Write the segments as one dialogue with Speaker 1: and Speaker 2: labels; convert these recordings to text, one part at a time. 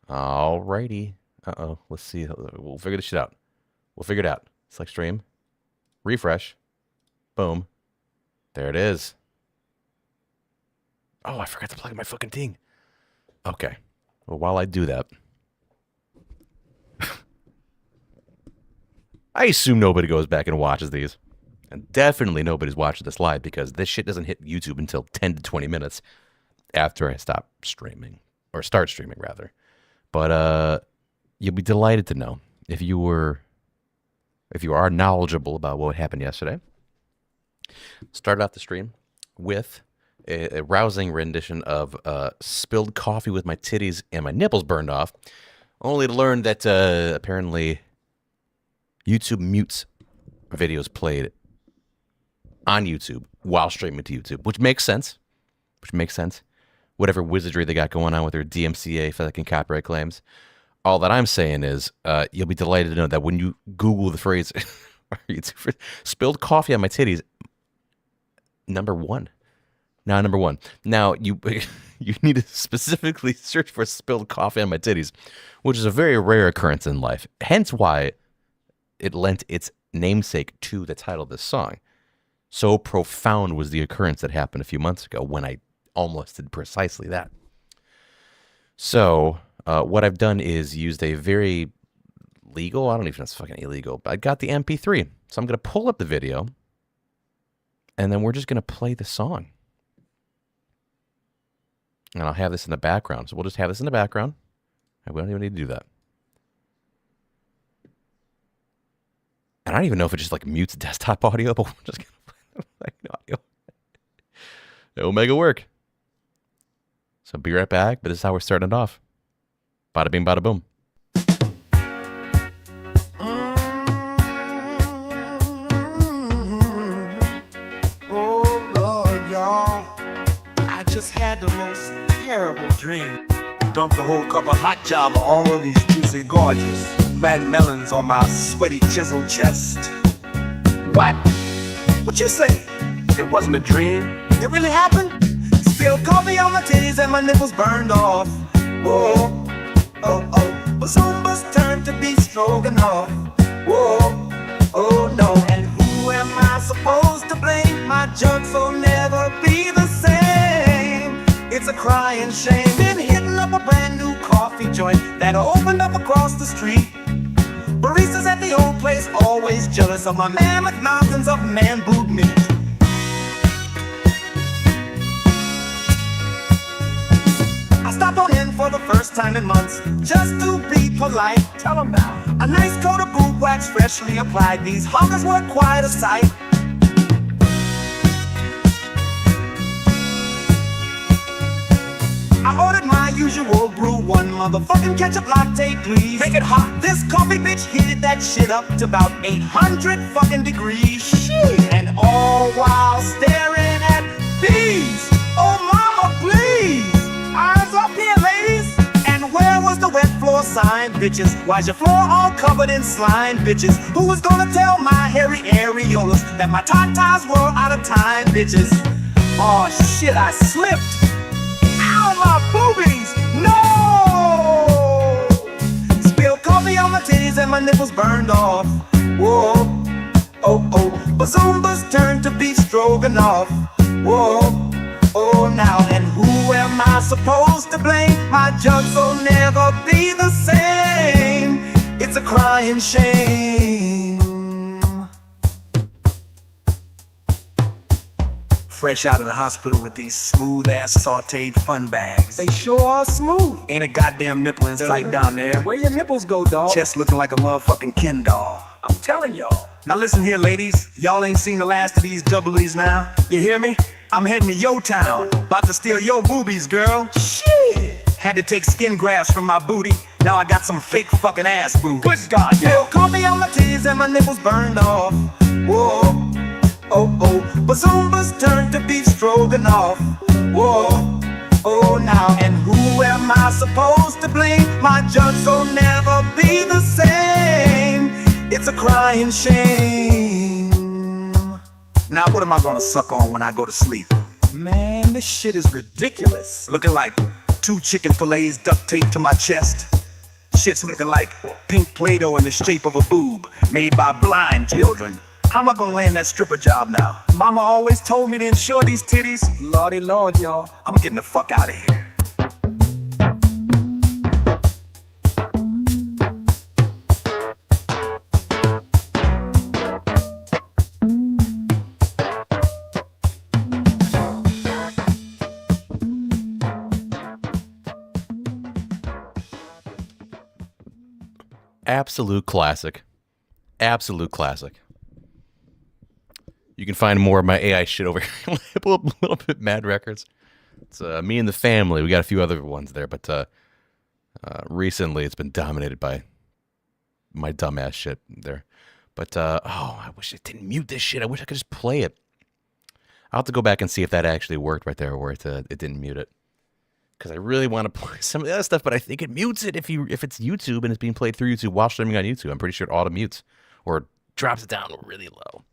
Speaker 1: Alrighty. Uh-oh. Let's see. We'll figure this shit out. We'll figure it out. Select stream. Refresh. Boom. There it is. Oh, I forgot to plug in my fucking thing. Okay. Well, while I do that, I assume nobody goes back and watches these. And definitely nobody's watching this live because this shit doesn't hit YouTube until 10 to 20 minutes after I stop streaming. Or start streaming, rather. But you'll be delighted to know if you are knowledgeable about what happened yesterday. Started out the stream with a rousing rendition of Spilled Coffee with My Titties and My Nipples Burned Off, only to learn that apparently YouTube mutes videos played on YouTube while streaming to YouTube, which makes sense. Whatever wizardry they got going on with their DMCA fucking copyright claims. All that I'm saying is you'll be delighted to know that when you Google the phrase spilled coffee on my titties, number one. Now, you need to specifically search for spilled coffee on my titties, which is a very rare occurrence in life. Hence why it lent its namesake to the title of this song. So profound was the occurrence that happened a few months ago when I almost did precisely that. So what I've done is used a very legal, I don't even know if it's fucking illegal, but I got the MP3. So I'm going to pull up the video, and then we're just going to play the song. And I'll have this in the background. So we'll just have this in the background. And we don't even need to do that. And I don't even know if it just like mutes desktop audio, but we're just going to play the audio. It'll make it work. So be right back, but this is how we're starting it off. Bada bing, bada boom.
Speaker 2: Oh, Lord, y'all. I just had the most terrible dream. Dumped a whole cup of hot java all of these juicy, gorgeous mad melons on my sweaty chiseled chest. What? What you say? It wasn't a dream. It really happened? Spilled coffee on my titties and my nipples burned off. Whoa, oh, oh. But Zumba's turned to be stroganoff. Whoa, oh no. And who am I supposed to blame? My jokes will never be the same. It's a crying shame. Been hitting up a brand new coffee joint that opened up across the street. Baristas at the old place always jealous of my mammoth mountains of man-boob meat. I stopped on in for the first time in months, just to be polite. Tell them now. A nice coat of boob wax freshly applied. These honkers were quite a sight. I ordered my usual brew, one motherfucking ketchup latte, please. Make it hot. This coffee bitch heated that shit up to about 800 fucking degrees. Shit. And all while staring at these. Oh mama, please. Eyes up here, ladies. And where was the wet floor sign, bitches? Why's your floor all covered in slime, bitches? Who was gonna tell my hairy areolas that my tatas were out of time, bitches? Oh shit, I slipped. Ow, my boobies! No! Spilled coffee on my titties and my nipples burned off. Whoa, oh, oh. But Zumba's turned to beef stroganoff. Whoa, oh, now. And who am I supposed to blame? My jugs will never be the same. It's a crying shame. Fresh out of the hospital with these smooth-ass sauteed fun bags. They sure are smooth. Ain't a goddamn nipple in sight down there. Where your nipples go, dawg? Chest looking like a motherfucking Ken doll. I'm telling y'all. Now listen here, ladies. Y'all ain't seen the last of these doublies now. You hear me? I'm heading to yo town. About to steal your boobies, girl. Shit. Had to take skin grafts from my booty. Now I got some fake fucking ass boobies. Good God, yo. Coffee on my titties and my nipples burned off. Whoa. Oh, oh, but Zumba's turned to beef stroganoff. Whoa, oh, now. And who am I supposed to blame? My jugs will never be the same. It's a crying shame. Now what am I gonna suck on when I go to sleep? Man, this shit is ridiculous. Looking like 2 chicken fillets duct taped to my chest. Shit's looking like pink Play-Doh in the shape of a boob, made by blind children. How am I gonna land that stripper job now? Mama always told me to insure these titties. Lordy Lord, y'all, I'm getting the fuck out of here.
Speaker 1: Absolute classic. Absolute classic. You can find more of my AI shit over here. A little bit Mad Records. It's me and the family. We got a few other ones there, but recently it's been dominated by my dumbass shit there. But I wish I didn't mute this shit. I wish I could just play it. I'll have to go back and see if that actually worked right there, where it didn't mute it. Because I really want to play some of the other stuff, but I think it mutes it if it's YouTube and it's being played through YouTube while streaming on YouTube. I'm pretty sure it auto mutes or drops it down really low.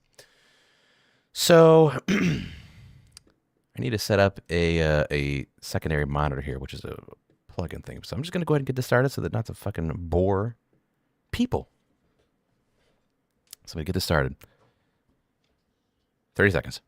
Speaker 1: So I need to set up a secondary monitor here, which is a plug-in thing. So I'm just going to go ahead and get this started so that not to fucking bore people. So I'm going to get this started. 30 seconds.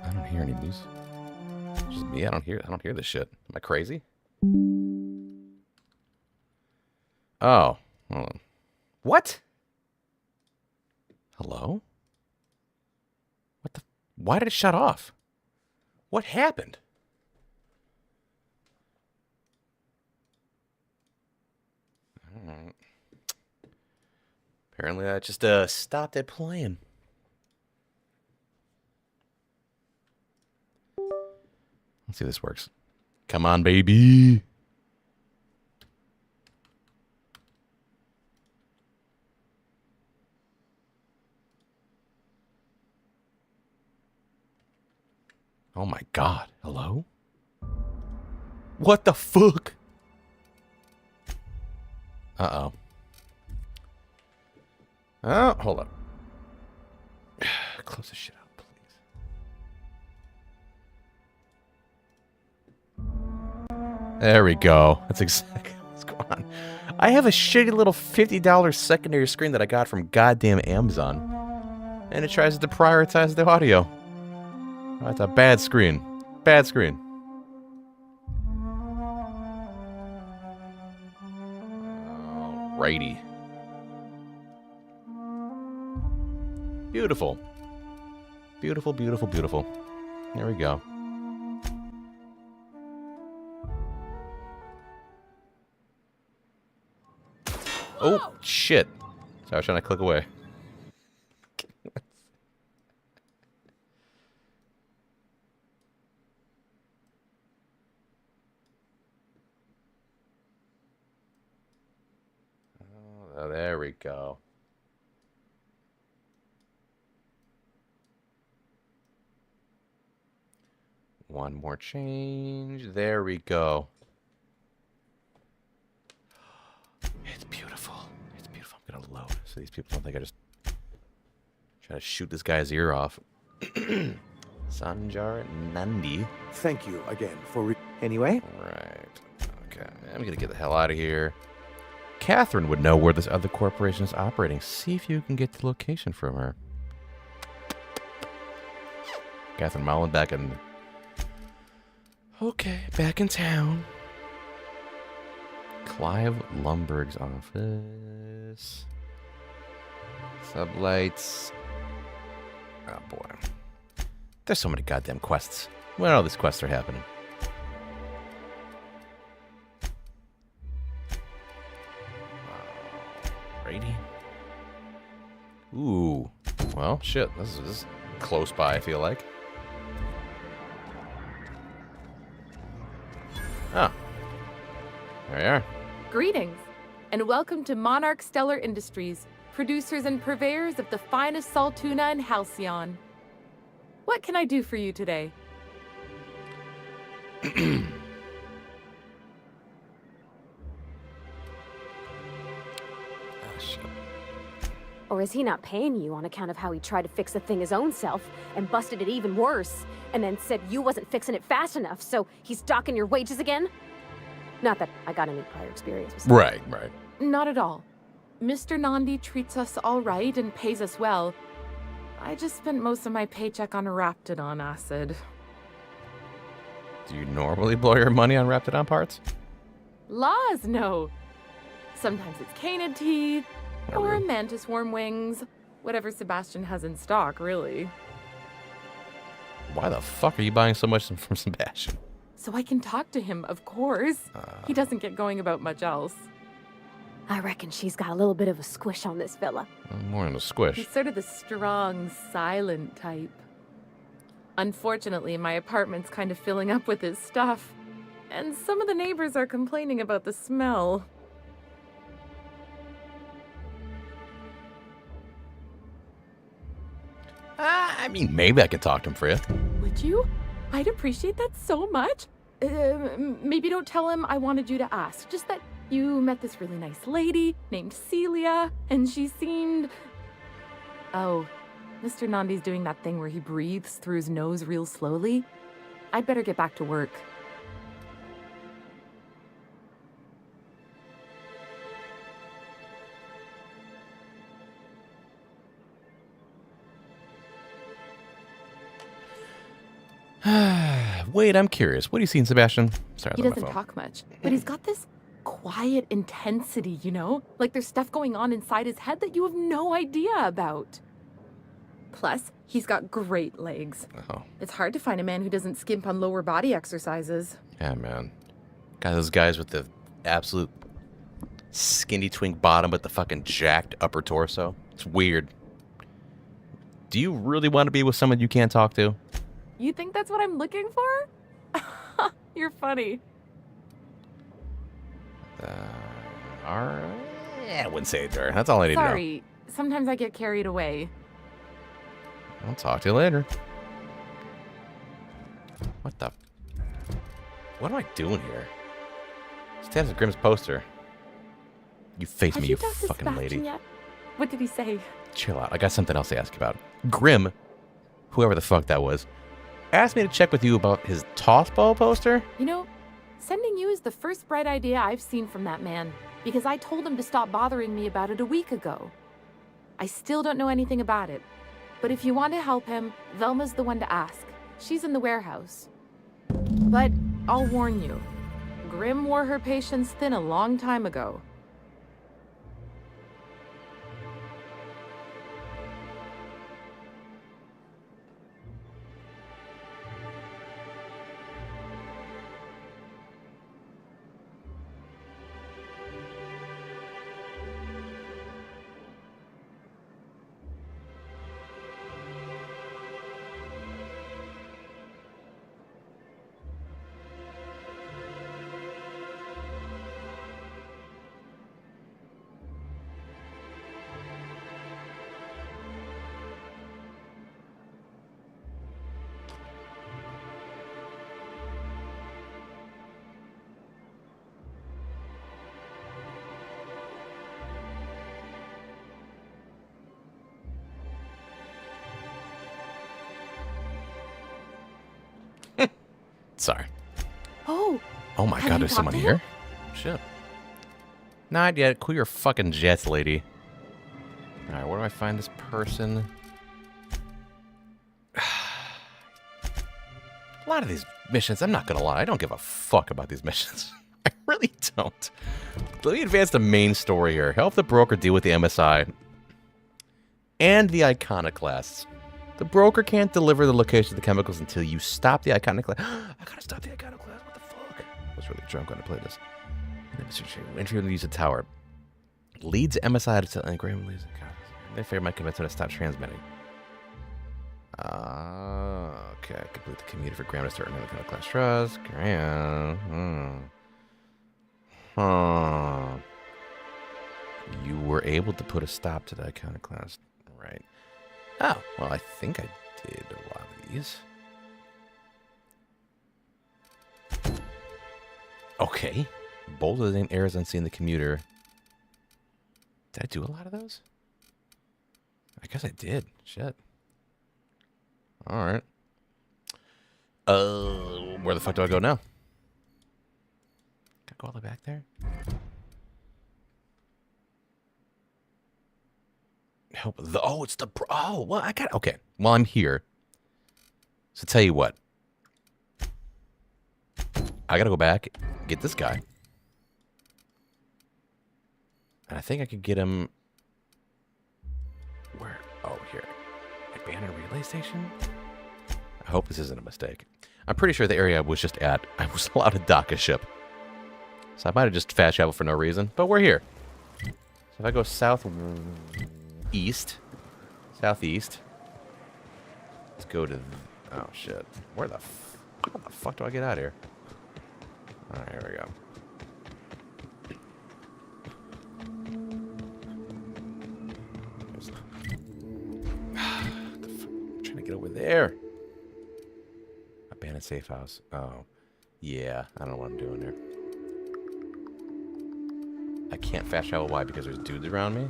Speaker 1: I don't hear any music. Just me. I don't hear this shit. Am I crazy? Oh, hold on. What? Hello? What the? Why did it shut off? What happened? Alright. Apparently I just stopped it playing. Let's see if this works. Come on, baby. Oh my God. Hello? What the fuck? Uh-oh. Oh, hold up. Close this shit out, please. There we go. That's exactly what's going on. I have a shitty little $50 secondary screen that I got from goddamn Amazon. And it tries to prioritize the audio. That's a bad screen. Bad screen. Alrighty. Beautiful. Beautiful, beautiful, beautiful. There we go. Oh, shit. Sorry, I was trying to click away. Oh, there we go. One more change. There we go. It's beautiful. It's beautiful. I'm going to load so these people don't think I just try to shoot this guy's ear off. Sanjar Nandi.
Speaker 3: Thank you again for anyway.
Speaker 1: Right. Okay. I'm going to get the hell out of here. Catherine would know where this other corporation is operating. See if you can get the location from her. Catherine Mullen back in... Okay, back in town. Clive Lumberg's office. Sublights. Oh boy. There's so many goddamn quests. When all these quests are happening. Alrighty. Ooh. Well, shit. This is close by, I feel like. Oh. There you are.
Speaker 4: Greetings, and welcome to Monarch Stellar Industries, producers and purveyors of the finest salt tuna in Halcyon. What can I do for you today?
Speaker 1: Oh, shit.
Speaker 5: Or is he not paying you on account of how he tried to fix the thing his own self and busted it even worse, and then said you wasn't fixing it fast enough, so he's docking your wages again? Not that I got any prior experience with
Speaker 1: Right.
Speaker 4: Not at all. Mr. Nandi treats us all right and pays us well. I just spent most of my paycheck on Raptidon acid.
Speaker 1: Do you normally blow your money on Raptidon parts?
Speaker 4: Laws, no. Sometimes it's canid teeth,
Speaker 1: Oh,
Speaker 4: or
Speaker 1: really?
Speaker 4: mantis worm wings. Whatever Sebastian has in stock, really.
Speaker 1: Why the fuck are you buying so much from Sebastian?
Speaker 4: So I can talk to him, of course. He doesn't get going about much else.
Speaker 5: I reckon she's got a little bit of a squish on this fella.
Speaker 1: More than a squish.
Speaker 4: He's sort of the strong, silent type. Unfortunately, my apartment's kind of filling up with his stuff. And some of the neighbors are complaining about the smell.
Speaker 1: I mean, maybe I could talk to him for you.
Speaker 4: Would you? I'd appreciate that so much. Maybe don't tell him I wanted you to ask. Just that you met this really nice lady named Celia, and she seemed... Oh, Mr. Nandi's doing that thing where he breathes through his nose real slowly. I'd better get back to work.
Speaker 1: Wait, I'm curious. What are you seeing, Sebastian? Sorry, I
Speaker 4: He
Speaker 1: was on my
Speaker 4: doesn't
Speaker 1: phone.
Speaker 4: talk much, but he's got this quiet intensity, you know? Like there's stuff going on inside his head that you have no idea about. Plus, he's got great legs.
Speaker 1: Oh,
Speaker 4: It's hard to find a man who doesn't skimp on lower body exercises.
Speaker 1: yeah, man. Got those guys with the absolute skinny twink bottom but the fucking jacked upper torso. It's weird. Do you really want to be with someone you can't talk to?
Speaker 4: You think that's what I'm looking for? You're funny.
Speaker 1: Alright. Yeah, I wouldn't say it there. That's all I need to know.
Speaker 4: Sorry, sometimes I get carried away.
Speaker 1: I'll talk to you later. What the? What am I doing here? Stands at Grimm's poster. You face
Speaker 4: Have
Speaker 1: me,
Speaker 4: you
Speaker 1: you
Speaker 4: talked to
Speaker 1: fucking
Speaker 4: Sebastian
Speaker 1: lady.
Speaker 4: yet? What did he say?
Speaker 1: Chill out. I got something else to ask you about. Grimm, whoever the fuck that was, asked me to check with you about his Tothball poster.
Speaker 4: You know, sending you is the first bright idea I've seen from that man, because I told him to stop bothering me about it a week ago. I still don't know anything about it, but if you want to help him, Velma's the one to ask. She's in the warehouse. But I'll warn you, Grimm wore her patience thin a long time ago.
Speaker 1: Sorry.
Speaker 4: Oh,
Speaker 1: Oh my
Speaker 4: Have
Speaker 1: god,
Speaker 4: you
Speaker 1: there's someone
Speaker 4: talked to
Speaker 1: here? Shit. Not yet. Cool your fucking jets, lady. Alright, where do I find this person? A lot of these missions, I'm not gonna lie, I don't give a fuck about these missions. I really don't. Let me advance the main story here. Help the broker deal with the MSI and the iconoclasts. The broker can't deliver the location of the chemicals until you stop the iconoclast. I gotta stop the iconoclast. What the fuck? I was really drunk when I played this. Entry to use a tower. Leads MSI to tell Graham leads. They figure my commitment to stop transmitting. Okay. Complete the commuter for Graham to start another kind of class trust. Graham. Huh. You were able to put a stop to that iconoclast, right? Oh, well, I think I did a lot of these. Okay. Bold of the name errors unseen the commuter. Did I do a lot of those? I guess I did. Shit. Alright. Where the fuck do I go now? Can I go all the way back there? Help the it's the well I got okay. Well, I'm here. So tell you what. I gotta go back, get this guy. And I think I could get him where? Oh, here. Abandoned relay station? I hope this isn't a mistake. I'm pretty sure the area I was just at, I was allowed to dock a ship. So I might have just fast traveled for no reason, but we're here. So if I go southeast, let's go to, oh shit. How the fuck do I get out of here? Alright, here we go. I'm trying to get over there. Abandoned safe house. Oh. Yeah, I don't know what I'm doing there. I can't fast travel. Why? Because there's dudes around me?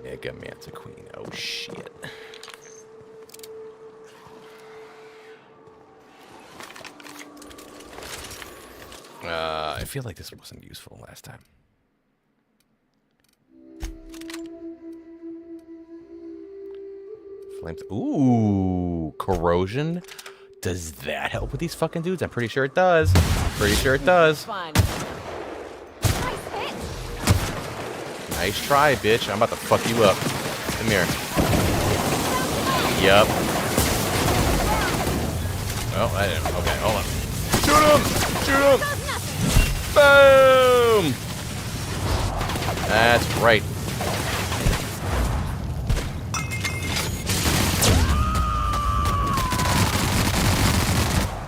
Speaker 1: Mega Manta Queen. Oh shit. I feel like this wasn't useful last time. Flames. Ooh, corrosion. Does that help with these fucking dudes? I'm pretty sure it does. Pretty sure it does.
Speaker 5: Fun.
Speaker 1: Nice try, bitch. I'm about to fuck you up. Come here. Yup. Oh, I didn't. Okay, hold on. Shoot him! Shoot him! Boom! That's right.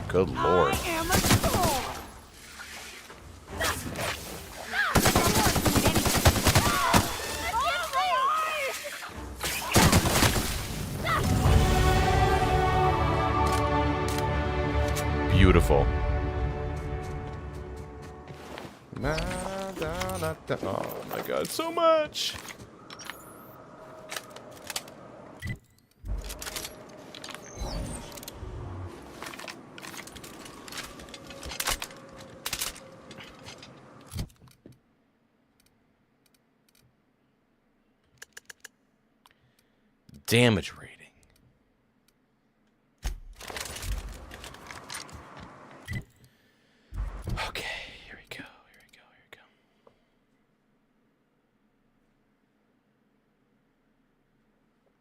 Speaker 1: Good lord. Beautiful. Oh my god, so much! Damage rating. Okay, here we go, here we go, here we go.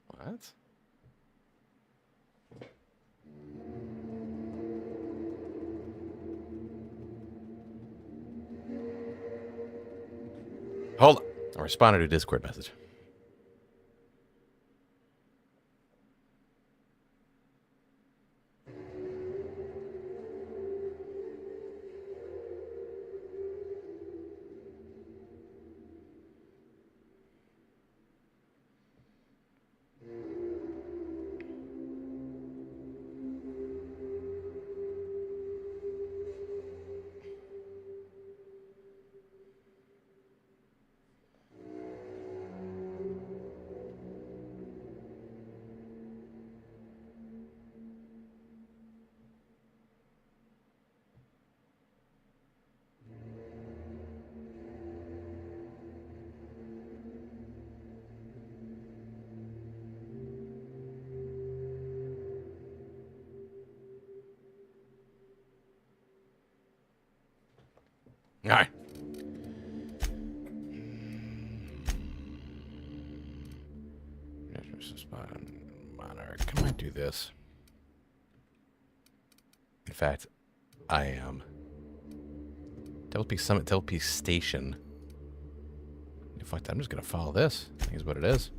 Speaker 1: What? Hold on. I responded to a Discord message. All right. Monarch. Can I do this? In fact, I am. Devil Peak Summit, Devil Peak Station. In fact, I'm just gonna follow this. I think is what it is.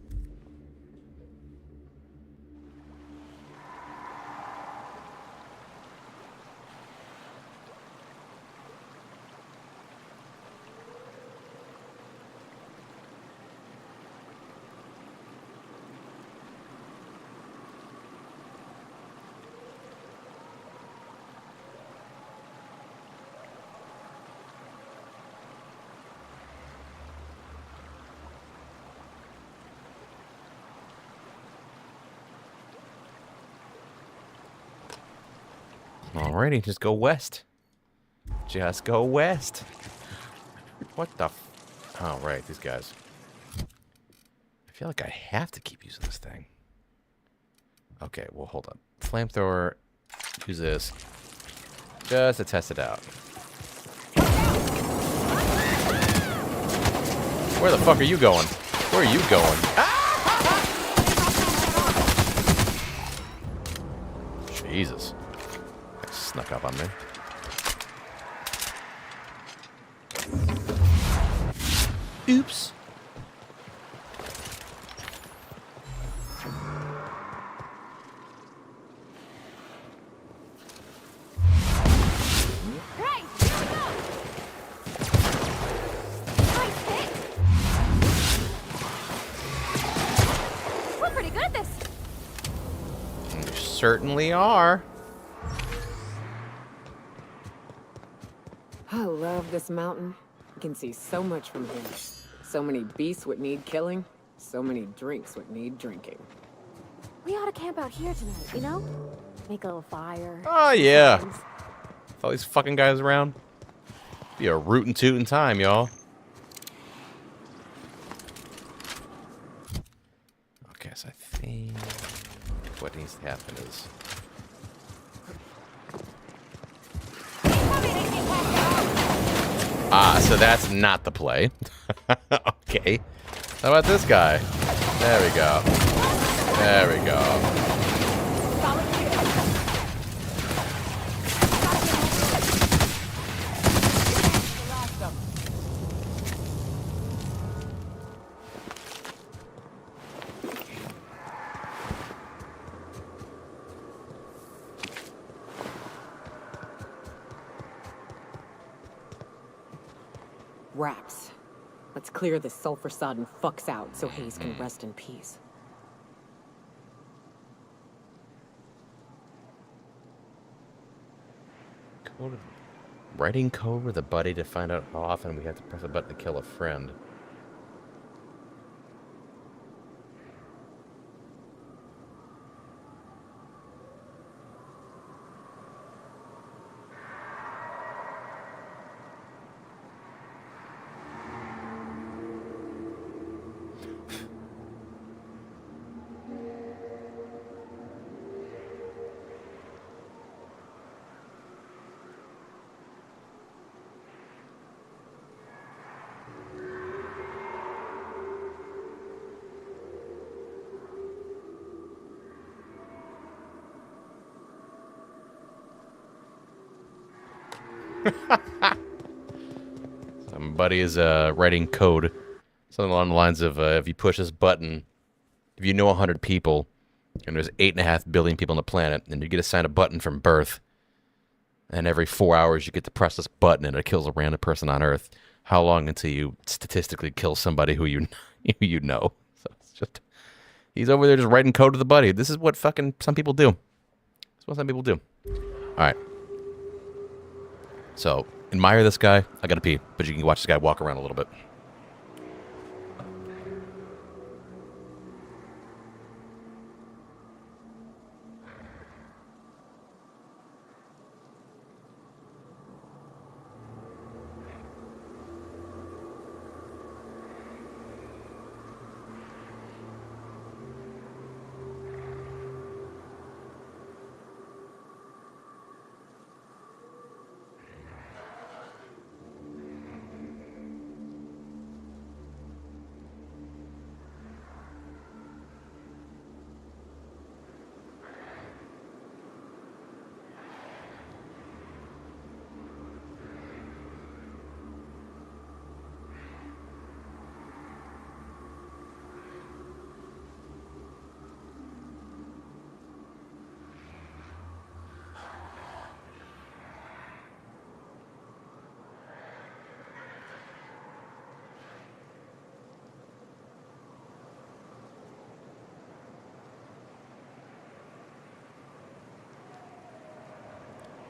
Speaker 1: Alrighty, just go west. Just go west. What the oh, right, these guys. I feel like I have to keep using this thing. Okay, well, hold on. Flamethrower. Use this. Just to test it out. Where the fuck are you going? Where are you going? Jesus. That snuck up on me. Oops.
Speaker 5: Hey, here we go! Nice hit! We're pretty good at this.
Speaker 1: You certainly are.
Speaker 6: I love this mountain. You can see so much from here. So many beasts would need killing. So many drinks would need drinking.
Speaker 5: We ought to camp out here tonight, you know? Make a little fire.
Speaker 1: Oh, yeah. With all these fucking guys around. Be a rootin' tootin' time, y'all. Okay, so I think what needs to happen is... Ah, so that's not the play. Okay. How about this guy? There we go. There we go.
Speaker 6: Wraps. Let's clear this sulfur-sodden fucks out so Hayes can rest in peace.
Speaker 1: Writing code with a buddy to find out how often we have to press a button to kill a friend. Somebody is writing code. Something along the lines of if you push this button, if you know 100 people, and there's 8.5 billion people on the planet, and you get assigned a button from birth, and every 4 hours you get to press this button and it kills a random person on Earth, how long until you statistically kill somebody who you you know? So it's just, he's over there just writing code to the buddy. This is what fucking some people do. This is what some people do. All right. So, admire this guy. I gotta pee, but you can watch this guy walk around a little bit.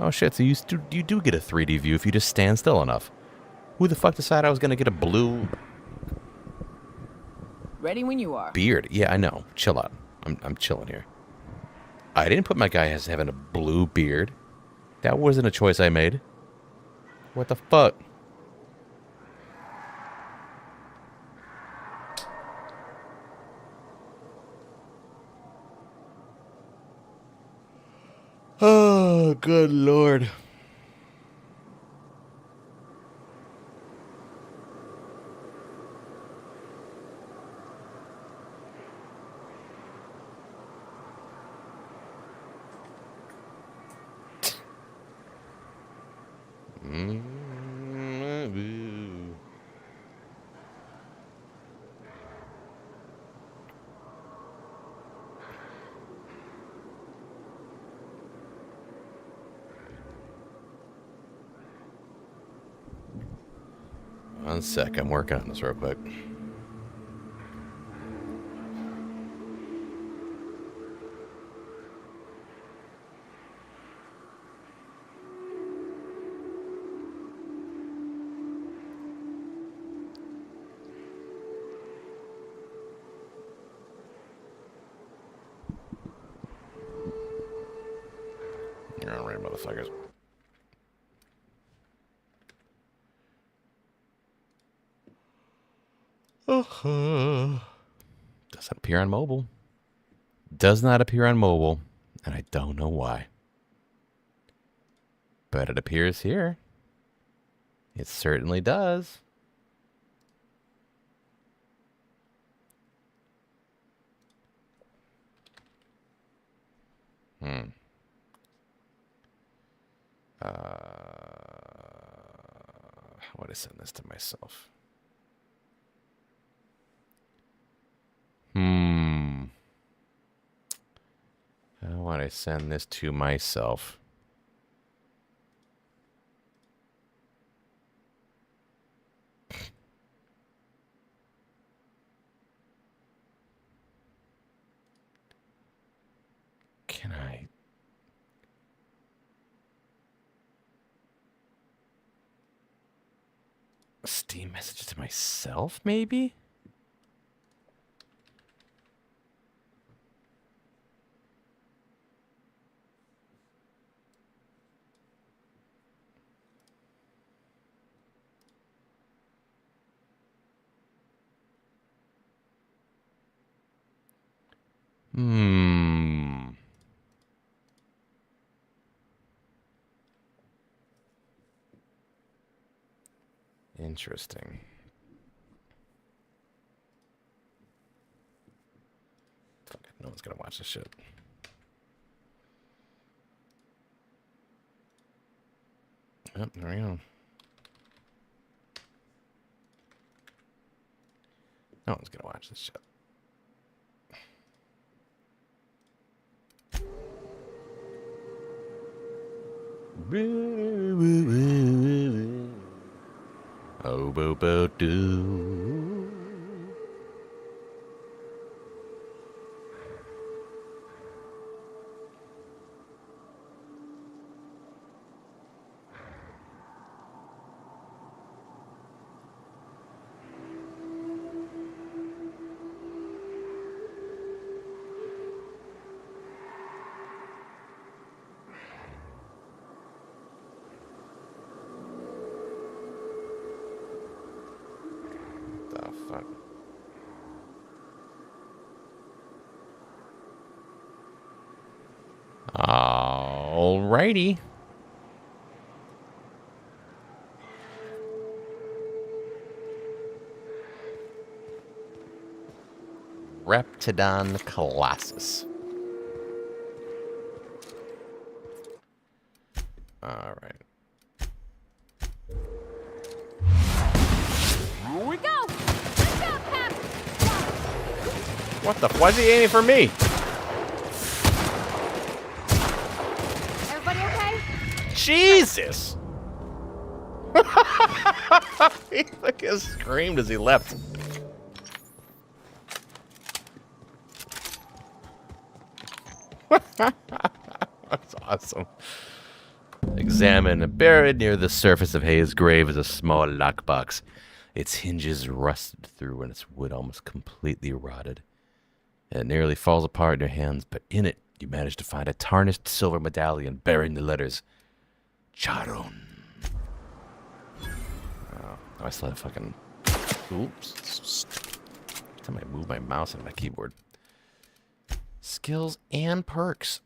Speaker 1: Oh shit, so you do get a 3D view if you just stand still enough. Who the fuck decided I was gonna get a blue
Speaker 6: Ready when you are.
Speaker 1: beard? Yeah, I know. Chill out. I'm chilling here. I didn't put my guy as having a blue beard. That wasn't a choice I made. What the fuck? Oh, good lord. One sec, I'm working on this real quick. You're all right, motherfuckers. Doesn't appear on mobile. Does not appear on mobile, and I don't know why. But it appears here. It certainly does. How would I send this to myself? How would I send this to myself? Can I? Steam messages to myself, maybe? Interesting. Fuck it, no one's gonna watch this shit. Yep, there we go. No one's gonna watch this shit. Oh, bo bo doo. The fuck? Alrighty. Reptidon Colossus. All right.
Speaker 5: Here we go! Let's go, Pep!
Speaker 1: What the? Why's he aiming for me?
Speaker 5: Everybody okay?
Speaker 1: Jesus! He fucking screamed as he left. That's awesome. examine. Buried near the surface of Hayes' grave is a small lockbox. Its hinges rusted through and its wood almost completely rotted. It nearly falls apart in your hands, but in it you manage to find a tarnished silver medallion bearing the letters Charon. Oh, I still had a fucking... Oops. Every time I move my mouse on my keyboard. Skills and perks.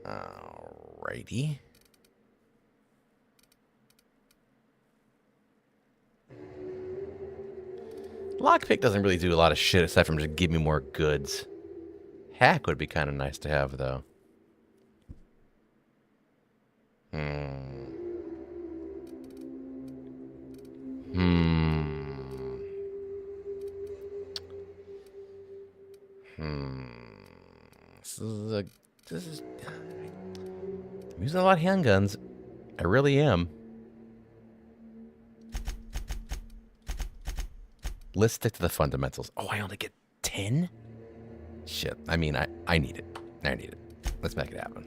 Speaker 1: Alrighty. Lockpick doesn't really do a lot of shit aside from just give me more goods. Hack would be kind of nice to have, though. I'm using a lot of handguns. I really am. Let's stick to the fundamentals. Oh, I only get 10? Shit. I mean, I need it. I need it. Let's make it happen.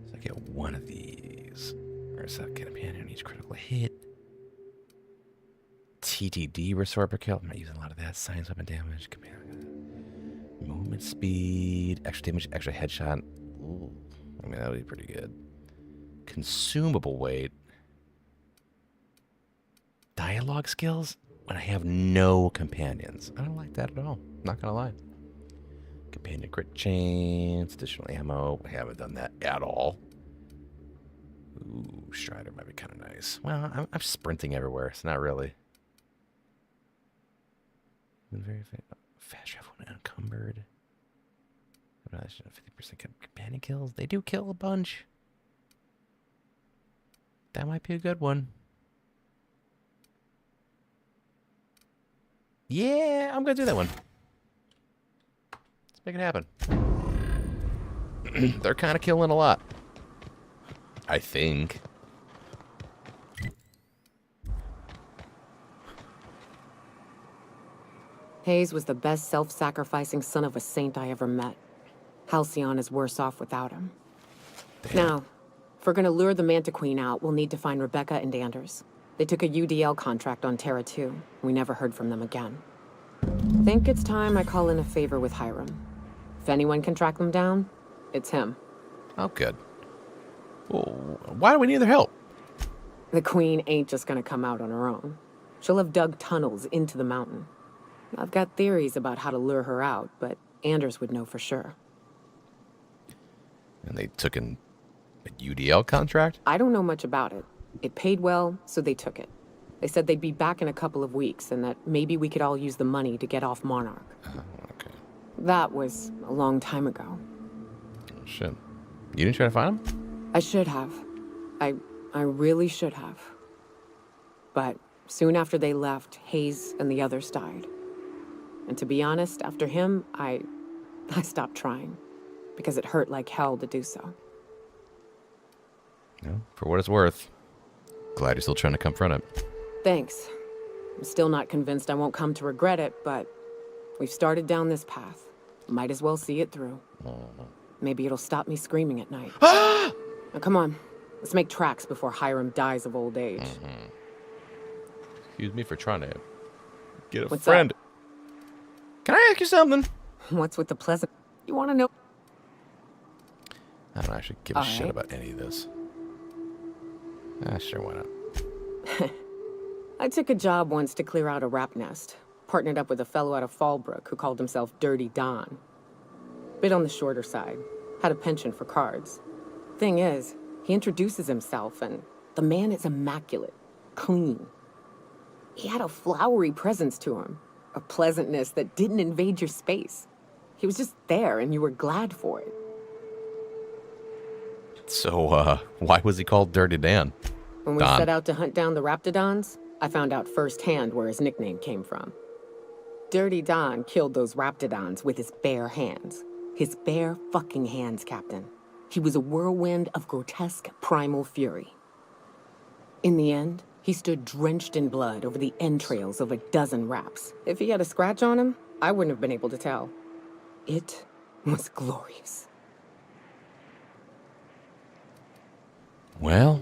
Speaker 1: So I get one of these. Or is that companion on each critical hit? TTD restore per kill. I'm not using a lot of that. Science weapon damage. Movement speed. Extra damage. Extra headshot. Ooh. I mean, that would be pretty good. Consumable weight. Dialogue skills when I have no companions. I don't like that at all. Not gonna lie. Companion crit chance, additional ammo. I haven't done that at all. Ooh, Strider might be kind of nice. Well, I'm sprinting everywhere, so not really. Very fast travel when unencumbered. 50% companion kills. They do kill a bunch. That might be a good one. Yeah, I'm gonna do that one. Let's make it happen. They're kind of killing a lot. I think.
Speaker 6: Hayes was the best self-sacrificing son of a saint I ever met. Halcyon is worse off without him. Damn. Now, if we're gonna lure the Manta Queen out, we'll need to find Rebecca and Anders. They took a UDL contract on Terra 2. We never heard from them again. Think it's time I call in a favor with Hiram. If anyone can track them down, it's him.
Speaker 1: Oh, good. Well, why do we need their help?
Speaker 6: The Queen ain't just gonna come out on her own. She'll have dug tunnels into the mountain. I've got theories about how to lure her out, but Anders would know for sure.
Speaker 1: And they took a UDL contract?
Speaker 6: I don't know much about it. It paid well, so they took it. They said they'd be back in a couple of weeks, and that maybe we could all use the money to get off Monarch.
Speaker 1: Okay.
Speaker 6: That was a long time ago.
Speaker 1: Oh, shit. You didn't try to find him?
Speaker 6: I should have. I really should have. But soon after they left, Hayes and the others died. And to be honest, after him, I stopped trying. Because it hurt like hell to do so.
Speaker 1: No, for what it's worth. Glad you're still trying to confront it.
Speaker 6: Thanks. I'm still not convinced I won't come to regret it, but we've started down this path. Might as well see it through. Maybe it'll stop me screaming at night. Now come on, let's make tracks before Hiram dies of old age.
Speaker 1: Excuse me for trying to get a
Speaker 6: What's
Speaker 1: friend.
Speaker 6: up?
Speaker 1: Can I ask you something?
Speaker 6: What's with the pleasant? You want to know?
Speaker 1: I don't actually give a shit about any of this. Sure, why not?
Speaker 6: I took a job once to clear out a rap nest. Partnered up with a fellow out of Fallbrook who called himself Dirty Don. Bit on the shorter side. Had a penchant for cards. Thing is, he introduces himself and the man is immaculate. Clean. He had a flowery presence to him. A pleasantness that didn't invade your space. He was just there and you were glad for it.
Speaker 1: So, why was he called Dirty Dan?
Speaker 6: When we set out to hunt down the Raptidons, I found out firsthand where his nickname came from. Dirty Don killed those Raptidons with his bare hands. His bare fucking hands, Captain. He was a whirlwind of grotesque primal fury. In the end, he stood drenched in blood over the entrails of a dozen raps. If he had a scratch on him, I wouldn't have been able to tell. It was glorious.
Speaker 1: Well,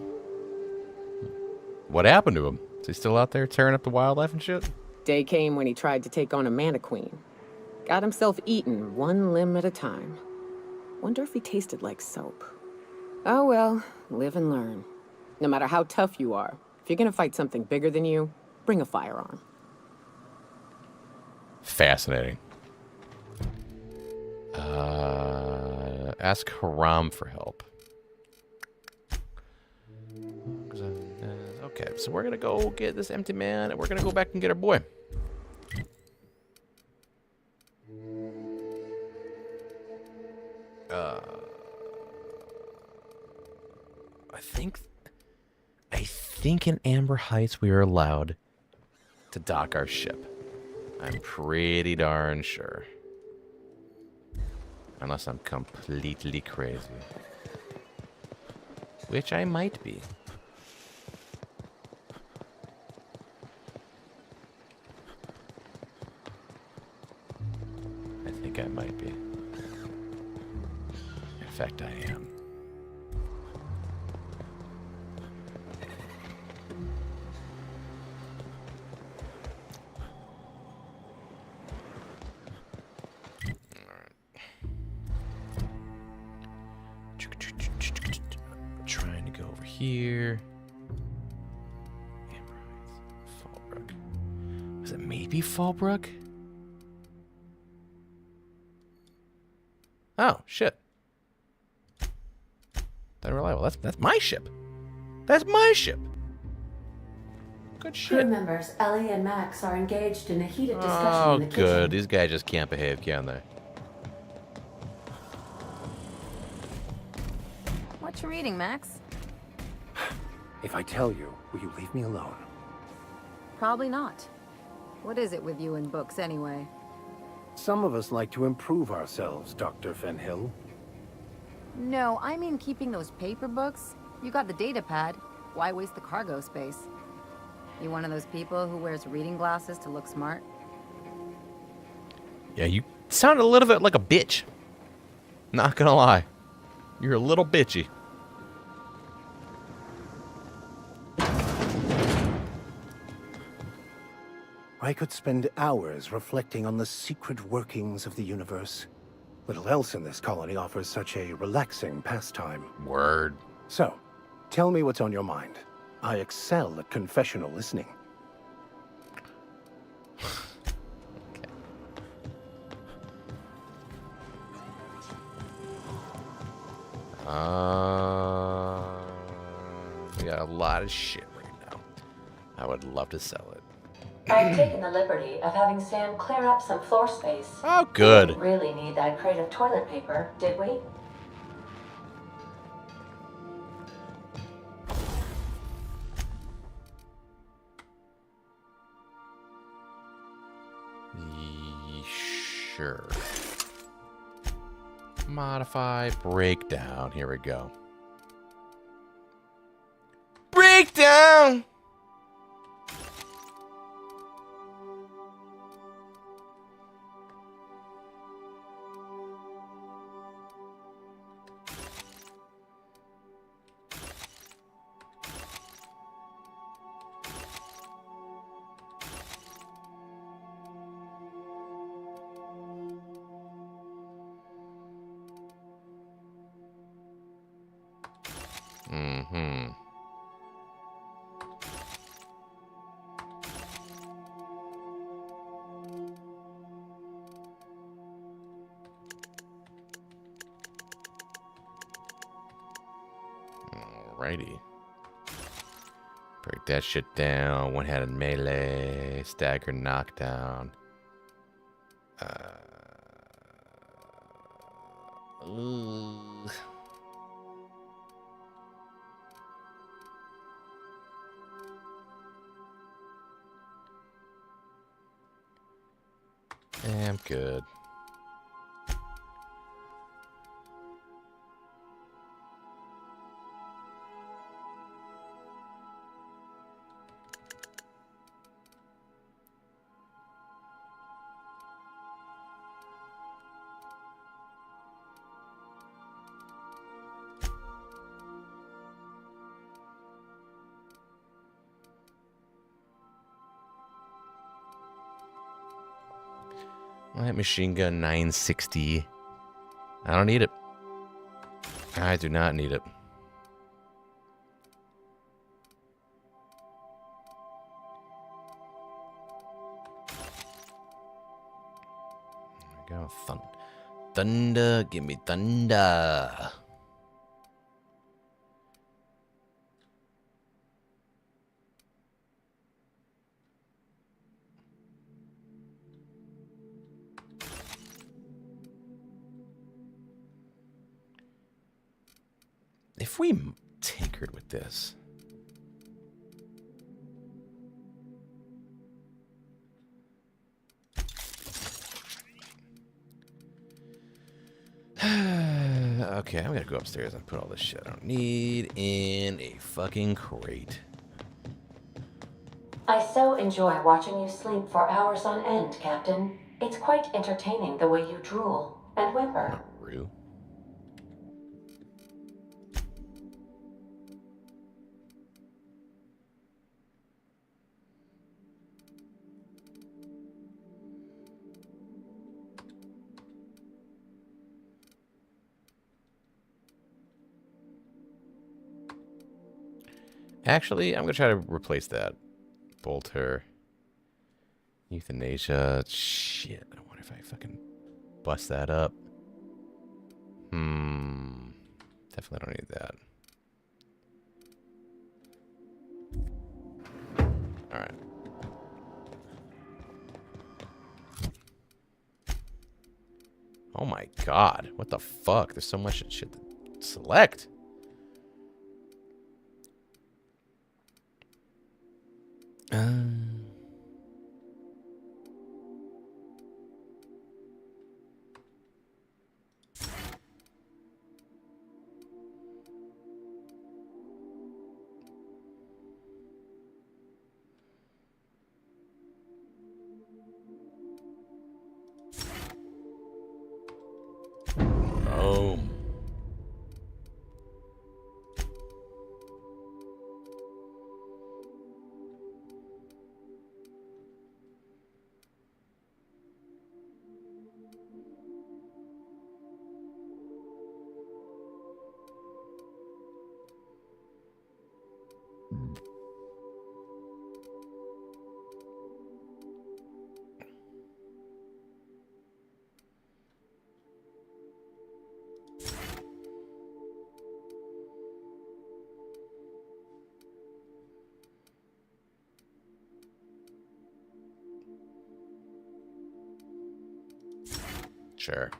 Speaker 1: what happened to him? Is he still out there tearing up the wildlife and shit?
Speaker 6: Day came when he tried to take on a mannequin. Got himself eaten one limb at a time. Wonder if he tasted like soap. Oh well, live and learn. No matter how tough you are, if you're gonna fight something bigger than you, bring a firearm.
Speaker 1: Fascinating. Ask Haram for help. Okay, so we're gonna go get this empty man, and we're gonna go back and get our boy. I think in Amber Heights we are allowed to dock our ship. I'm pretty darn sure. Unless I'm completely crazy. Which I might be. I think I might be. In fact, I am. Trying to go over here. Amber Heights, Fallbrook. Was it maybe Fallbrook? Oh shit! That's reliable. That's my ship. That's my ship. Good shit.
Speaker 7: Crew members Ellie and Max are engaged in a heated discussion
Speaker 1: Oh,
Speaker 7: in the kitchen.
Speaker 1: good. These guys just can't behave, can they?
Speaker 5: What you reading, Max?
Speaker 3: If I tell you, will you leave me alone?
Speaker 5: Probably not. What is it with you and books, anyway?
Speaker 3: Some of us like to improve ourselves, Dr. Fenhill.
Speaker 5: No, I mean keeping those paper books. You got the data pad. Why waste the cargo space? You one of those people who wears reading glasses to look smart?
Speaker 1: Yeah, you sound a little bit like a bitch. Not gonna lie. You're a little bitchy.
Speaker 3: I could spend hours reflecting on the secret workings of the universe. Little else in this colony offers such a relaxing pastime.
Speaker 1: Word.
Speaker 3: So, tell me what's on your mind. I excel at confessional listening.
Speaker 1: We got a lot of shit right now. I would love to sell it.
Speaker 7: I've taken the liberty of having Sam clear up some floor space.
Speaker 1: Oh, good.
Speaker 7: We didn't really need that crate of toilet paper, did we?
Speaker 1: Sure. Modify, breakdown. Here we go. Breakdown! Mm-hmm. Alrighty. Break that shit down. One-handed melee. Stagger knockdown. Ugh. I'm good. Light machine gun 960. I don't need it. I do not need it. There we go. Thunder. Give me thunder. If we tinkered with this. Okay, I'm gonna go upstairs and put all this shit I don't need in a fucking crate.
Speaker 7: I so enjoy watching you sleep for hours on end, Captain. It's quite entertaining the way you drool and whimper.
Speaker 1: Rue. Actually, I'm going to try to replace that. Bolter. Euthanasia. Shit. I wonder if I fucking bust that up. Definitely don't need that. Alright. Oh my god. What the fuck? There's so much shit to select. Boom. Sure.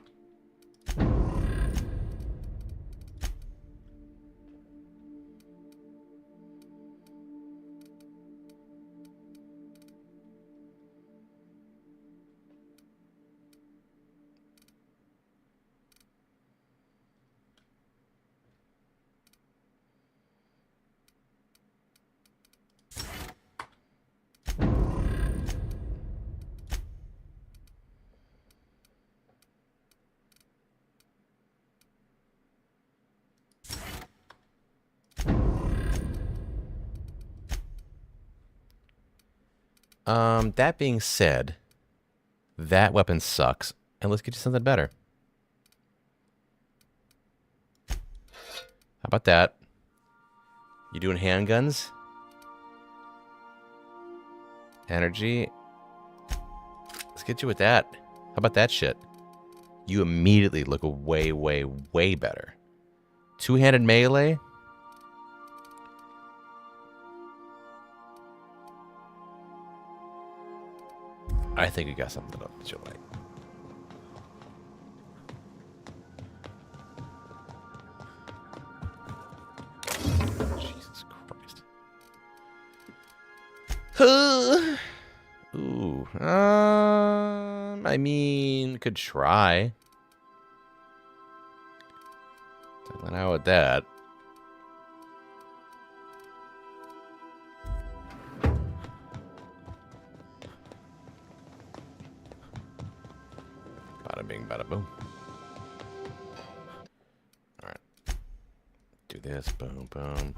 Speaker 1: That being said, that weapon sucks, and let's get you something better. How about that? You doing handguns? Energy? Let's get you with that. How about that shit? You immediately look way, way, way better. Two-handed melee? I think we got something up that you'll like. Jesus Christ. Ooh. I mean, could try. Don't know with that. Bada bing, bada boom. Alright. Do this. Boom, boom.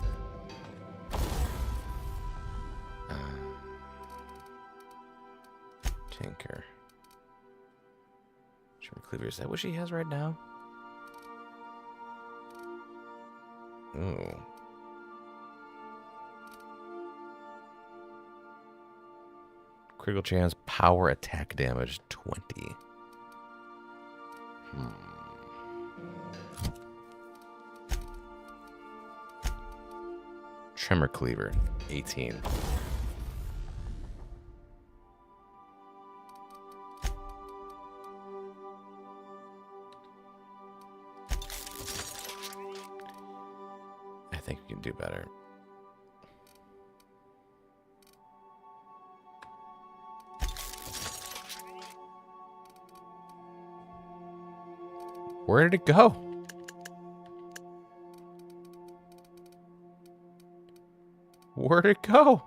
Speaker 1: Tinker. Cleaver, is that what she has right now? Ooh. Critical chance, power attack damage 20. Tremor Cleaver 18. I think we can do better. Where did it go? Where'd it go?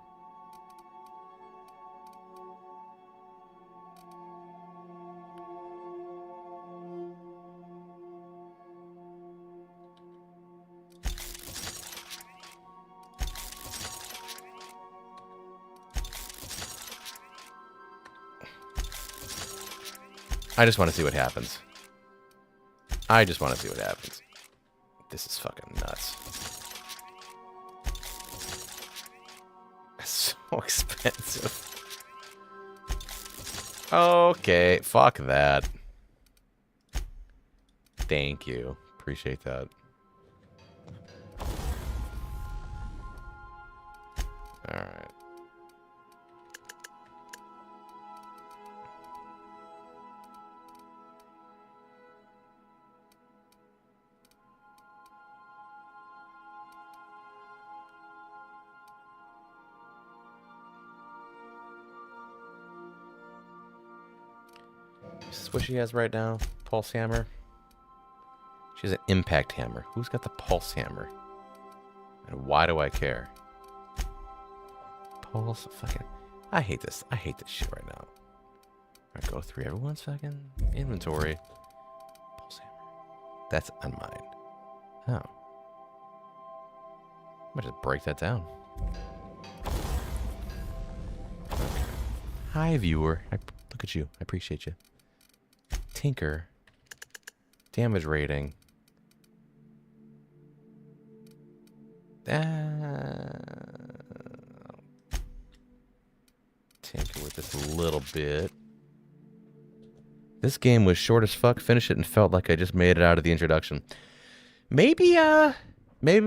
Speaker 1: I just want to see what happens. I just want to see what happens. This is fucking nuts. It's so expensive. Okay, fuck that. Thank you. Appreciate that. Alright. Is this what she has right now? Pulse hammer? She has an impact hammer. Who's got the pulse hammer? And why do I care? Pulse fucking... I hate this. I hate this shit right now. Alright, go through every 1 second. Inventory. Pulse hammer. That's on mine. Oh. I might just break that down. Okay. Hi, viewer. Look at you. I appreciate you. Tinker. Damage rating. Tinker with this a little bit. This game was short as fuck. Finished it and felt like I just made it out of the introduction. Maybe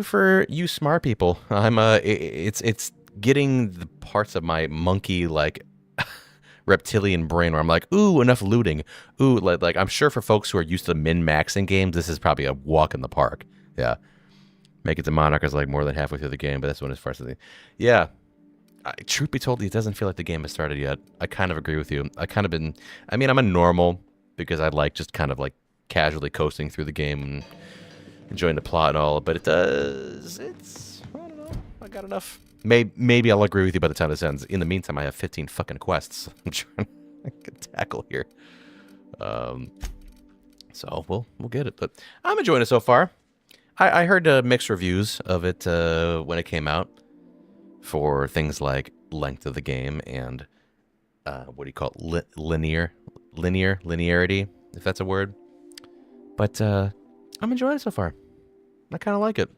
Speaker 1: for you smart people, it's getting the parts of my monkey like reptilian brain where I'm like, ooh, enough looting. Ooh, like I'm sure for folks who are used to min-maxing games, this is probably a walk in the park. Yeah. Make it to Monarchers like more than halfway through the game, but that's one as far as the... Yeah. Truth be told, it doesn't feel like the game has started yet. I kind of agree with you. I mean, I'm a normal because I like just kind of like casually coasting through the game and enjoying the plot and all, but I don't know. I got enough. Maybe I'll agree with you by the time this ends. In the meantime, I have 15 fucking quests I'm trying to tackle here. So we'll get it, but I'm enjoying it so far. I heard mixed reviews of it when it came out for things like length of the game and what do you call it? Linearity, if that's a word. But I'm enjoying it so far. I kind of like it.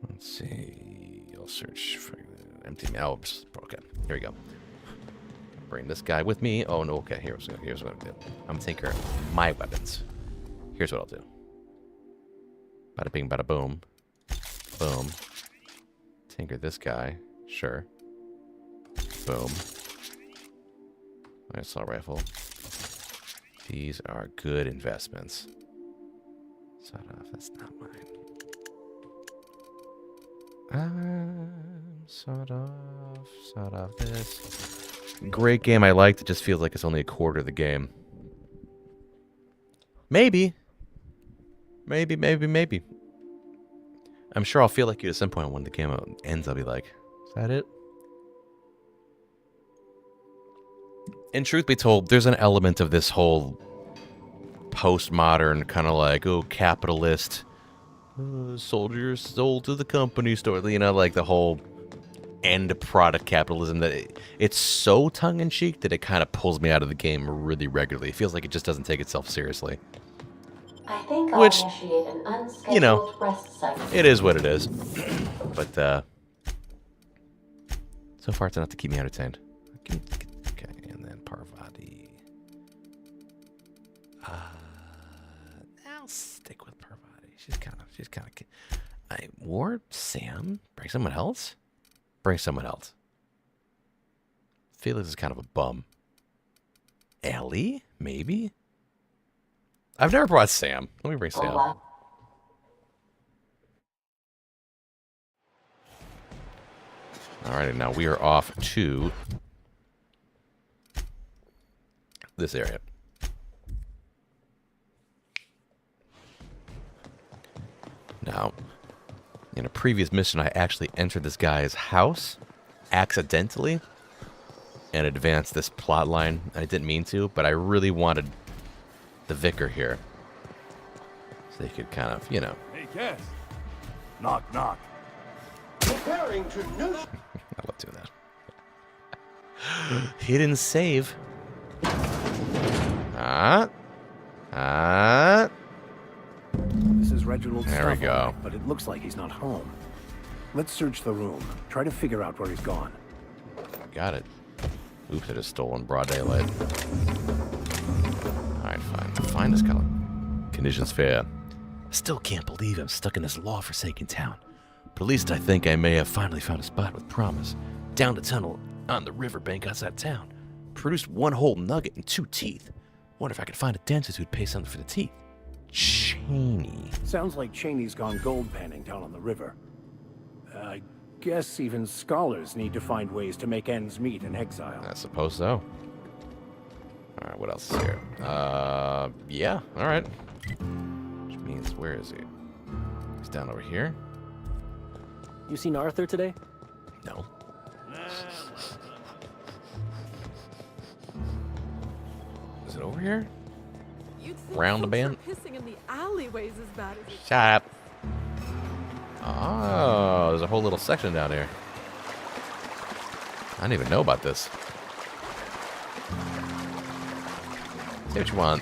Speaker 1: Let's see. I'll search for empty malps. Okay, here we go. Bring this guy with me. Oh no. Okay, here's what I'm gonna do. I'm gonna take care of my weapons. Here's what I'll do. Bada bing, bada boom. Boom. Tinker this guy. Sure. Boom. Assault rifle. These are good investments. Sawed off. That's not mine. Sawed off this. Great game I liked. It just feels like it's only a quarter of the game. Maybe. I'm sure I'll feel like you at some point when the game ends. I'll be like, is that it? And truth be told, there's an element of this whole postmodern kind of like, oh, capitalist, soldiers sold to the company store. You know, like the whole end product capitalism that it's so tongue-in-cheek that it kind of pulls me out of the game really regularly. It feels like it just doesn't take itself seriously.
Speaker 7: I think
Speaker 1: Which,
Speaker 7: I'll initiate an unscheduled
Speaker 1: you know,
Speaker 7: rest cycle.
Speaker 1: it is what it is. But so far it's enough to keep me entertained. Okay, and then Parvati. I'll stick with Parvati. She's kind of. Or Sam. Bring someone else. Felix is kind of a bum. Ellie, maybe. I've never brought Sam. Let me bring Sam.
Speaker 7: What?
Speaker 1: Alrighty, now we are off to this area. Now, in a previous mission, I actually entered this guy's house accidentally and advanced this plot line. I didn't mean to, but I really wanted the vicar here. So they could kind of, you know.
Speaker 2: Hey, guess. Knock, knock. Preparing to new.
Speaker 1: I love doing that. He didn't save.
Speaker 3: This is Reginald.
Speaker 1: There we go.
Speaker 3: But it looks like he's not home. Let's search the room. Try to figure out where he's gone.
Speaker 1: Got it. Oops, I just stole in broad daylight. Alright, fine. Find this color. Conditions fair. Still can't believe I'm stuck in this law-forsaken town. But at least I think I may have finally found a spot with promise. Down the tunnel on the riverbank outside town. Produced one whole nugget and 2 teeth. Wonder if I could find a dentist who'd pay something for the teeth. Cheney.
Speaker 3: Sounds like Cheney's gone gold panning down on the river. I guess even scholars need to find ways to make ends meet in exile.
Speaker 1: I suppose so. Alright, what else is here? Yeah, alright. Which means, where is he? He's down over here?
Speaker 8: You seen Arthur today?
Speaker 1: No. Is it over here? Round the band?
Speaker 4: Pissing in the alleyways as bad as
Speaker 1: Shut up. Oh, there's a whole little section down here. I didn't even know about this. Say what you want.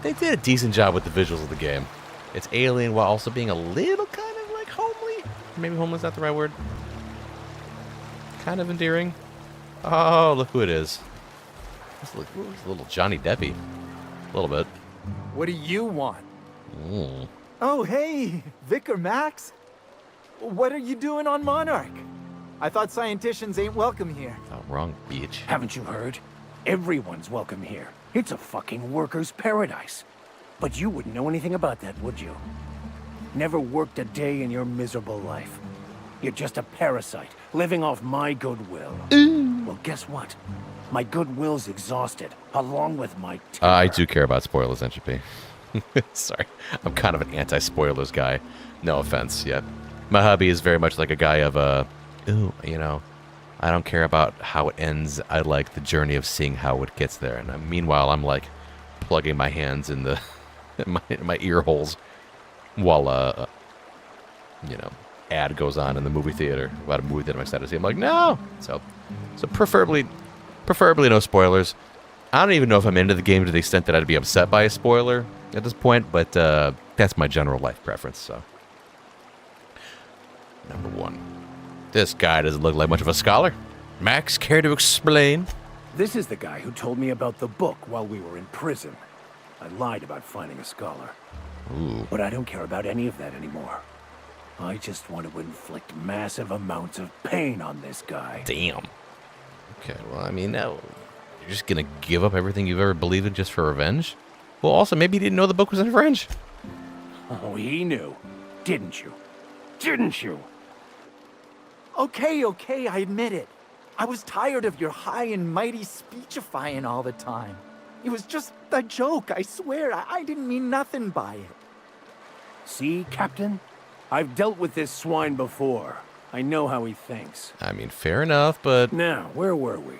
Speaker 1: They did a decent job with the visuals of the game. It's alien while also being a little kind of like homely. Maybe homely's not the right word. Kind of endearing. Oh, look who it is. It's a little Johnny Deppy. A little bit.
Speaker 9: What do you want?
Speaker 1: Mm.
Speaker 9: Oh, hey, Vicar Max. What are you doing on Monarch? I thought scienticians ain't welcome here.
Speaker 1: Oh, wrong beach.
Speaker 3: Haven't you heard? Everyone's welcome here. It's a fucking worker's paradise. But you wouldn't know anything about that, would you? Never worked a day in your miserable life. You're just a parasite, living off my goodwill. Well, guess what? My goodwill's exhausted, along with my terror.
Speaker 1: I do care about spoilers, Entropy. Sorry. I'm kind of an anti-spoilers guy. No offense, yeah. My hobby is very much like a guy of, ooh, you know, I don't care about how it ends. I like the journey of seeing how it gets there. And meanwhile, I'm like plugging my hands in the in my ear holes while, you know, ad goes on in the movie theater about a movie that I'm excited to see. I'm like, no! So preferably no spoilers. I don't even know if I'm into the game to the extent that I'd be upset by a spoiler at this point, but that's my general life preference, so. Number 1. This guy doesn't look like much of a scholar. Max, care to explain?
Speaker 3: This is the guy who told me about the book while we were in prison. I lied about finding a scholar.
Speaker 1: Ooh.
Speaker 3: But I don't care about any of that anymore. I just want to inflict massive amounts of pain on this guy.
Speaker 1: Damn. Okay, well, I mean, now you're just gonna give up everything you've ever believed in just for revenge? Well, also, maybe you didn't know the book was in French.
Speaker 3: Oh, he knew. Didn't you? Didn't you?
Speaker 9: Okay, I admit it. I was tired of your high and mighty speechifying all the time. It was just a joke, I swear. I didn't mean nothing by it.
Speaker 3: See, Captain? I've dealt with this swine before. I know how he thinks.
Speaker 1: I mean, fair enough, but...
Speaker 3: Now, where were we?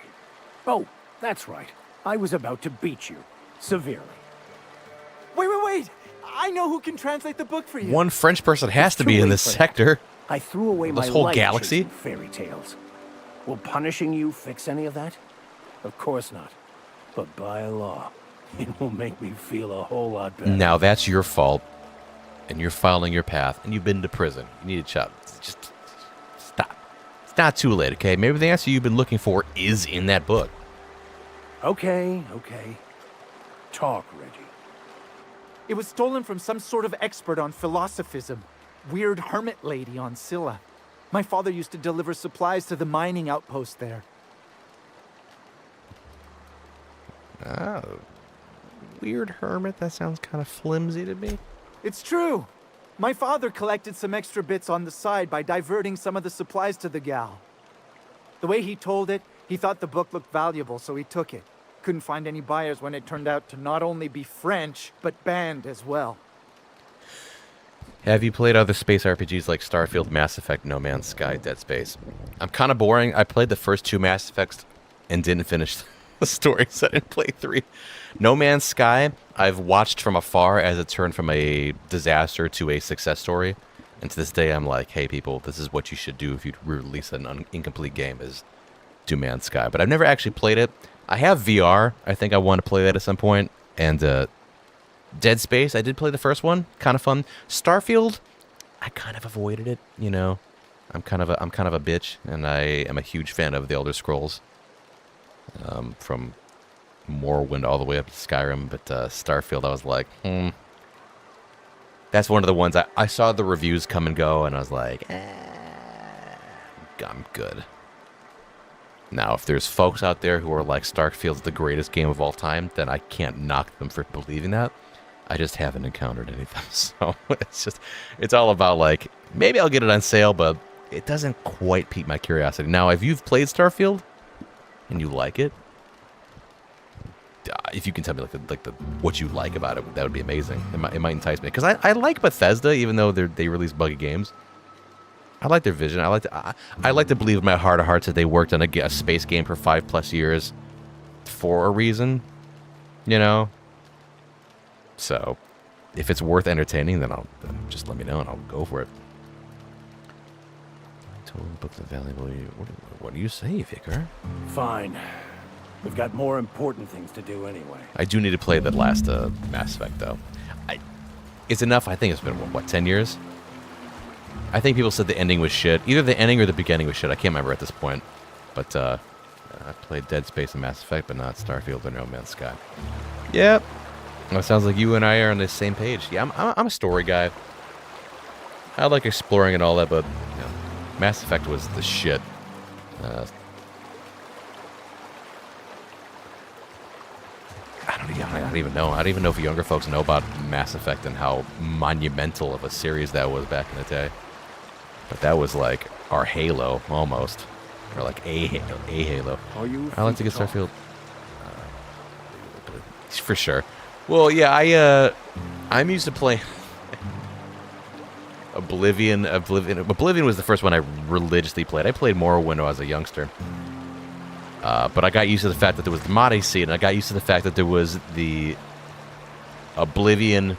Speaker 3: Oh, that's right. I was about to beat you. Severely.
Speaker 9: Wait. I know who can translate the book for you.
Speaker 1: One French person has to be
Speaker 3: too
Speaker 1: in
Speaker 3: late
Speaker 1: this
Speaker 3: for that.
Speaker 1: sector.
Speaker 3: I threw away
Speaker 1: This
Speaker 3: my
Speaker 1: whole
Speaker 3: life
Speaker 1: galaxy?
Speaker 3: chasing fairy tales. Will punishing you fix any of that? Of course not. But by law, it will make me feel a whole lot better.
Speaker 1: Now that's your fault, and you're following your path, and you've been to prison. You need to just stop. It's not too late, okay? Maybe the answer you've been looking for is in that book.
Speaker 3: Okay. Talk, Reggie.
Speaker 9: It was stolen from some sort of expert on philosophism. Weird hermit lady on Scylla. My father used to deliver supplies to the mining outpost there.
Speaker 1: Oh. Weird hermit? That sounds kind of flimsy to me.
Speaker 9: It's true. My father collected some extra bits on the side by diverting some of the supplies to the gal. The way he told it, he thought the book looked valuable, so he took it. Couldn't find any buyers when it turned out to not only be French, but banned as well.
Speaker 1: Have you played other space RPGs like Starfield, Mass Effect, No Man's Sky, Dead Space? I'm kind of boring. I played the first 2 Mass Effects and didn't finish the story, so I didn't play 3. No Man's Sky, I've watched from afar as it turned from a disaster to a success story. And to this day, I'm like, hey, people, this is what you should do if you release an incomplete game, is No Man's Sky. But I've never actually played it. I have VR. I think I want to play that at some point. And Dead Space, I did play the first one. Kind of fun. Starfield, I kind of avoided it, you know. I'm kind of a bitch, and I am a huge fan of the Elder Scrolls. From Morrowind all the way up to Skyrim, but Starfield, I was like, That's one of the ones I saw the reviews come and go, and I was like, I'm good. Now, if there's folks out there who are like, Starfield's the greatest game of all time, then I can't knock them for believing that. I just haven't encountered anything. So it's all about like, maybe I'll get it on sale, but it doesn't quite pique my curiosity. Now, if you've played Starfield and you like it, if you can tell me like the what you like about it, that would be amazing. It might entice me, because I like Bethesda, even though they release buggy games. I like their vision. I like to believe in my heart of hearts that they worked on a space game for 5+ years for a reason, you know. So, if it's worth entertaining, then just let me know and I'll go for it. Total books are valuable. What do you say, Vicar?
Speaker 3: Fine. We've got more important things to do anyway.
Speaker 1: I do need to play that last Mass Effect, though. It's enough. I think it's been, what, 10 years? I think people said the ending was shit. Either the ending or the beginning was shit. I can't remember at this point. But I played Dead Space and Mass Effect, but not Starfield or No Man's Sky. Yep. Well, it sounds like you and I are on the same page. Yeah, I'm a story guy. I like exploring and all that, but you know, Mass Effect was the shit. I don't even know. I don't even know if younger folks know about Mass Effect and how monumental of a series that was back in the day. But that was like our Halo, almost. Or like a Halo.
Speaker 3: Are you
Speaker 1: I like to get Starfield. For sure. Well, yeah, I'm used to playing Oblivion. Oblivion was the first one I religiously played. I played Morrowind when I was a youngster. But I got used to the fact that there was the modding scene, and I got used to the fact that there was the Oblivion,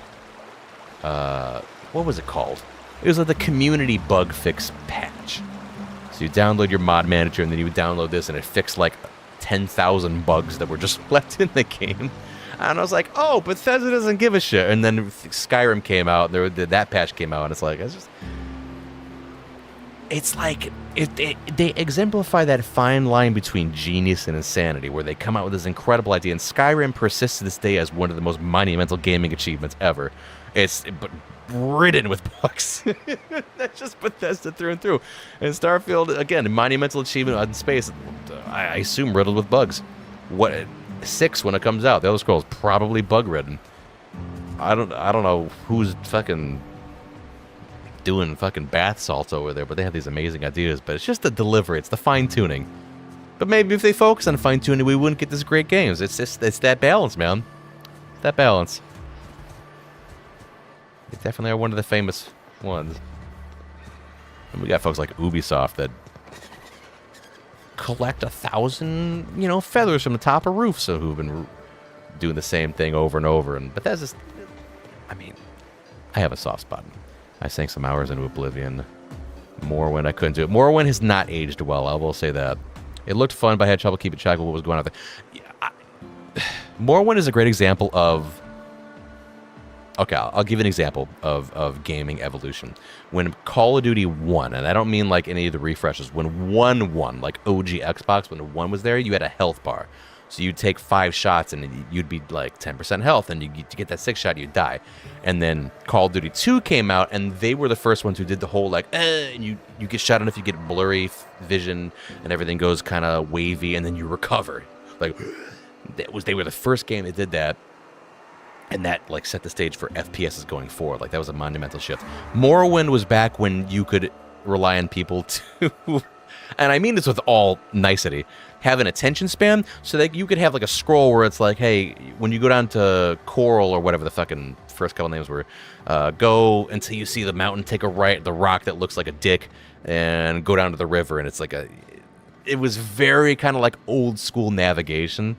Speaker 1: what was it called? It was like the community bug fix patch. So you download your mod manager, and then you would download this, and it fixed like 10,000 bugs that were just left in the game. And I was like, oh, Bethesda doesn't give a shit. And then Skyrim came out, and that patch came out, and it's like, they exemplify that fine line between genius and insanity, where they come out with this incredible idea, and Skyrim persists to this day as one of the most monumental gaming achievements ever. It's ridden with bugs. That's just Bethesda through and through. And Starfield, again, a monumental achievement in space. I assume riddled with bugs. 6 when it comes out. The Elder Scrolls probably bug ridden. I don't know who's fucking doing fucking bath salts over there, but they have these amazing ideas. But it's just the delivery, it's the fine tuning. But maybe if they focus on fine tuning, we wouldn't get these great games. It's that balance, man. That balance. They definitely are one of the famous ones. And we got folks like Ubisoft that collect 1,000, feathers from the top of roofs, so who've been doing the same thing over and over. But that's just, I have a soft spot. I sank some hours into Oblivion. Morrowind, I couldn't do it. Morrowind has not aged well, I will say that. It looked fun, but I had trouble keeping track of what was going on there. Yeah, Morrowind is a great example of... Okay, I'll give you an example of gaming evolution. When Call of Duty 1, and I don't mean like any of the refreshes, when 1 won, like OG Xbox, when 1 was there, you had a health bar. So you'd take 5 shots and you'd be like 10% health, and you get that 6th shot, you'd die. And then Call of Duty 2 came out, and they were the first ones who did the whole like, and you get shot enough, you get blurry vision, and everything goes kind of wavy, and then you recover. Like, they were the first game that did that. And that like set the stage for FPSs going forward. Like that was a monumental shift. Morrowind was back when you could rely on people to, and I mean this with all nicety, have an attention span so that you could have like a scroll where it's like, hey, when you go down to Coral or whatever the fucking first couple names were, go until you see the mountain, take a right, the rock that looks like a dick, and go down to the river. And it's like it was very kind of like old school navigation.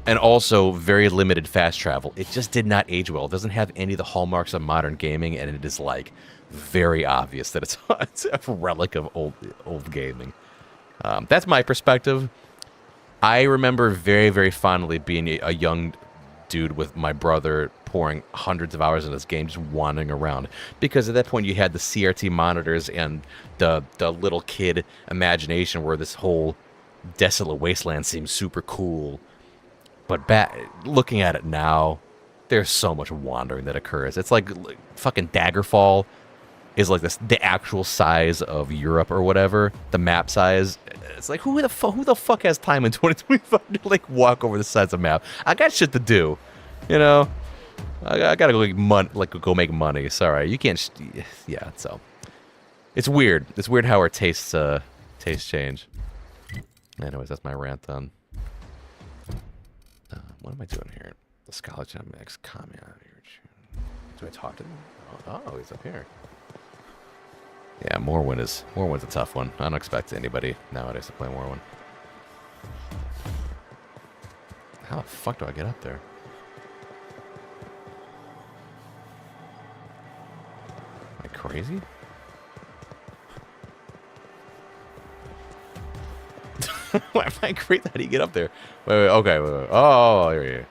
Speaker 1: And also very limited fast travel. It just did not age well. It doesn't have any of the hallmarks of modern gaming, and it is like very obvious that it's a relic of old gaming. That's my perspective. I remember very, very fondly being a young dude with my brother pouring hundreds of hours in this game, just wandering around. Because at that point you had the CRT monitors and the little kid imagination where this whole desolate wasteland seems super cool. But looking at it now, there's so much wandering that occurs. It's like fucking Daggerfall is like the actual size of Europe or whatever, the map size. It's like who the fuck has time in 2025 to like walk over the size of a map? I got shit to do, you know. I gotta go make money. Sorry, you can't. Yeah, so it's weird. It's weird how our tastes change. Anyways, that's my rant done. What am I doing here? The Scholarship Max comment out here. Do I talk to him? Oh, he's up here. Yeah, Morrowind's a tough one. I don't expect anybody nowadays to play Morrowind. How the fuck do I get up there? Am I crazy? Why am I crazy? How do you get up there? Wait, okay, wait. Oh, here you go.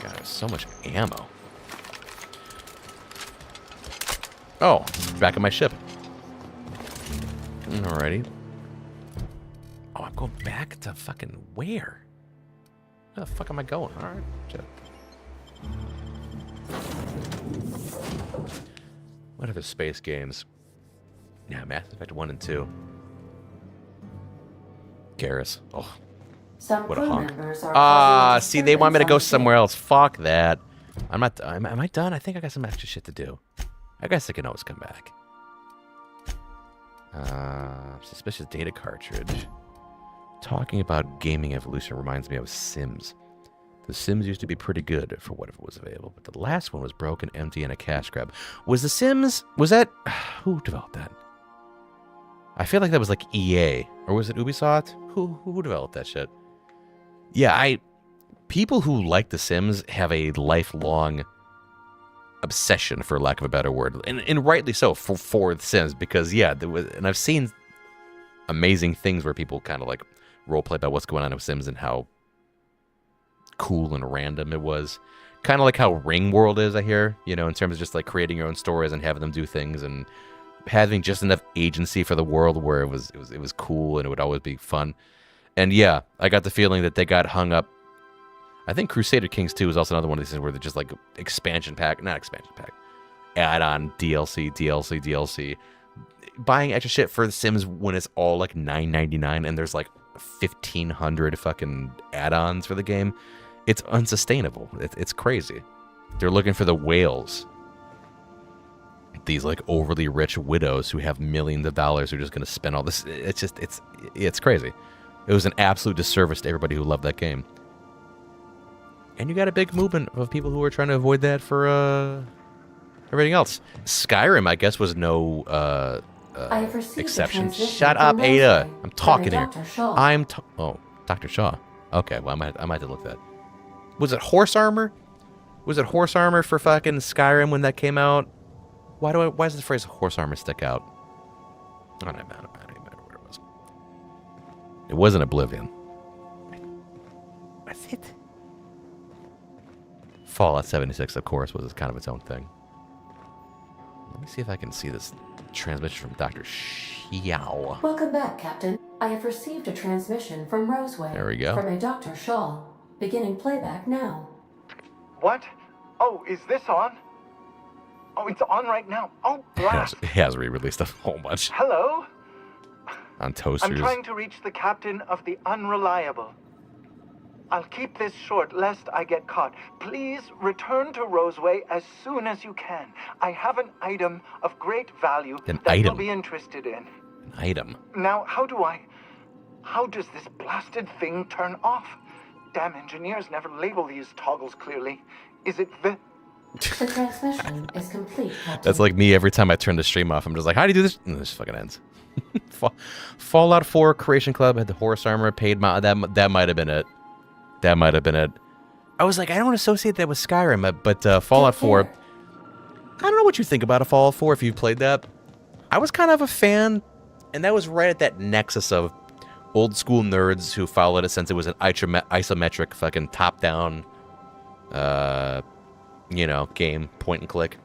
Speaker 1: God, there's so much ammo. Oh, back in my ship. Alrighty. Oh, I'm going back to fucking where? Where the fuck am I going? Alright, shit. What other space games? Yeah, Mass Effect 1 and 2. Garrus. Oh,
Speaker 7: Some
Speaker 1: what a
Speaker 7: crew
Speaker 1: honk.
Speaker 7: members are
Speaker 1: See, they want me to go somewhere else. Fuck that. I'm not... Am I done? I think I got some extra shit to do. I guess I can always come back. Suspicious data cartridge. Talking about gaming evolution reminds me of Sims. The Sims used to be pretty good for whatever was available, but the last one was broken, empty, and a cash grab. Was The Sims... Was that... Who developed that? I feel like that was like EA. Or was it Ubisoft? Who developed that shit? Yeah, people who like The Sims have a lifelong obsession, for lack of a better word. And rightly so, for The Sims. Because, yeah, and I've seen amazing things where people kind of like roleplay about what's going on with Sims and how cool and random it was. Kind of like how Ring World is, I hear, you know, in terms of just like creating your own stories and having them do things and having just enough agency for the world where it was cool and it would always be fun. And yeah, I got the feeling that they got hung up. I think Crusader Kings 2 is also another one of these things where they're just like add-on DLC. Buying extra shit for The Sims when it's all like $9.99 and there's like 1,500 fucking add-ons for the game. It's unsustainable. It's crazy. They're looking for the whales. These like overly rich widows who have millions of dollars who are just going to spend all this. It's crazy. It was an absolute disservice to everybody who loved that game. And you got a big movement of people who are trying to avoid that for everything else. Skyrim, I guess, was no
Speaker 7: I have received
Speaker 1: exception.
Speaker 7: a transmission
Speaker 1: Shut up,
Speaker 7: from
Speaker 1: Ada.
Speaker 7: Leslie
Speaker 1: I'm talking
Speaker 7: from
Speaker 1: here.
Speaker 7: Dr. Shaw.
Speaker 1: Oh, Dr. Shaw. Okay, well, I might have to look that. Was it horse armor? Was it horse armor for fucking Skyrim when that came out? Why does the phrase horse armor stick out? I don't know what it was. It wasn't Oblivion. Was it? Fallout 76, of course, was kind of its own thing. Let me see if I can see this transmission from Dr. Xiao.
Speaker 7: Welcome back, Captain. I have received a transmission from Roseway.
Speaker 1: There we go.
Speaker 7: From a Dr. Shaw. Beginning playback now.
Speaker 9: What? Oh, is this on? Oh, it's on right now. Oh, blast.
Speaker 1: It has re-released a whole bunch
Speaker 9: Hello?
Speaker 1: on toasters.
Speaker 9: I'm trying to reach the captain of the Unreliable. I'll keep this short lest I get caught. Please return to Roseway as soon as you can. I have an item of great value
Speaker 1: An
Speaker 9: that
Speaker 1: item?
Speaker 9: you'll be interested in.
Speaker 1: An item.
Speaker 9: Now, how does this blasted thing turn off? Damn engineers never label these toggles clearly. Is it the...
Speaker 7: The transmission is complete, Captain.
Speaker 1: That's like me every time I turn the stream off. I'm just like, how do you do this? And this fucking ends. Fallout 4 Creation Club had the horse armor, paid my... That might have been it. That might have been it. I was like, I don't associate that with Skyrim, but Fallout 4... I don't know what you think about a Fallout 4 if you've played that. I was kind of a fan, and that was right at that nexus of old school nerds who followed it since it was an isometric fucking top-down, game, point and click.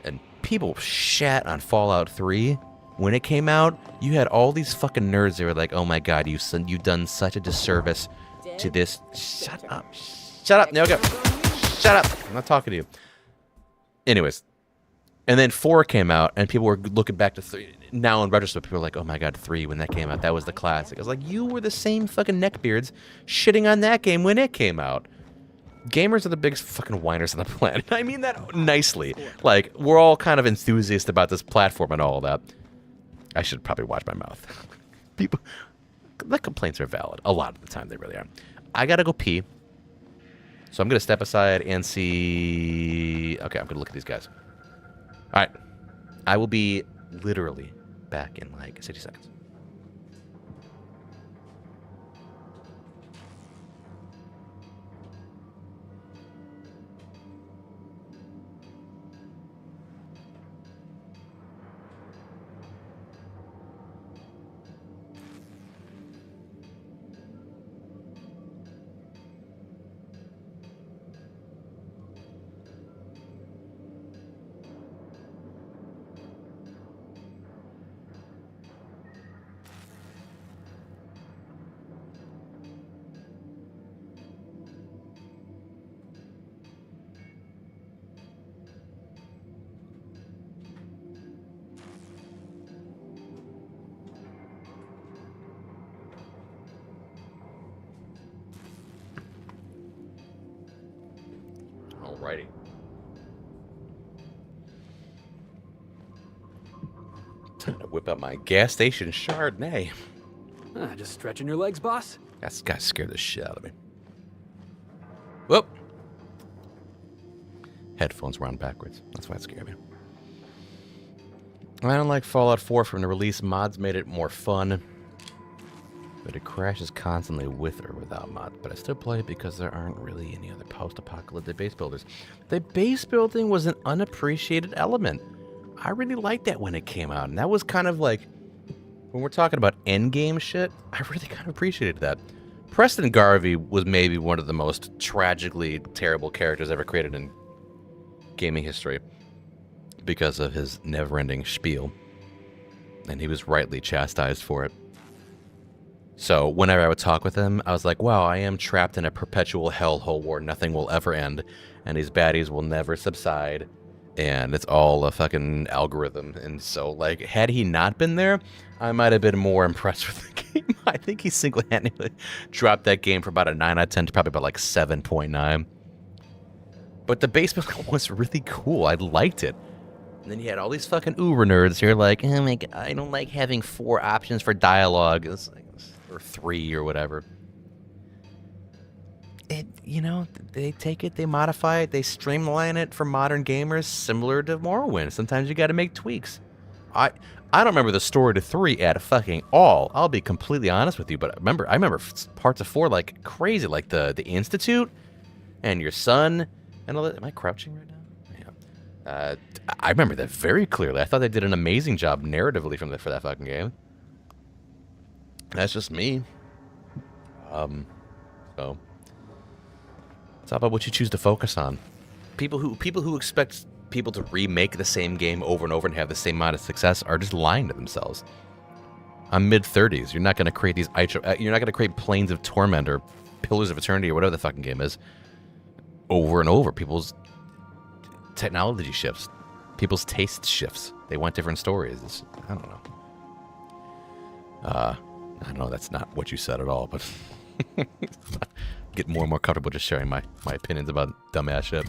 Speaker 1: And people shat on Fallout 3 when it came out. You had all these fucking nerds that were like, oh my god, you've done such a disservice to this. Shut up. Shut up. No, go. Shut up. I'm not talking to you. Anyways. And then 4 came out, and people were looking back to 3. Now, in retrospect, people are like, oh my god, 3, when that came out, that was the classic. I was like, you were the same fucking neckbeards shitting on that game when it came out. Gamers are the biggest fucking whiners on the planet. I mean that nicely. Like, we're all kind of enthusiasts about this platform and all that. I should probably watch my mouth. People, the complaints are valid. A lot of the time, they really are. I gotta go pee. So I'm gonna step aside and see... Okay, I'm gonna look at these guys. Alright. I will be literally back in like 60 seconds. Alrighty. Time to whip out my gas station Chardonnay.
Speaker 8: Just stretching your legs, boss?
Speaker 1: That guy scared the shit out of me. Whoop. Headphones were on backwards. That's why it scared me. I don't like Fallout 4 from the release. Mods made it more fun. But it crashes constantly with or without mods. But I still play it because there aren't really any other post-apocalyptic base builders. The base building was an unappreciated element. I really liked that when it came out. And that was kind of like, when we're talking about endgame shit, I really kind of appreciated that. Preston Garvey was maybe one of the most tragically terrible characters ever created in gaming history because of his never-ending spiel. And he was rightly chastised for it. So whenever I would talk with him, I was like, wow, I am trapped in a perpetual hellhole where nothing will ever end, and these baddies will never subside, and it's all a fucking algorithm. And so, like, had he not been there, I might have been more impressed with the game. I think he single-handedly dropped that game from about a 9 out of 10 to probably about like 7.9. But the base building was really cool. I liked it. And then you had all these fucking Uber nerds here like, oh my god, I don't like having 4 options for dialogue. It's like, or 3 or whatever. It, they take it, they modify it, they streamline it for modern gamers, similar to Morrowind. Sometimes you got to make tweaks. I don't remember the story to 3 at fucking all. I'll be completely honest with you, but I remember parts of 4 like crazy, like the Institute and your son And am I crouching right now? Yeah. I remember that very clearly. I thought they did an amazing job narratively for that fucking game. That's just me. So it's all about what you choose to focus on. People who expect people to remake the same game over and over and have the same amount of success are just lying to themselves. I'm mid-30s. You're not going to create these. You're not going to create Planes of Torment or Pillars of Eternity or whatever the fucking game is over and over. People's technology shifts. People's taste shifts. They want different stories. I don't know. I know that's not what you said at all, but get more and more comfortable just sharing my opinions about dumbass shit.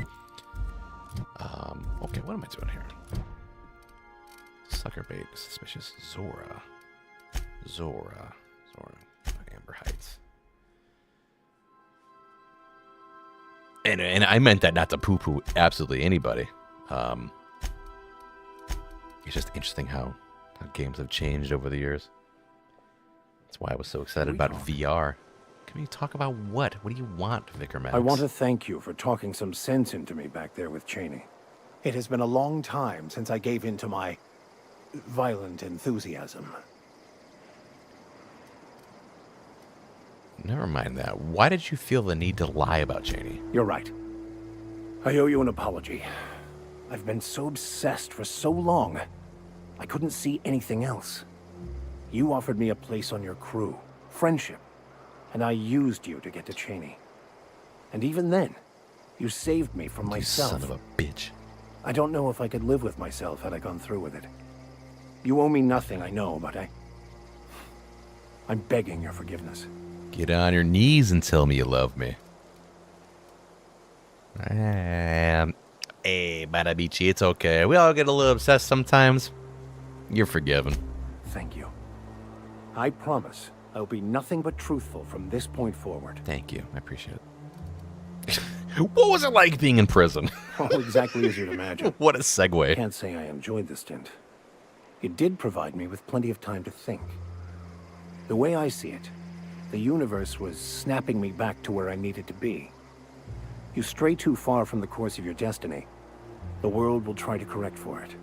Speaker 1: Okay, what am I doing here? Sucker bait, suspicious. Zora. Amber Heights. And I meant that not to poo-poo absolutely anybody. It's just interesting how games have changed over the years. That's why I was so excited about VR. Can we talk about what? What do you want, Vicar Max?
Speaker 3: I want to thank you for talking some sense into me back there with Cheney. It has been a long time since I gave in to my violent enthusiasm.
Speaker 1: Never mind that. Why did you feel the need to lie about Cheney?
Speaker 3: You're right. I owe you an apology. I've been so obsessed for so long, I couldn't see anything else. You offered me a place on your crew, friendship, and I used you to get to Cheney. And even then, you saved me from myself.
Speaker 1: You son of a bitch.
Speaker 3: I don't know if I could live with myself had I gone through with it. You owe me nothing, I know, but I'm begging your forgiveness.
Speaker 1: Get on your knees and tell me you love me. Hey, Badabici, it's okay. We all get a little obsessed sometimes. You're forgiven.
Speaker 3: Thank you. I promise I'll be nothing but truthful from this point forward.
Speaker 1: Thank you. I appreciate it. What was it like being in prison?
Speaker 3: Oh, exactly as you'd imagine.
Speaker 1: What a segue.
Speaker 3: I can't say I enjoyed the stint. It did provide me with plenty of time to think. The way I see it, the universe was snapping me back to where I needed to be. You stray too far from the course of your destiny, the world will try to correct for it.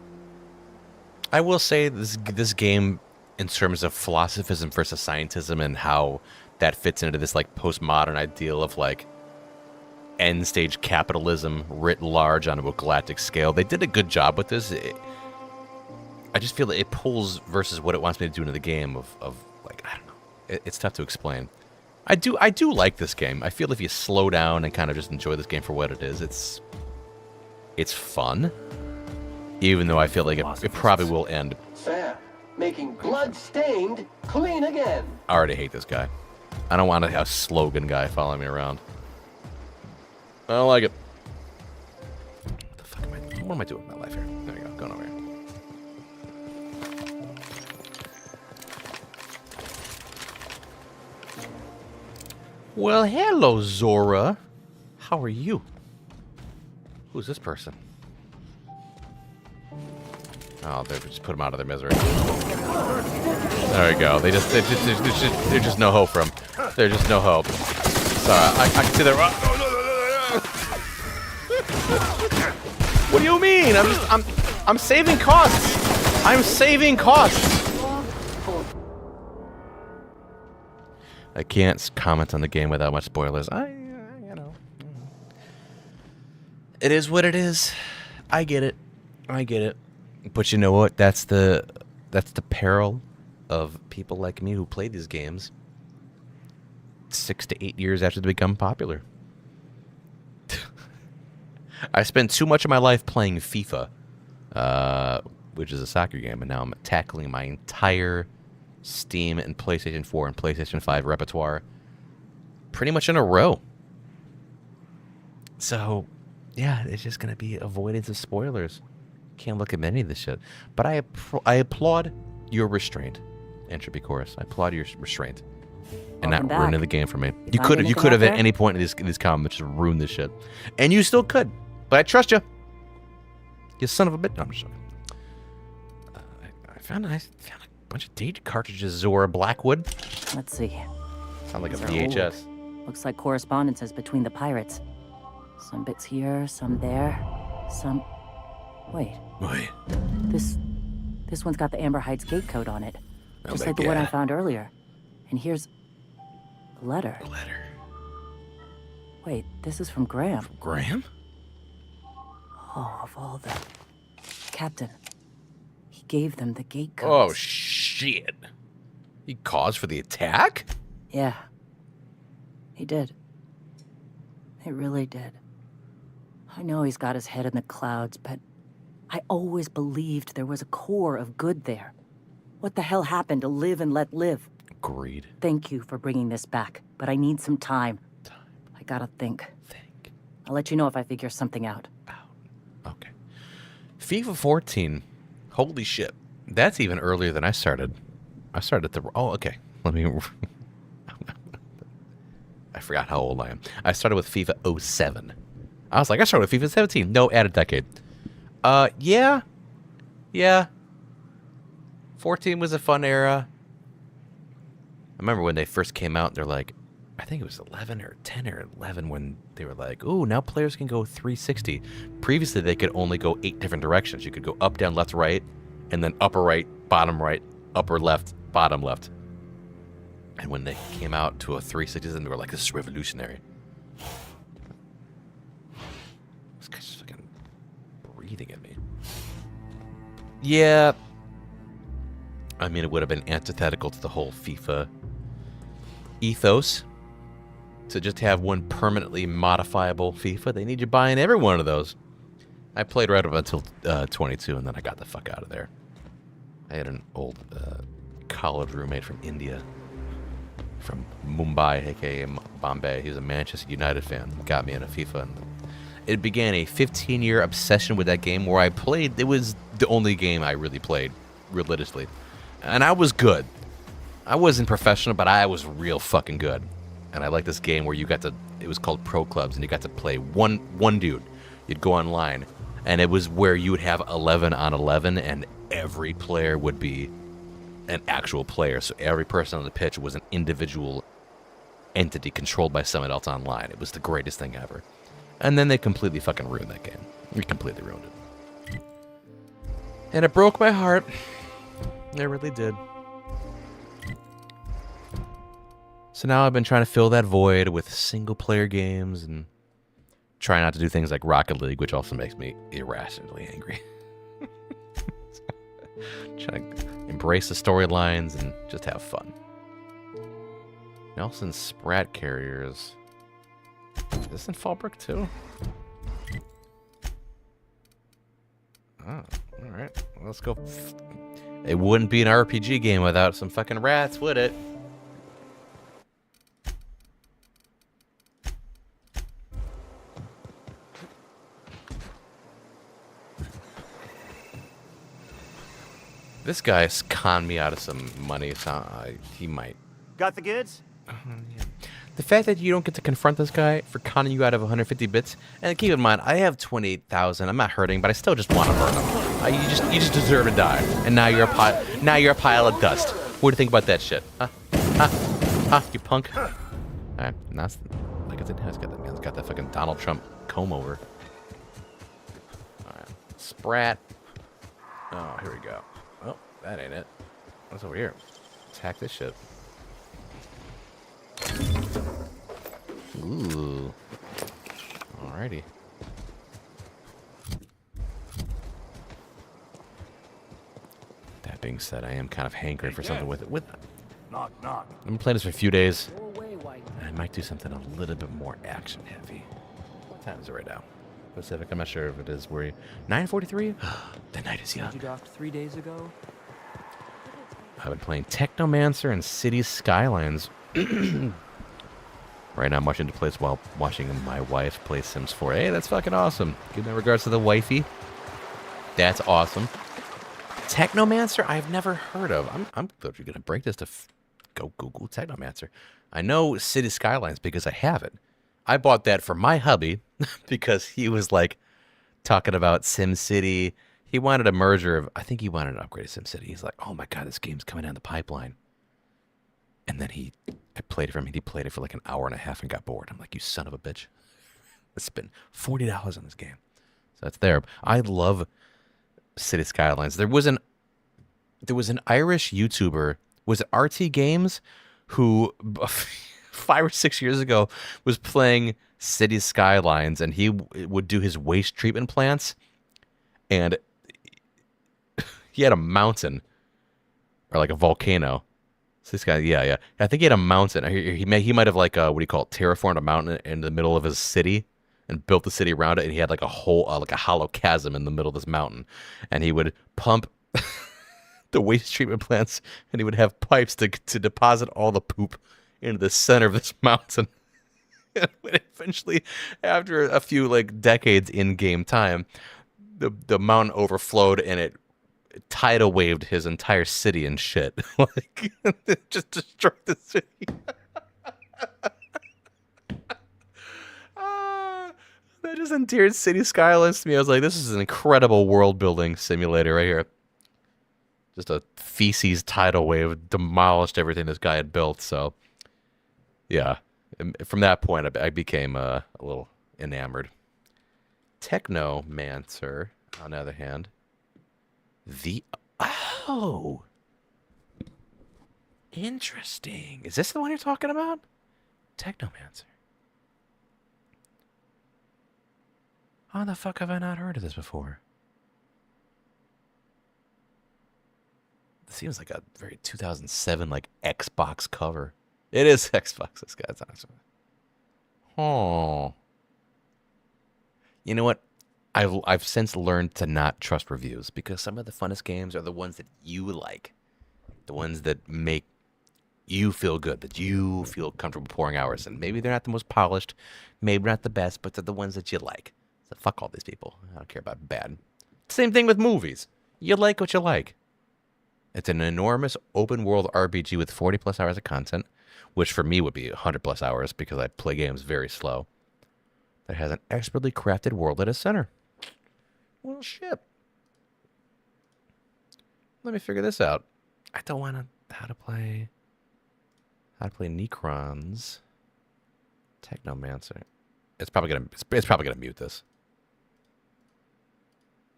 Speaker 1: I will say this game, in terms of philosophism versus scientism and how that fits into this like postmodern ideal of like end stage capitalism writ large on a galactic scale, they did a good job with this. I just feel that it pulls versus what it wants me to do in the game of like, I don't know. It's tough to explain. I do like this game. I feel if you slow down and kind of just enjoy this game for what it is, it's fun. Even though I feel like it probably will end.
Speaker 10: Fair. Making blood stained clean again.
Speaker 1: I already hate this guy. I don't want a slogan guy following me around. I don't like it. What the fuck what am I doing with my life here? There we go. Going over here. Well, hello, Zora. How are you? Who's this person? Oh, they just put him out of their misery. There we go. There's just no hope for him. There's just no hope. Sorry, I can see that. What do you mean? I'm saving costs. I'm saving costs. I can't comment on the game without much spoilers. You know. It is what it is. I get it. But you know what? That's the peril of people like me who play these games 6 to 8 years after they become popular. I spent too much of my life playing FIFA, which is a soccer game, and now I'm tackling my entire Steam and PlayStation 4 and PlayStation 5 repertoire pretty much in a row. So, yeah, it's just going to be avoidance of spoilers. Can't look at any of this shit. But I applaud your restraint, Entropy Chorus. I applaud your restraint. And not ruining the game for me. You could have at any point in these comments just ruined this shit. And you still could. But I trust you. You son of a bitch. No, I'm just joking. I found a bunch of data cartridges, Zora Blackwood.
Speaker 11: Let's see.
Speaker 1: Sound like a VHS.
Speaker 11: Looks like correspondence is between the pirates. Some bits here, some there, some... Wait.
Speaker 1: Wait.
Speaker 11: This one's got the Amber Heights gate code on it.
Speaker 1: Oh
Speaker 11: Just
Speaker 1: my
Speaker 11: like the one I
Speaker 1: God.
Speaker 11: found earlier. And here's... a letter.
Speaker 1: A letter.
Speaker 11: Wait, this is from Graham.
Speaker 1: Graham?
Speaker 11: Oh, of all the... Captain. He gave them the gate
Speaker 1: Oh,
Speaker 11: codes.
Speaker 1: shit. He caused for the attack?
Speaker 11: Yeah. He did. He really did. I know he's got his head in the clouds, but I always believed there was a core of good there. What the hell happened to live and let live?
Speaker 1: Agreed.
Speaker 11: Thank you for bringing this back, but I need some time. I gotta think. I'll let you know if I figure something out.
Speaker 1: Okay. FIFA 14. Holy shit. That's even earlier than I started. I started at the... Oh, okay. Let me... I forgot how old I am. I started with FIFA 07. I was like, I started with FIFA 17. No, added decade. Yeah. Yeah. 14 was a fun era. I remember when they first came out, they're like, I think it was 11 or 10 or 11 when they were like, ooh, now players can go 360. Previously, they could only go 8 different directions. You could go up, down, left, right, and then upper right, upper left, bottom left. And when they came out to a 360, then they were like, this is revolutionary. This guy's just fucking breathing at me. Yeah. I mean, it would have been antithetical to the whole FIFA ethos to just have one permanently modifiable FIFA. They need you buying every one of those. I played right up until 22, and then I got the fuck out of there. I had an old college roommate from India, from Mumbai, aka Bombay. He was a Manchester United fan. Got me into FIFA. And it began a 15-year obsession with that game where I played. It was the only game I really played religiously. And I was good. I wasn't professional, but I was real fucking good. And I like this game where you got to, it was called Pro Clubs, and you got to play one dude. You'd go online, and it was where you would have 11 on 11, and every player would be an actual player. So every person on the pitch was an individual entity controlled by someone else online. It was the greatest thing ever. And then they completely fucking ruined that game. We completely ruined it. And it broke my heart. It really did. So now I've been trying to fill that void with single-player games and try not to do things like Rocket League, which also makes me irrationally angry. Trying to embrace the storylines and just have fun. Nelson Sprat Carriers. Is this in Fallbrook too? Oh, alright. Well, let's go. It wouldn't be an RPG game without some fucking rats, would it? This guy's conned me out of some money, so he might.
Speaker 9: Got the goods?
Speaker 1: Yeah. The fact that you don't get to confront this guy for conning you out of 150 bits, and keep in mind, I have 28,000. I'm not hurting, but I still just want to burn him. You just deserve to die, and now you're a pile of dust. What do you think about that shit? Huh? You punk. All right, that's like I said, it's got that man. It's got that fucking Donald Trump comb over. All right, Sprat. Oh, here we go. Oh, that ain't it. What's over here? Let's hack this shit. Ooh. Alrighty. That being said, I am kind of hankering for something with it.
Speaker 9: Knock, knock.
Speaker 1: I've been playing this for a few days. I might do something a little bit more action heavy. What time is it right now? Pacific. I'm not sure if it is where you... 9:43? The night is young.
Speaker 8: You docked 3 days ago?
Speaker 1: I've been playing Technomancer and Cities Skylines. Right now I'm watching the place while watching my wife play Sims 4. Hey, that's fucking awesome. Give my regards to the wifey. That's awesome. Technomancer, I've never heard of. I'm literally going to break this to go Google Technomancer. I know City Skylines because I have it. I bought that for my hubby because he was like talking about SimCity. He wanted a merger of, I think he wanted to upgrade SimCity. He's like, oh my God, this game's coming down the pipeline. And then I played it for him. He played it for like an hour and a half and got bored. I'm like, you son of a bitch. spent $40 on this game. So that's there. I love City Skylines. There was an Irish YouTuber, was it RT Games, who 5 or 6 years ago was playing City Skylines, and he would do his waste treatment plants, and he had a mountain or like a volcano. So this guy, yeah. I think he had a mountain. He might have like what do you call it? Terraformed a mountain in the middle of his city and built the city around it, and he had like a whole like a hollow chasm in the middle of this mountain, and he would pump the waste treatment plants, and he would have pipes to deposit all the poop into the center of this mountain. And when eventually, after a few like decades in game time, the mountain overflowed and it tidal waved his entire city and shit. Like, it just destroyed the city. That just endeared City Skylines to me. I was like, this is an incredible world building simulator right here. Just a feces tidal wave demolished everything this guy had built. So, yeah. From that point, I became a little enamored. Technomancer, on the other hand. Interesting. Is this the one you're talking about? Technomancer. How the fuck have I not heard of this before? This seems like a very 2007 like Xbox cover. It is Xbox. This guy's awesome. Oh. You know what? I've since learned to not trust reviews because some of the funnest games are the ones that you like. The ones that make you feel good, that you feel comfortable pouring hours in. Maybe they're not the most polished, maybe not the best, but they're the ones that you like. So fuck all these people. I don't care about bad. Same thing with movies. You like what you like. It's an enormous open world RPG with 40 plus hours of content, which for me would be 100 plus hours because I play games very slow. That has an expertly crafted world at its center. Well, shit. Let me figure this out. I don't want to how to play Necrons. Technomancer. It's probably gonna mute this.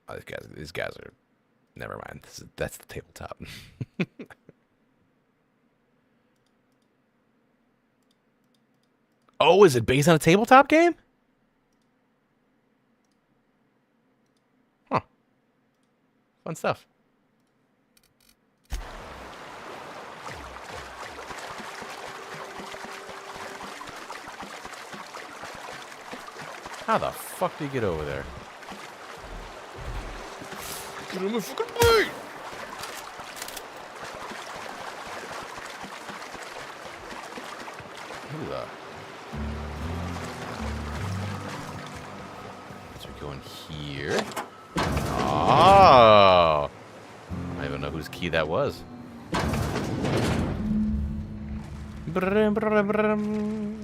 Speaker 1: Oh, these guys are. Never mind. That's the tabletop. Oh, is it based on a tabletop game? Huh. Fun stuff. How the fuck do you get over there? Get on my fucking way! So we're going here. Oh! I don't even know whose key that was. Brum, brum, brum.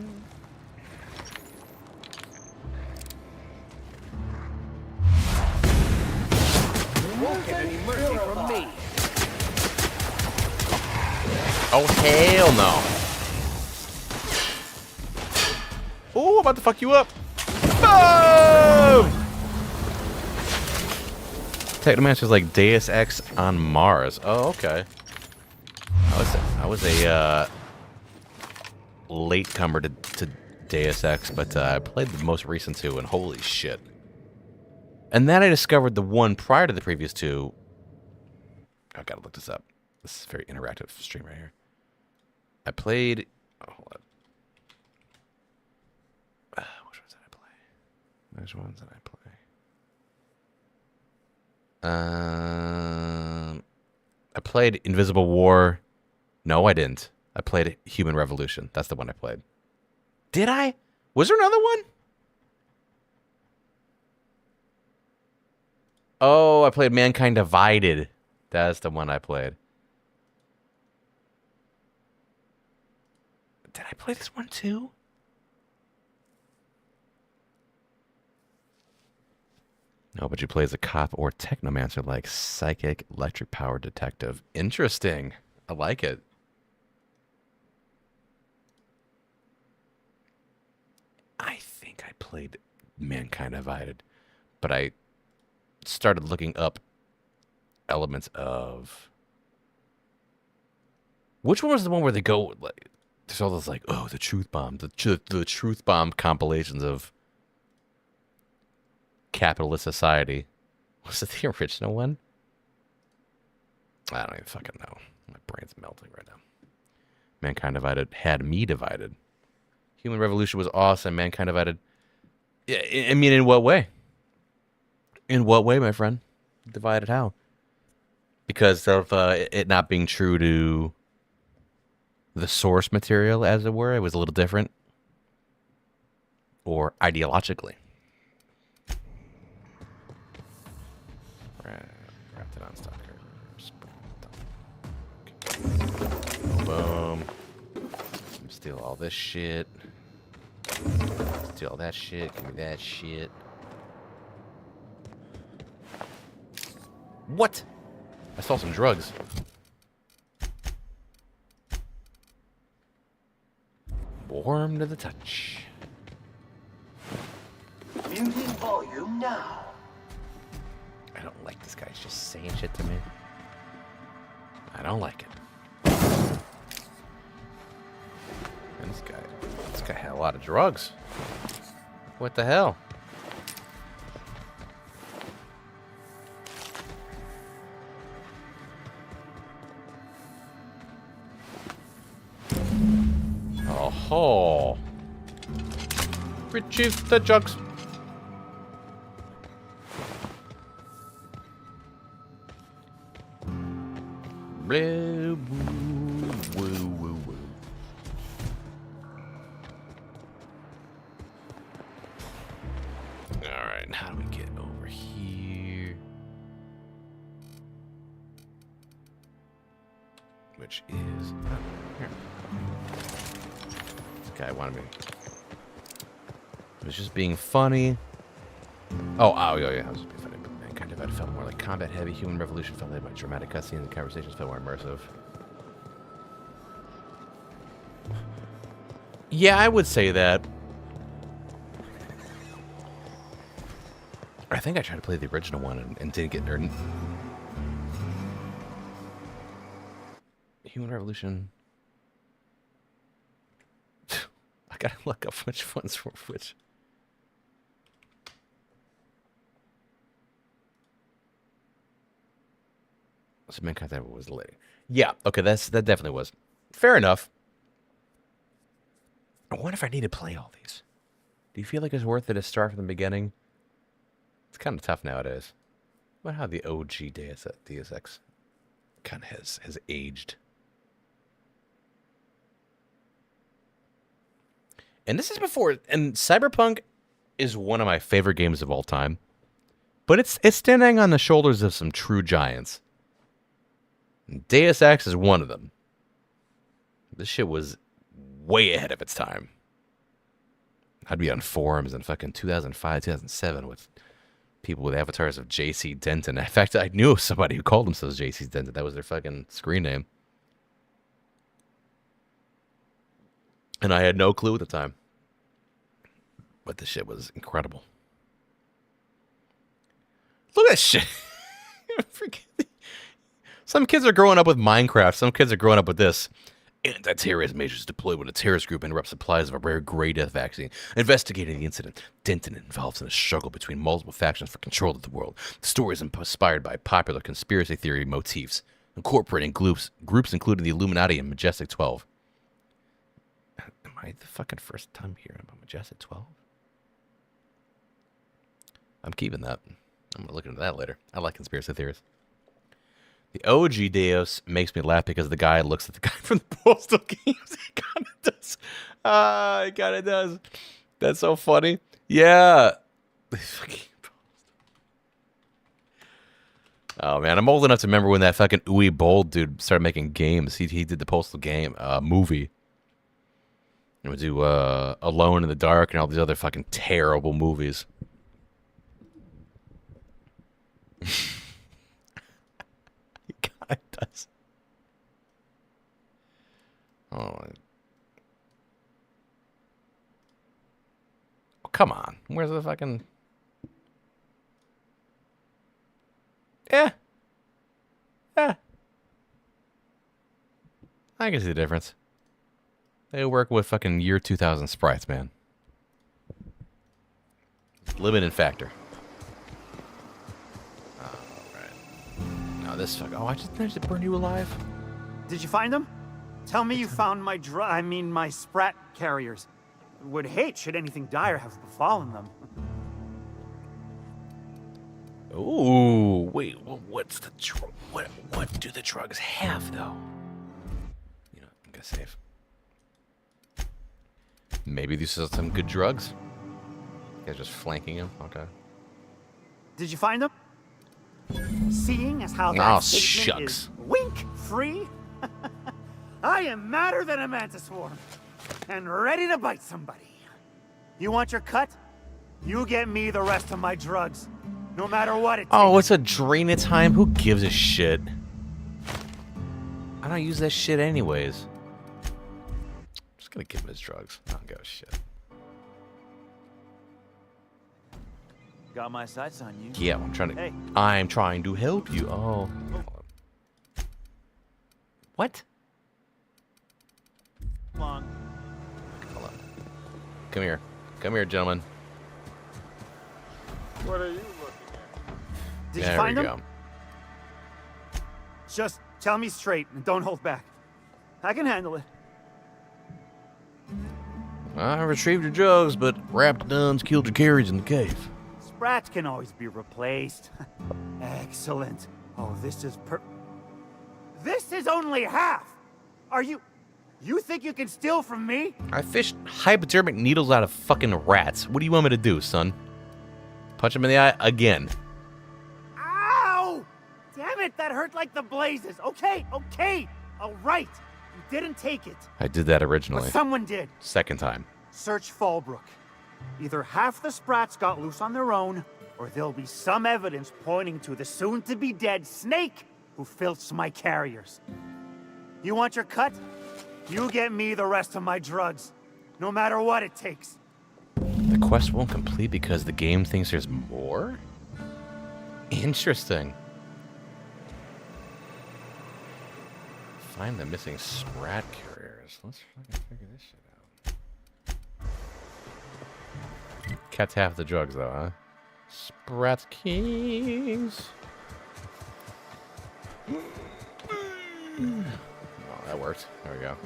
Speaker 1: Oh, hell no. Oh, I'm about to fuck you up. Boom! Technomancer's like Deus Ex on Mars. Oh, okay. I was a latecomer to Deus Ex, but I played the most recent two, and holy shit. And then I discovered the one prior to the previous two. I gotta look this up. This is a very interactive stream right here. I played. Oh, hold on. Which ones did I play? Which ones did I play? I played Invisible War. No, I didn't. I played Human Revolution. That's the one I played. Did I? Was there another one? Oh, I played Mankind Divided. That's the one I played. Did I play this one too? No, but you play as a cop or technomancer like psychic electric power detective. Interesting. I like it. I think I played mankind divided, but I started looking up elements of which one was the one where they go like there's all those like the truth bomb, the truth bomb compilations of capitalist society. Was it the original one? I don't even fucking know. My brain's melting right now. Mankind Divided had me divided. Human Revolution was awesome. Mankind Divided. Yeah, I mean, in what way? In what way, my friend? Divided how? Because of it not being true to the source material, as it were. It was a little different. Or ideologically. Wrapped it on stocker. Boom. Steal all this shit. Steal all that shit. Give me that shit. What? I saw some drugs. Warm to the touch.
Speaker 10: Muting volume now.
Speaker 1: I don't like this guy. He's just saying shit to me. I don't like it. And this guy had a lot of drugs. What the hell? Oh, retrieve the drugs. Woo, woo, woo, woo. All right, how do we get over here? Which is here. This guy wanted me. It was just being funny. Oh, yeah, I was just being funny. But Mankind Divided felt more like combat heavy. Human Revolution felt led by dramatic cutscenes, and the conversations felt more immersive. Yeah, I would say that. I think I tried to play the original one and didn't get nerd. Human Revolution. I gotta look up which ones were which. So Mankind Divided was late. Yeah, okay, that definitely was. Fair enough. I wonder if I need to play all these. Do you feel like it's worth it to start from the beginning? It's kind of tough nowadays. But how the OG Deus Ex kind of has aged. And this is before, and Cyberpunk is one of my favorite games of all time. But it's standing on the shoulders of some true giants. And Deus Ex is one of them. This shit was way ahead of its time. I'd be on forums in fucking 2005, 2007 with people with avatars of JC Denton. In fact, I knew somebody who called themselves JC Denton. That was their fucking screen name. And I had no clue at the time. But this shit was incredible. Look at that shit. Some kids are growing up with Minecraft. Some kids are growing up with this. Anti-terrorism measures deployed when a terrorist group interrupts supplies of a rare gray death vaccine. Investigating the incident, Denton involves in a struggle between multiple factions for control of the world. The story is inspired by popular conspiracy theory motifs, incorporating groups including the Illuminati and Majestic 12. Am I the fucking first time hearing about Majestic 12? I'm keeping that. I'm gonna look into that later. I like conspiracy theories. The OG Deus makes me laugh because the guy looks at the guy from the Postal games. He kind of does. He kind of does. That's so funny. Yeah. Oh, man. I'm old enough to remember when that fucking Uwe Boll dude started making games. He did the Postal game movie. And would do Alone in the Dark and all these other fucking terrible movies. It does. Oh, come on. Where's the fucking... Yeah. Yeah. I can see the difference. They work with fucking year 2000 sprites, man. Limiting factor. Alright. Now this fuck. Oh, I just burn you alive.
Speaker 9: Did you find them? Tell me you found my my sprat carriers. Would hate should anything dire have befallen them.
Speaker 1: Ooh, wait, what's the what do the drugs have though? You know, I'm gonna save. Maybe these are some good drugs. You guys just flanking him, okay.
Speaker 9: Did you find them? Seeing as how
Speaker 1: Oh,
Speaker 9: that statement
Speaker 1: shucks.
Speaker 9: is wink-free, I am madder than a mantis swarm, and ready to bite somebody. You want your cut? You get me the rest of my drugs, no matter what it takes.
Speaker 1: Oh, it's a drain time? Who gives a shit? I don't use that shit anyways. Just gonna give him his drugs. I don't give a shit.
Speaker 9: Got my sights on you.
Speaker 1: Yeah, I'm trying to.
Speaker 9: Hey.
Speaker 1: I'm trying to help you. Oh. What?
Speaker 9: Come on.
Speaker 1: Hold on. Come here. Come here, gentlemen.
Speaker 2: What are you looking at?
Speaker 9: Did
Speaker 1: There
Speaker 9: you find
Speaker 1: we
Speaker 9: them?
Speaker 1: go.
Speaker 9: Just tell me straight and don't hold back. I can handle it.
Speaker 1: I retrieved your drugs, but Raptidons killed your carriage in the cave.
Speaker 9: Sprats can always be replaced. Excellent. Oh, this is only half. Are you think you can steal from me?
Speaker 1: I fished hypodermic needles out of fucking rats. What do you want me to do, son? Punch him in the eye again.
Speaker 9: Ow! Damn it, that hurt like the blazes. Okay, all right. You didn't take it.
Speaker 1: I did that originally.
Speaker 9: But someone did.
Speaker 1: Second time.
Speaker 9: Search Fallbrook. Either half the Sprats got loose on their own, or there'll be some evidence pointing to the soon-to-be-dead snake who filched my carriers. You want your cut? You get me the rest of my drugs, no matter what it takes.
Speaker 1: The quest won't complete because the game thinks there's more? Interesting. Find the missing Sprat carriers. Let's fucking figure this shit out. Kept half the drugs though, huh? Sprat keys. Oh, that worked. There we go.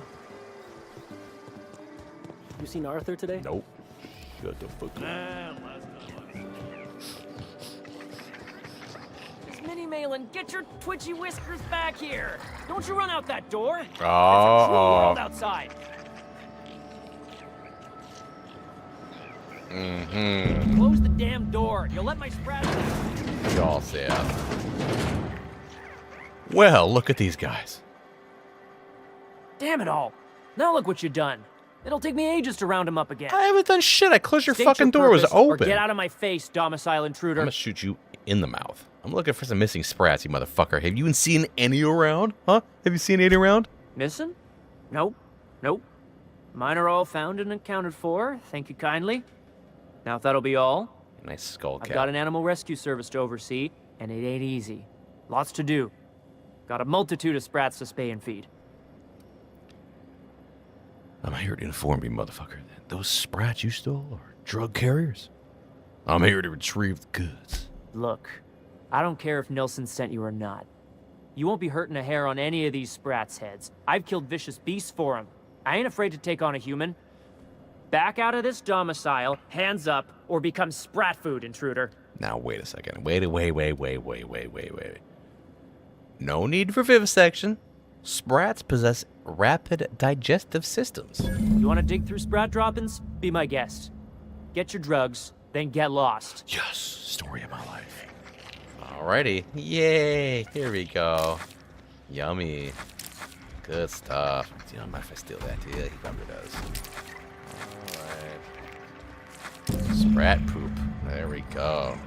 Speaker 8: You seen Arthur today?
Speaker 1: Nope. Shut the fuck up.
Speaker 12: Miss Minnie Malin, get your twitchy whiskers back here. Don't you run out that door. It's a cruel
Speaker 1: Oh.
Speaker 12: world outside.
Speaker 1: Mm-hmm.
Speaker 12: Close the damn door. You'll let my sprats out.
Speaker 1: Y'all say it. Well, look at these guys.
Speaker 12: Damn it all. Now look what you done. It'll take me ages to round him up again.
Speaker 1: I haven't done shit. I closed your
Speaker 12: State
Speaker 1: fucking door. It was
Speaker 12: purpose, or
Speaker 1: open.
Speaker 12: get out of my face, domicile intruder.
Speaker 1: I'm gonna shoot you in the mouth. I'm looking for some missing sprats, you motherfucker. Have you even seen any around? Huh? Have you seen any around?
Speaker 12: Missing? Nope. Mine are all found and accounted for. Thank you kindly. Now if that'll be all,
Speaker 1: Nice skull cap.
Speaker 12: I've got an animal rescue service to oversee, and it ain't easy. Lots to do. Got a multitude of sprats to spay and feed.
Speaker 1: I'm here to inform you, motherfucker, that those sprats you stole are drug carriers. I'm here to retrieve the goods.
Speaker 12: Look, I don't care if Nilsson sent you or not. You won't be hurting a hair on any of these sprats' heads. I've killed vicious beasts for them. I ain't afraid to take on a human. Back out of this domicile, hands up, or become sprat food, intruder.
Speaker 1: Now, wait a second. Wait. No need for vivisection. Sprats possess rapid digestive systems.
Speaker 12: You want to dig through sprat droppings? Be my guest. Get your drugs, then get lost.
Speaker 1: Yes, story of my life. Alrighty. Yay. Here we go. Yummy. Good stuff. Do you know if I steal that? Yeah, he probably does. Alright. Sprat poop. There we go.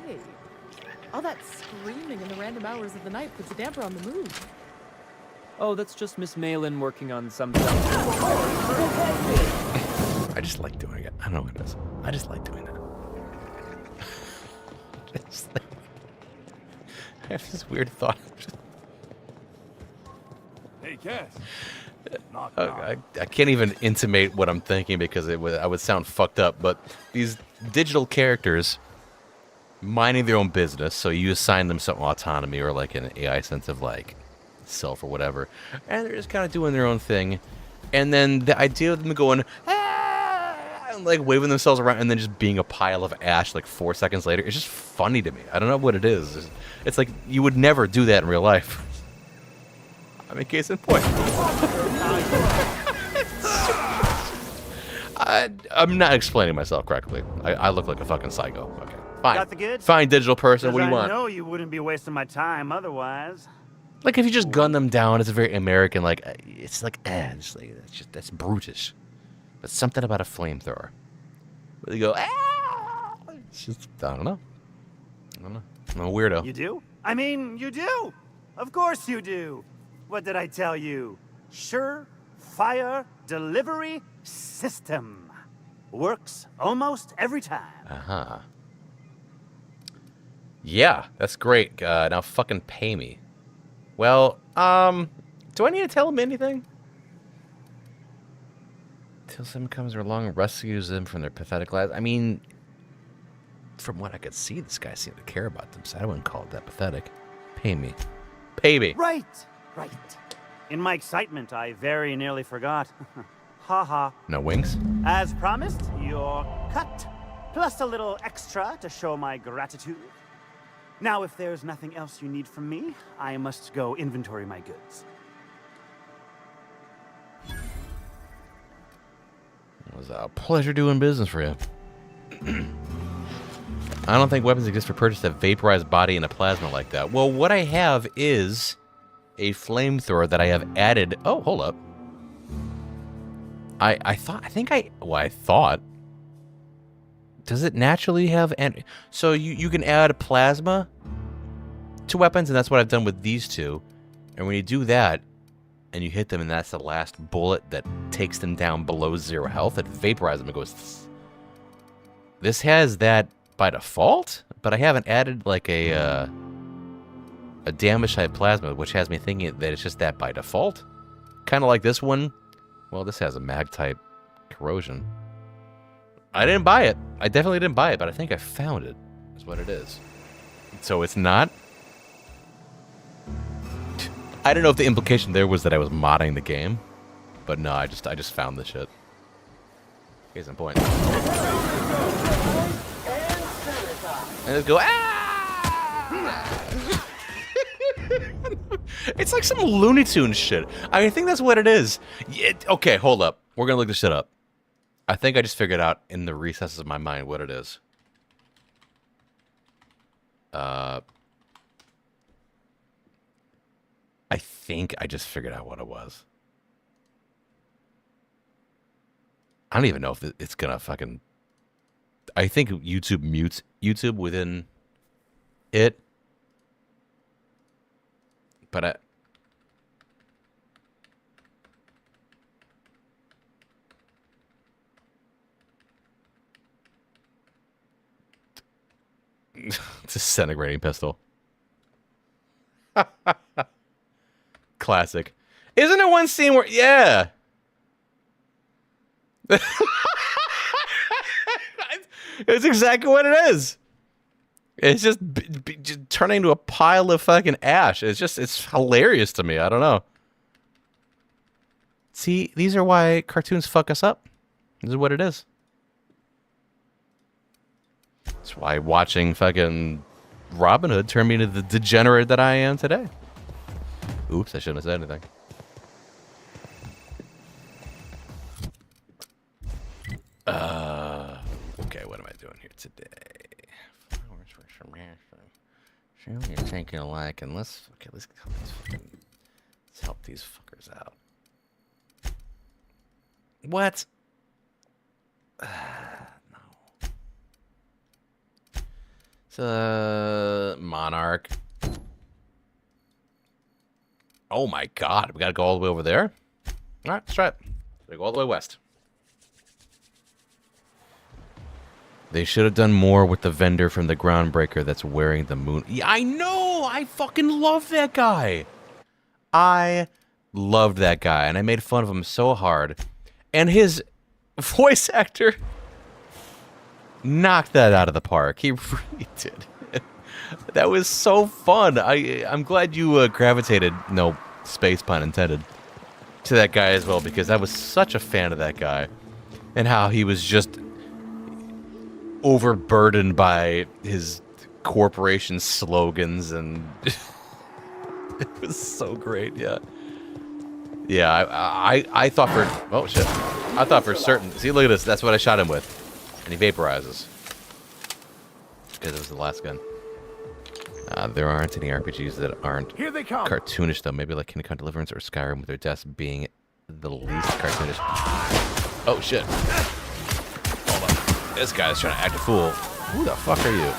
Speaker 13: Hey, all that screaming in the random hours of the night puts a damper on the mood.
Speaker 12: Oh, that's just Miss Malin working on some stuff.
Speaker 1: I just like doing it. I don't know what it is. I just like doing that. I have this weird thought.
Speaker 2: Hey, Cass.
Speaker 1: I can't even intimate what I'm thinking because I would sound fucked up. But these digital characters minding their own business, so you assign them some autonomy or like an AI sense of like self or whatever, and they're just kind of doing their own thing. And then the idea of them going and like waving themselves around and then just being a pile of ash like 4 seconds later, it's just funny to me. I don't know what it is. It's like you would never do that in real life. I mean, case in point. I'm not explaining myself correctly. I look like a fucking psycho. Okay, fine.
Speaker 14: Got the goods?
Speaker 1: Fine, digital person. What do you want?
Speaker 14: I know you wouldn't be wasting my time otherwise.
Speaker 1: Like if you just gun them down, it's a very American. Like it's like, that's brutish. But something about a flamethrower. Where you go, it's just, I don't know. I'm a weirdo.
Speaker 14: You do? I mean, you do. Of course you do. What did I tell you? Sure-fire delivery system. Works almost every time.
Speaker 1: Uh-huh. Yeah, that's great. Now fucking pay me. Well, do I need to tell him anything? Till someone comes along and rescues them from their pathetic lives. I mean, from what I could see, this guy seemed to care about them, so I wouldn't call it that pathetic. Pay me. Pay me.
Speaker 14: Right. In my excitement, I very nearly forgot. Ha ha.
Speaker 1: No wings?
Speaker 14: As promised, your cut, plus a little extra to show my gratitude. Now, if there's nothing else you need from me, I must go inventory my goods.
Speaker 1: It was a pleasure doing business for you. I don't think weapons exist for purchase that vaporize body in a plasma like that. Well, what I have is a flamethrower that I have added. Oh, hold up. I thought. Does it naturally have... So you can add plasma to weapons, and that's what I've done with these two. And when you do that, and you hit them, and that's the last bullet that takes them down below 0 health, it vaporizes them. It goes... This has that by default, but I haven't added like a damage type plasma, which has me thinking that it's just that by default. Kind of like this one. Well, this has a mag type corrosion. I didn't buy it. I definitely didn't buy it, but I think I found it. Is what it is. So it's not. I don't know if the implication there was that I was modding the game, but no, I just found this shit. Case in point. And just go, It's like some Looney Tunes shit. I think that's what it is. Okay, hold up. We're gonna look this shit up. I think I just figured out in the recesses of my mind what it is. I think I just figured out what it was. I don't even know if it's gonna fucking... I think YouTube mutes YouTube within it. But I... Disintegrating pistol. Classic. Isn't there one scene where... Yeah. It's exactly what it is. It's just, just turning into a pile of fucking ash. It's hilarious to me. I don't know. See, these are why cartoons fuck us up. This is what it is. That's why watching fucking Robin Hood turned me into the degenerate that I am today. Oops, I shouldn't have said anything. Okay, what am I doing here today? Flowers for some Sure, you're taking a like, and let's help these fuckers out. What? No. It's Monarch. Oh my god, we gotta go all the way over there? Alright, let's try it. We go all the way west. They should have done more with the vendor from the Groundbreaker that's wearing the moon. Yeah, I know! I fucking love that guy! I loved that guy, and I made fun of him so hard. And his voice actor knocked that out of the park. He really did. That was so fun. I'm glad you gravitated, no space pun intended, to that guy as well, because I was such a fan of that guy. And how he was just overburdened by his corporation slogans, and it was so great. Yeah, I thought for I thought for certain. See, look at this. That's what I shot him with, and he vaporizes because it was the last gun. There aren't any RPGs that aren't
Speaker 3: Here they come.
Speaker 1: cartoonish though. Maybe like Kingdom Come Deliverance or Skyrim, with their deaths being the least cartoonish. Oh shit. This guy's trying to act a fool. Who the fuck are you?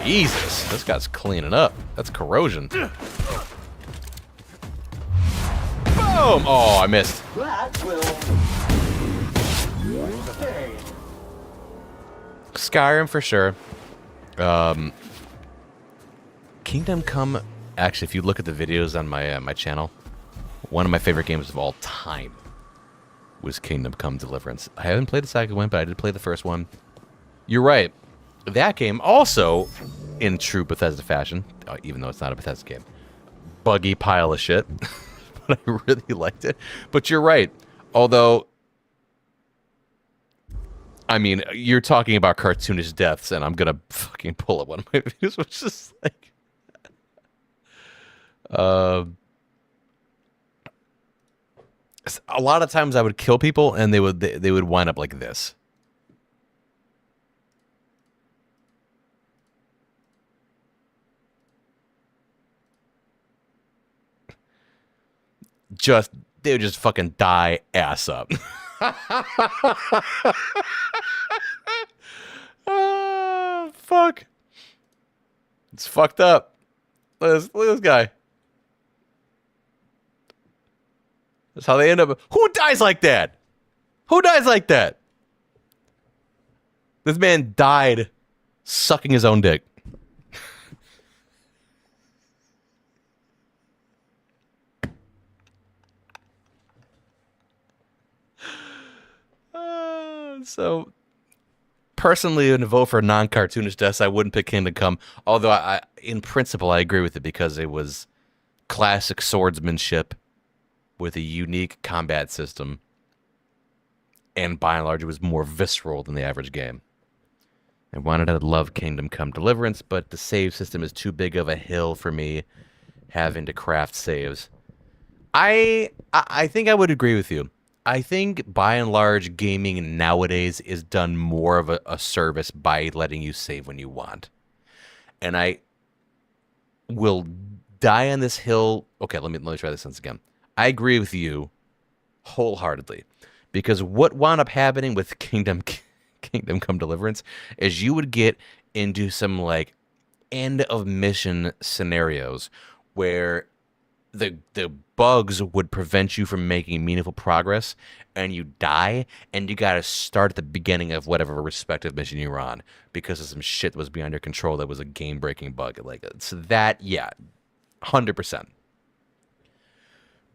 Speaker 1: Jesus, this guy's cleaning up. That's corrosion. Boom! Oh, I missed.
Speaker 10: That will stay.
Speaker 1: Skyrim for sure. Kingdom Come. Actually, if you look at the videos on my my channel, one of my favorite games of all time was Kingdom Come Deliverance. I haven't played the second one, but I did play the first one. You're right. That game also, in true Bethesda fashion, even though it's not a Bethesda game, buggy pile of shit, but I really liked it. But you're right. Although, I mean, you're talking about cartoonish deaths, and I'm going to fucking pull up one of my videos, which is like... a lot of times I would kill people and they would wind up like this. They would just fucking die ass up. Oh, fuck. It's fucked up. Look at this guy. That's how they end up. Who dies like that? Who dies like that? This man died sucking his own dick. So, personally, in a vote for non-cartoonish deaths, I wouldn't pick Kingdom Come. Although, in principle, I agree with it because it was classic swordsmanship with a unique combat system, and by and large, it was more visceral than the average game. I wanted to love Kingdom Come Deliverance, but the save system is too big of a hill for me having to craft saves. I think I would agree with you. I think, by and large, gaming nowadays is done more of a service by letting you save when you want. And I will die on this hill. Okay, let me try this sentence again. I agree with you wholeheartedly, because what wound up happening with Kingdom Come Deliverance is you would get into some like end of mission scenarios where the bugs would prevent you from making meaningful progress, and you die, and you got to start at the beginning of whatever respective mission you were on because of some shit that was beyond your control that was a game-breaking bug. Like, so that, yeah, 100%.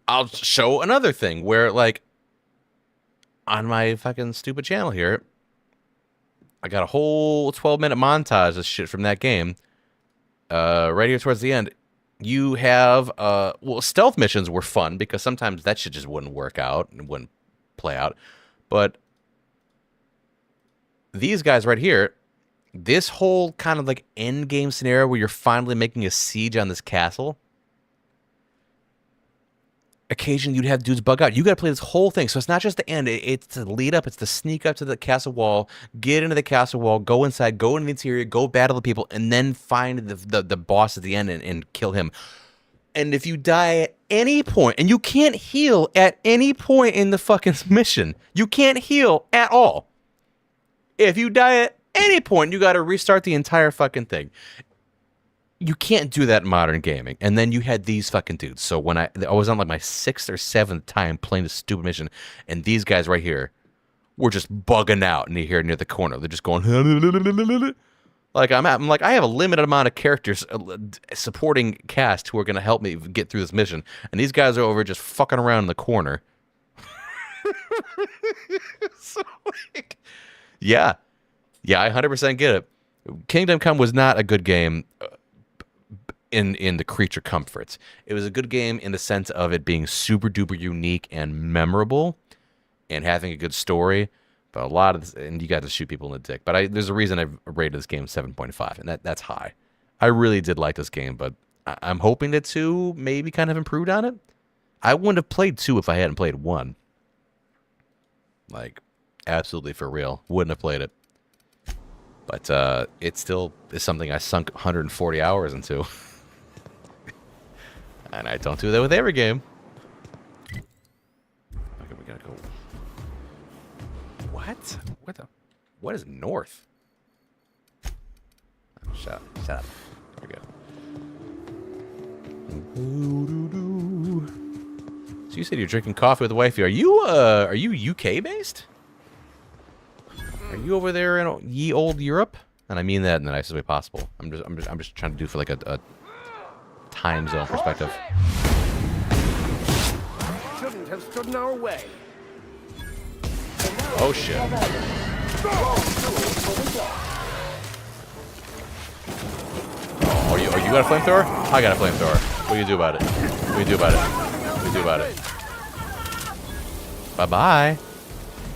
Speaker 1: I'll show another thing where, like, on my fucking stupid channel here, I got a whole 12-minute montage of shit from that game. Right here towards the end, you have, well, stealth missions were fun because sometimes that shit just wouldn't work out and wouldn't play out. But these guys right here, this whole kind of like end game scenario where you're finally making a siege on this castle, occasionally you'd have dudes bug out. You got to play this whole thing. So it's not just the end. It's the lead up. It's the sneak up to the castle wall, get into the castle wall, go inside, go into the interior, go battle the people, and then find the boss at the end and kill him. And if you die at any point, and you can't heal at any point in the fucking mission, you can't heal at all. If you die at any point, you got to restart the entire fucking thing. You can't do that in modern gaming. And then you had these fucking dudes. So when I was on like my 6th or 7th time playing this stupid mission, and these guys right here were just bugging out near the corner. They're just going like I'm like, I have a limited amount of characters supporting cast who are going to help me get through this mission, and these guys are over just fucking around in the corner. So like, yeah, I 100% get it. Kingdom Come was not a good game in the creature comforts. It was a good game in the sense of it being super duper unique and memorable and having a good story. But a lot of this, and you got to shoot people in the dick. But there's a reason I've rated this game 7.5, and that's high. I really did like this game, but I'm hoping that 2 maybe kind of improved on it. I wouldn't have played 2 if I hadn't played 1. Like, absolutely for real. Wouldn't have played it. But it still is something I sunk 140 hours into. And I don't do that with every game. Okay, we gotta go. What? What is north? Oh, shut up. There we go. So you said you're drinking coffee with wifey. Are you UK based? Are you over there in ye old Europe? And I mean that in the nicest way possible. I'm just trying to do for like a time zone perspective.
Speaker 10: Shouldn't have stood in our way.
Speaker 1: Oh shit. Oh, you got a flamethrower? I got a flamethrower. What do you do about it? What do you do about it? What do you do about it? Bye-bye.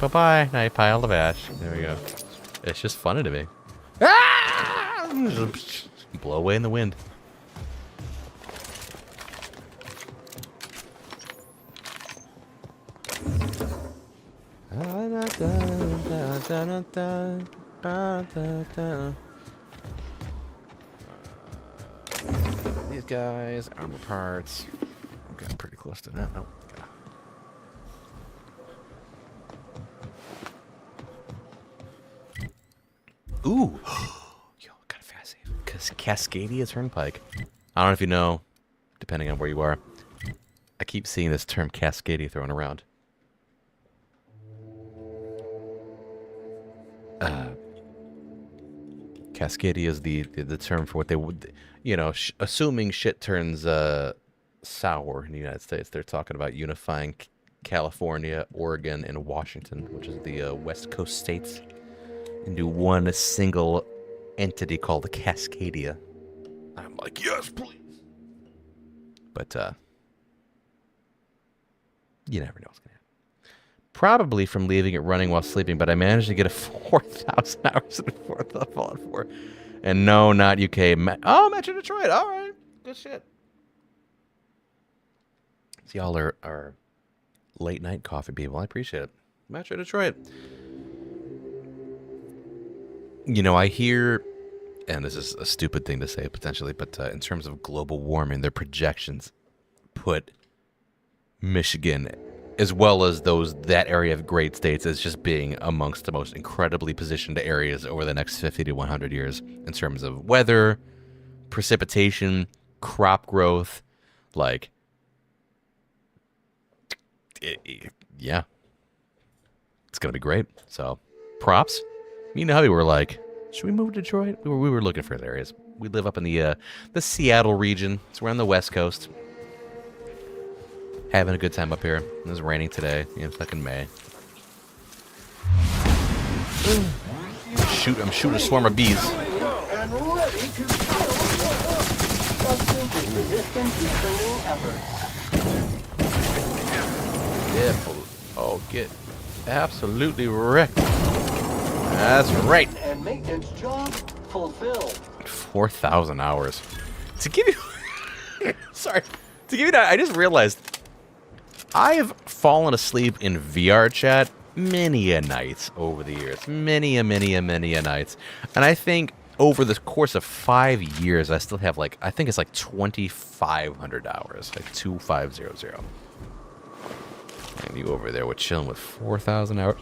Speaker 1: Bye-bye. Now you pile of ash. There we go. It's just funny to me. Ah! Blow away in the wind. These guys, armor parts. I'm getting pretty close to that. Nope. Ooh. Yo, kind of fascinating. Because Cascadia Turnpike. I don't know if you know, depending on where you are. I keep seeing this term Cascadia thrown around. Cascadia is the term for what they would, assuming shit turns sour in the United States. They're talking about unifying California, Oregon, and Washington, which is the West Coast states, into one single entity called the Cascadia. I'm like, yes, please. But you never know what's going to happen. Probably from leaving it running while sleeping, but I managed to get a 4,000 hours in Fallout 4. And no, not UK. Metro Detroit. All right. Good shit. See, y'all are late night coffee people. I appreciate it. Metro Detroit. I hear, and this is a stupid thing to say potentially, but in terms of global warming, their projections put Michigan, as well as that area of great states, as just being amongst the most incredibly positioned areas over the next 50 to 100 years in terms of weather, precipitation, crop growth, yeah. It's going to be great. So, props. You know how we were like, should we move to Detroit? We were looking for areas. We live up in the Seattle region. So we're on the West Coast. Having a good time up here. It was raining today. It's fucking May. I'm shooting a swarm of bees.
Speaker 10: And ready to
Speaker 1: Yeah. Oh, get absolutely wrecked. That's right.
Speaker 10: And maintenance job fulfilled.
Speaker 1: 4,000 hours. To give you... Sorry. To give you that, I just realized I have fallen asleep in VR chat many a night over the years. Many a nights. And I think over the course of 5 years, I still have I think it's 2,500 hours. 2,500. And you over there were chilling with 4,000 hours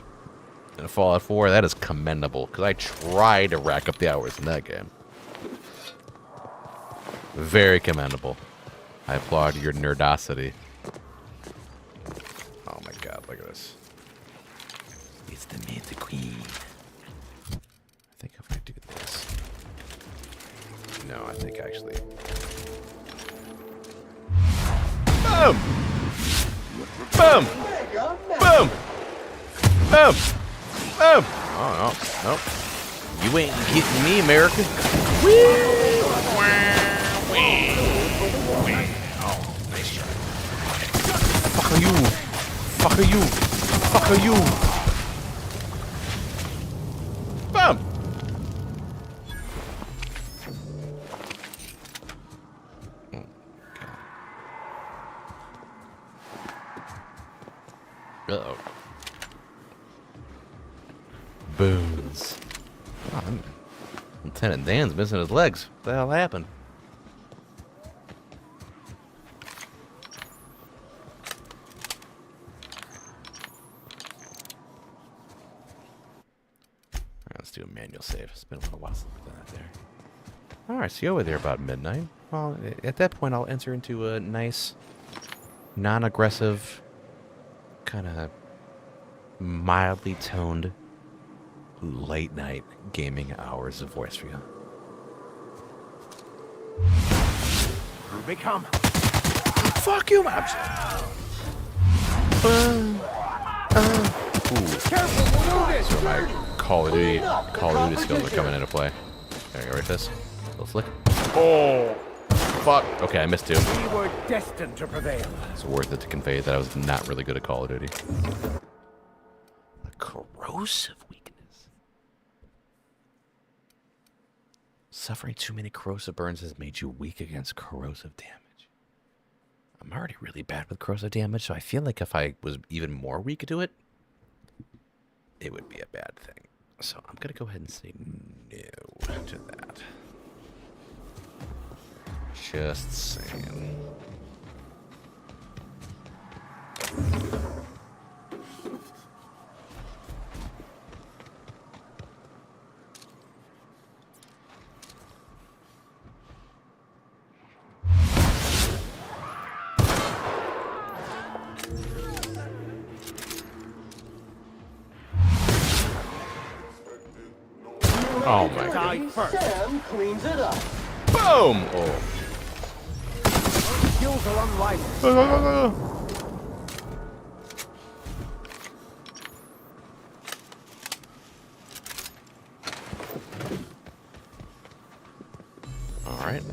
Speaker 1: in Fallout 4. That is commendable, because I try to rack up the hours in that game. Very commendable. I applaud your nerdosity. Oh my god, look at this. It's the main the queen. I think if I do this. No, I think actually. Boom! Boom! Boom! Boom! Boom! Oh, no. Nope. You ain't getting me, America. Oh, nice try. Fuck are you? Fuck are you? Fuck are you? Boom! Uh-oh. Boons. Oh, Lieutenant Dan's missing his legs. What the hell happened? Alright, let's do a manual save. It's been a little while since we've done that there. Alright, see you over there about midnight. Well, at that point, I'll enter into a nice, non-aggressive, kind of mildly toned late night gaming hours of voice for you.
Speaker 3: Become.
Speaker 1: Fuck you, Maps. So my Call of Duty skills are coming into play. There you go, right this. Little flick. Oh, fuck. Okay, I missed two.
Speaker 3: We were destined to prevail.
Speaker 1: It's worth it to convey that I was not really good at Call of Duty. A corrosive weakness. Suffering too many corrosive burns has made you weak against corrosive damage. I'm already really bad with corrosive damage, so I feel like if I was even more weak to it, it would be a bad thing. So I'm going to go ahead and say no to that. Just saying. Oh my god.
Speaker 10: Sam cleans it up.
Speaker 1: Boom! Oh.
Speaker 3: Skills are unrivaled.
Speaker 1: Alright.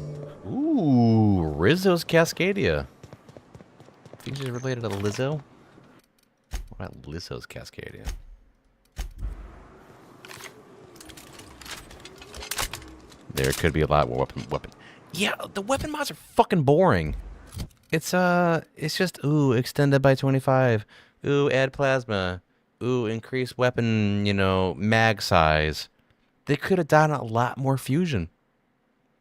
Speaker 1: Ooh, Rizzo's Cascadia. Features related to Lizzo? What about Lizzo's Cascadia? There could be a lot more weapon. Yeah, the weapon mods are fucking boring. It's just, ooh, extended by 25. Ooh, add plasma. Ooh, increase weapon, mag size. They could have done a lot more fusion.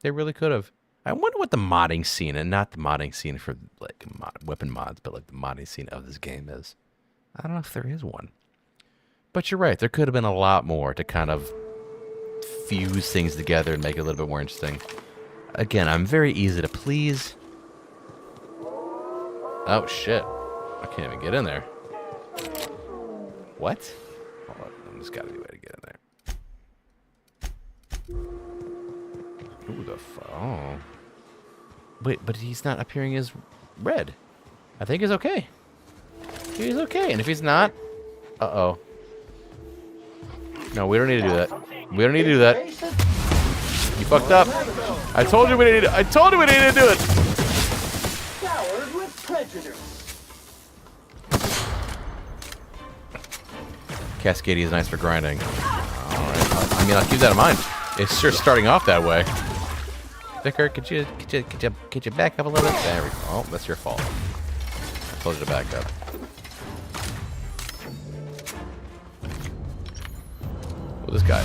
Speaker 1: They really could have. I wonder what the modding scene, and not the modding scene for, like, weapon mods, but, like, the modding scene of this game is. I don't know if there is one. But you're right, there could have been a lot more to kind of fuse things together and make it a little bit more interesting. Again, I'm very easy to please. Oh, shit. I can't even get in there. What? Hold on. There's got to be a way to get in there. Who the fuck? Oh. Wait, but he's not appearing as red. I think he's okay. He's okay. And if he's not... Uh-oh. No, we don't need to do that. We don't need to do that. You fucked up. I told you we needed to do it.
Speaker 10: Soured with prejudice.
Speaker 1: Cascadia is nice for grinding. Alright. I mean, I'll keep that in mind. It's sure starting off that way. Vicar, could you back up a little bit? There we go. Oh, that's your fault. I told you to back up. Oh, this guy.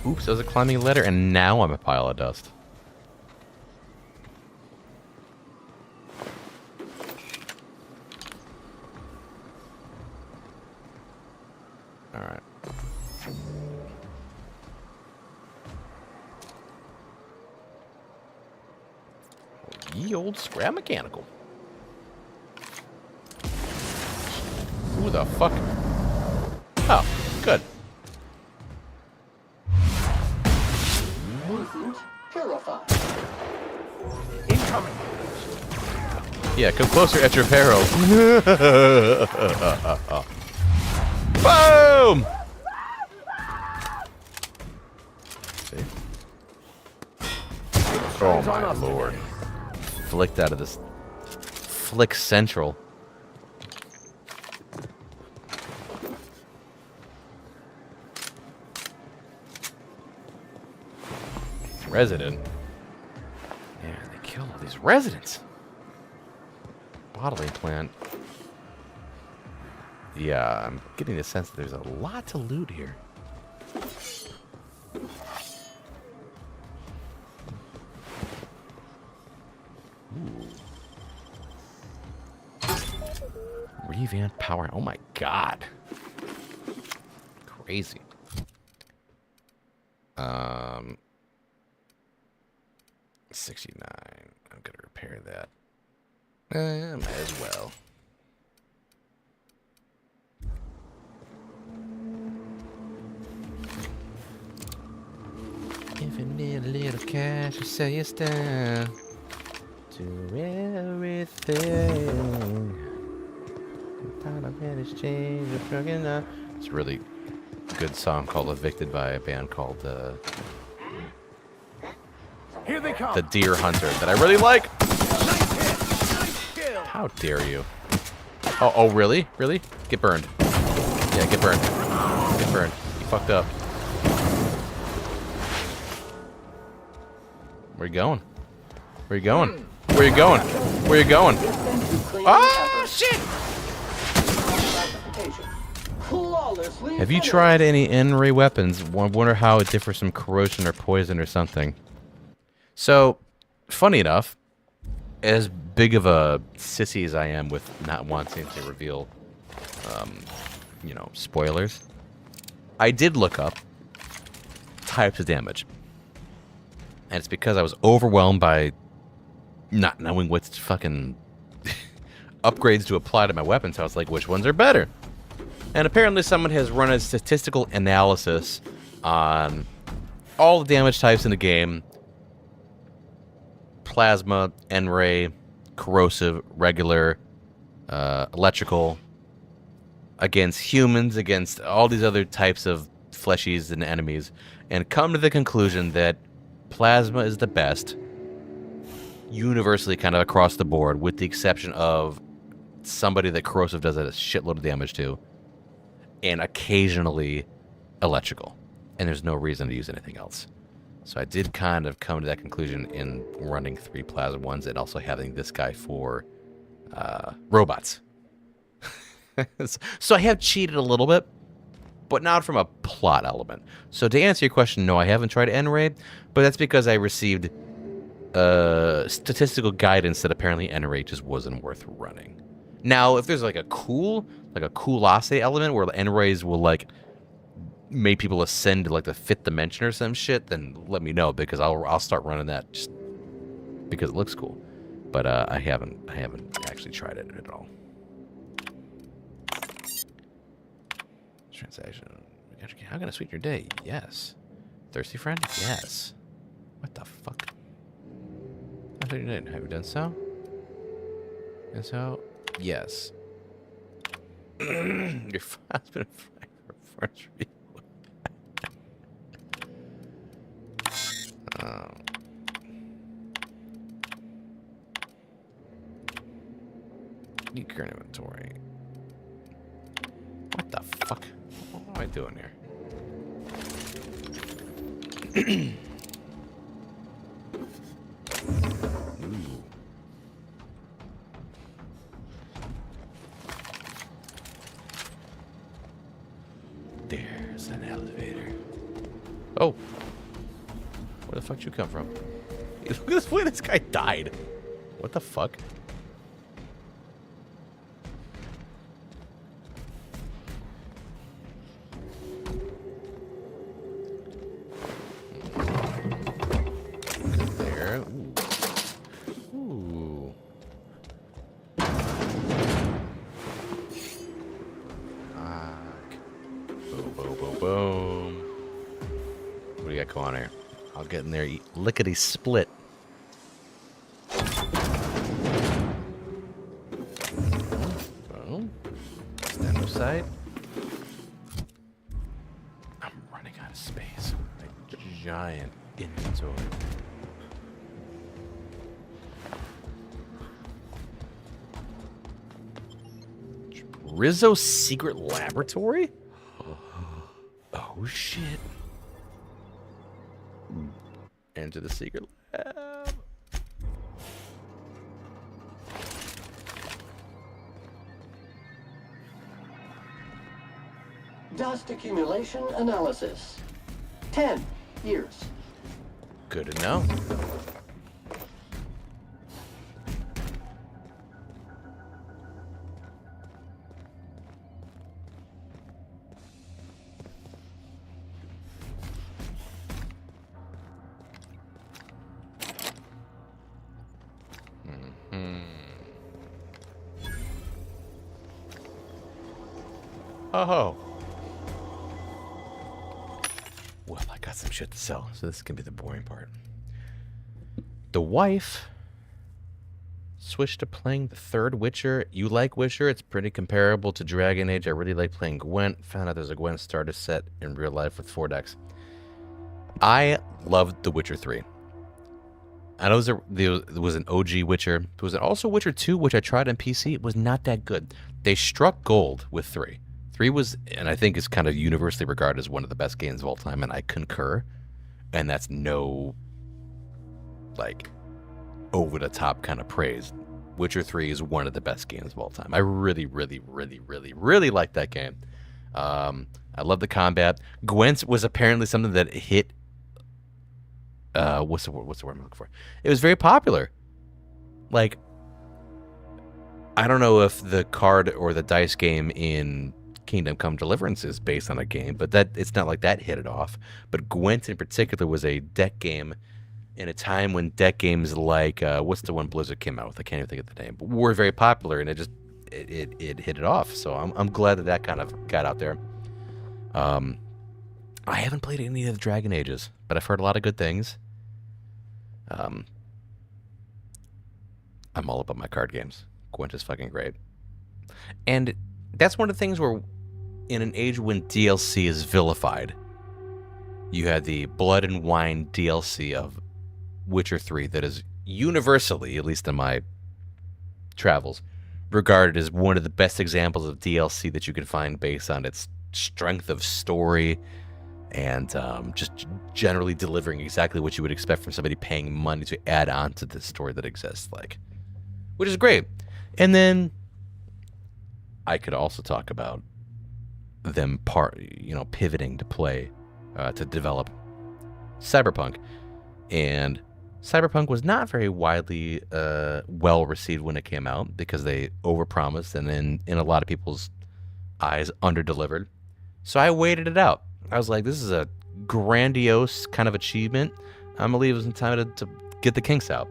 Speaker 1: Oops, I was a climbing ladder, and now I'm a pile of dust. Alright. Ye old scrap mechanical. Who the fuck? Oh, good.
Speaker 10: Movement purified.
Speaker 3: Incoming.
Speaker 1: Yeah, come closer at your peril. Boom! See? Oh my lord. Flicked out of this. Flick Central. Resident. Yeah, they killed all these residents. Bottling plant. Yeah, I'm getting the sense that there's a lot to loot here. Ooh. Revamped power. Oh my god. Crazy. 69. I'm gonna repair that. Might as well. If you need a little cash, you say yes down to everything. It's a really good song called "Evicted" by a band called
Speaker 3: Here they come.
Speaker 1: The Deer Hunter that I really like.
Speaker 3: Nice kill.
Speaker 1: How dare you? Oh, really? Really? Get burned. Yeah, get burned. Get burned. You fucked up. Where you going? Where you going? Where you going? Where you going? Ah, shit! Have you tried any N-ray weapons? Wonder how it differs from corrosion or poison or something. So, funny enough, as big of a sissy as I am with not wanting to reveal, you know, spoilers, I did look up types of damage. And it's because I was overwhelmed by not knowing what fucking upgrades to apply to my weapon. So I was like, which ones are better? And apparently someone has run a statistical analysis on all the damage types in the game. Plasma, N-ray, corrosive, regular, electrical, against humans, against all these other types of fleshies and enemies, and come to the conclusion that plasma is the best, universally kind of across the board, with the exception of somebody that corrosive does a shitload of damage to, and occasionally electrical. And there's no reason to use anything else. So I did kind of come to that conclusion in running 3 plasma ones and also having this guy for robots. So I have cheated a little bit, but not from a plot element. So to answer your question, no, I haven't tried N-ray, but that's because I received statistical guidance that apparently N-ray just wasn't worth running. Now, if there's like a coolosity element where N-rays will like make people ascend to like the 5th dimension or some shit, then let me know, because I'll start running that just because it looks cool. But I haven't actually tried it at all. Transaction. How can I sweeten your day? Yes. Thirsty friend? Yes. What the fuck? I thought you didn't. Have you done so? And so, yes. Your file's been flagged for first review. New current inventory. What the fuck? What am I doing here? Ooh. There's an elevator. Oh. Where the fuck did you come from? Look at this way this guy died. What the fuck? There. Ooh. Ooh. we got going on here? I'll get in there, eat lickety split. Boom. Stand aside. I'm running out of space. A giant inventory. Rizzo's secret laboratory? Oh shit. Enter the secret lab.
Speaker 10: Dust accumulation analysis. 10 years.
Speaker 1: Good to know. Oh. Well, I got some shit to sell, so this is gonna be the boring part. The wife switched to playing the third Witcher. You like Witcher? It's pretty comparable to Dragon Age. I really like playing Gwent. Found out there's a Gwent starter set in real life with 4 decks. I loved The Witcher 3. I know there was an OG Witcher. There was also Witcher 2, which I tried on PC. It was not that good. They struck gold with 3. 3 was, and I think is kind of universally regarded as one of the best games of all time, and I concur. And that's no, like, over-the-top kind of praise. Witcher 3 is one of the best games of all time. I really, really, really, really, really like that game. I love the combat. Gwent was apparently something that hit, what's the word I'm looking for? It was very popular. Like, I don't know if the card or the dice game in Kingdom Come Deliverance is based on a game, but that it's not like that hit it off. But Gwent in particular was a deck game in a time when deck games like what's the one Blizzard came out with? I can't even think of the name, but were very popular, and it hit it off. So I'm glad that kind of got out there. I haven't played any of the Dragon Ages, but I've heard a lot of good things. I'm all about my card games. Gwent is fucking great, and that's one of the things where, in an age when DLC is vilified, you had the Blood and Wine DLC of Witcher 3 that is universally, at least in my travels, regarded as one of the best examples of DLC that you can find based on its strength of story and just generally delivering exactly what you would expect from somebody paying money to add on to the story that exists, like, which is great. And then I could also talk about them pivoting to play, to develop Cyberpunk. And Cyberpunk was not very widely well received when it came out because they overpromised and then, in a lot of people's eyes, underdelivered. So I waited it out. I was like, this is a grandiose kind of achievement. I'm going to leave some time to get the kinks out.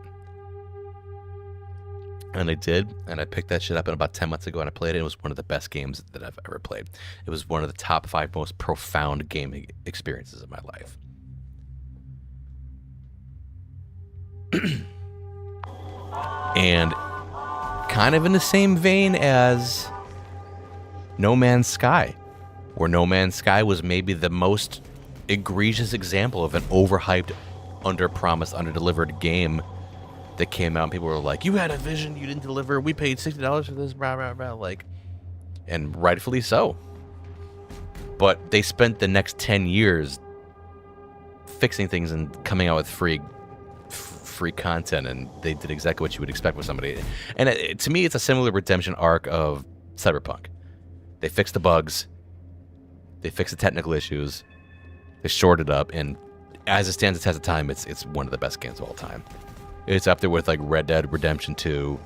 Speaker 1: And I did, and I picked that shit up about 10 months ago, and I played it. It was one of the best games that I've ever played. It was one of the top 5 most profound gaming experiences of my life. And kind of in the same vein as No Man's Sky, where No Man's Sky was maybe the most egregious example of an overhyped, underpromised, underdelivered game that came out, and people were like, you had a vision, you didn't deliver, we paid $60 for this, blah, blah, blah, like, and rightfully so. But they spent the next 10 years fixing things and coming out with free content, and they did exactly what you would expect with somebody. And to me, it's a similar redemption arc of Cyberpunk. They fixed the bugs, they fixed the technical issues, they shored it up, and as it stands the test of time, it's one of the best games of all time. It's up there with like Red Dead Redemption 2,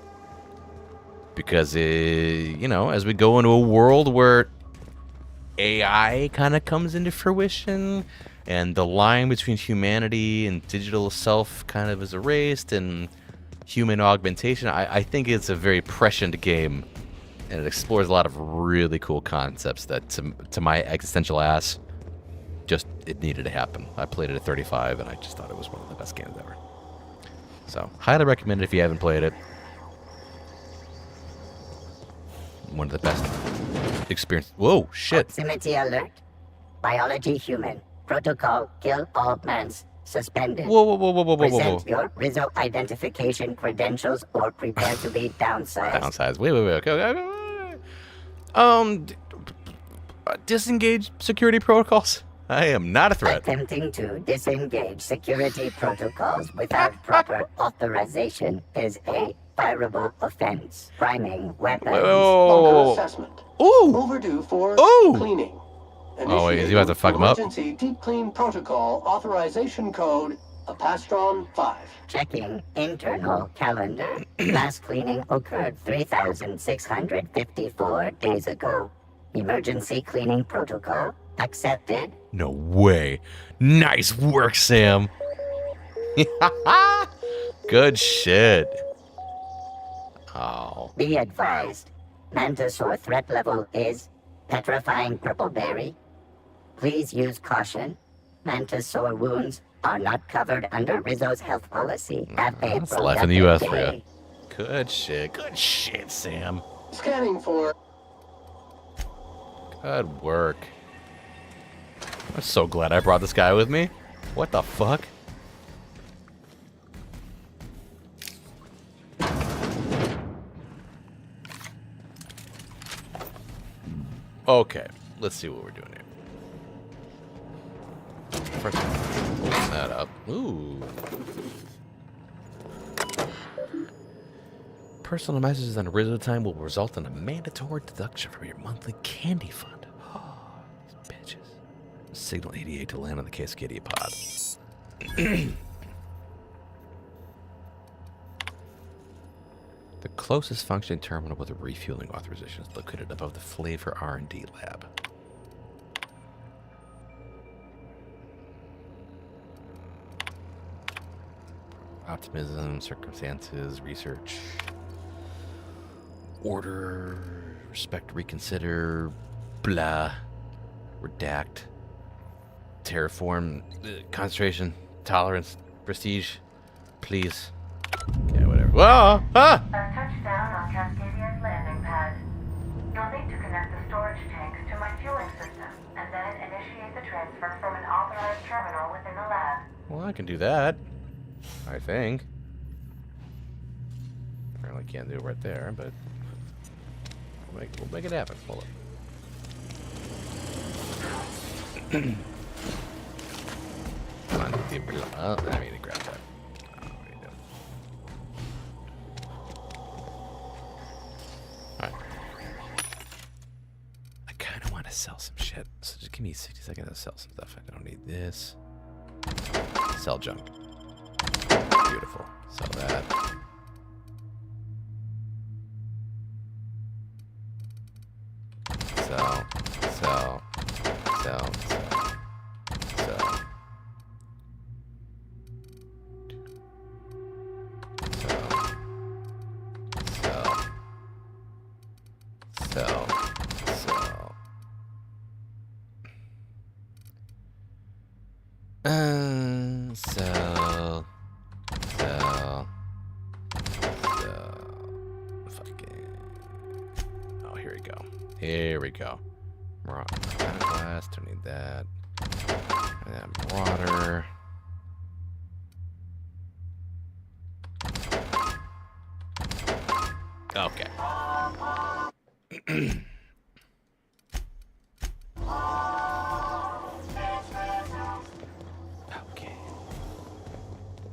Speaker 1: because as we go into a world where AI kind of comes into fruition, and the line between humanity and digital self kind of is erased, and human augmentation, I think it's a very prescient game, and it explores a lot of really cool concepts that, to my existential ass, just it needed to happen. I played it at 35, and I just thought it was one of the best games ever. So, highly recommend it if you haven't played it. One of the best experiences. Whoa, shit.
Speaker 15: Proximity alert. Biology human. Protocol kill all plants. Suspended.
Speaker 1: Whoa.
Speaker 15: Present your Rizzo identification credentials or prepare to be downsized.
Speaker 1: Downsized. Wait. Okay. Disengage security protocols. I am not a threat.
Speaker 15: Attempting to disengage security protocols without proper authorization is a fireable offense. Priming weapons.
Speaker 10: Local assessment.
Speaker 1: Ooh.
Speaker 10: Overdue for cleaning.
Speaker 1: Oh, wait, is he about to fuck him up?
Speaker 10: Emergency deep clean protocol authorization code Apastron 5.
Speaker 15: Checking internal calendar. Last cleaning occurred 3,654 days ago. Emergency cleaning protocol accepted.
Speaker 1: No way. Nice work, Sam. Good shit. Oh.
Speaker 15: Be advised. Mantisaur threat level is petrifying purpleberry. Please use caution. Mantisaur wounds are not covered under Rizzo's health policy. Have a
Speaker 1: That's life in the U.S. for
Speaker 15: day.
Speaker 1: you. Good shit, Sam.
Speaker 10: Scanning for...
Speaker 1: Good work. I'm so glad I brought this guy with me. What the fuck? Okay, let's see what we're doing here. First, open that up. Ooh. Personal messages on Rizzo time will result in a mandatory deduction from your monthly candy fund. Oh, these bitches. Signal 88 to land on the Cascadia pod. The closest functioning terminal with a refueling authorization is located above the Flavor R&D lab. Optimism, circumstances, research, order, respect, reconsider, blah, redact, terraform, concentration, tolerance, prestige, please. Okay, whatever. Whoa! Ah!
Speaker 7: Touchdown on Cascadia's landing pad. You'll need to connect the storage tanks to my fueling system, and then initiate the transfer from an authorized terminal within the lab.
Speaker 1: Well, I can do that. I think. Apparently can't do it right there, but we'll make it happen. Hold on. Come on, I mean to grab that. Oh, what are you doing? Alright. I kind of want to sell some shit, so just give me 60 seconds to sell some stuff. I don't need this. Sell junk. Beautiful. Sell that. Sell. Fucking. Oh, here we go. Here we go. Glass, don't need that. And then water. Okay. Okay.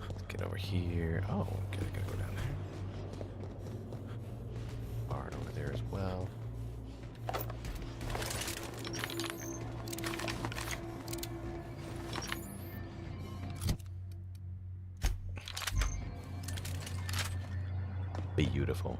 Speaker 1: Let's get over here. Oh, okay, I gotta go down there. Bard over there as well. Beautiful.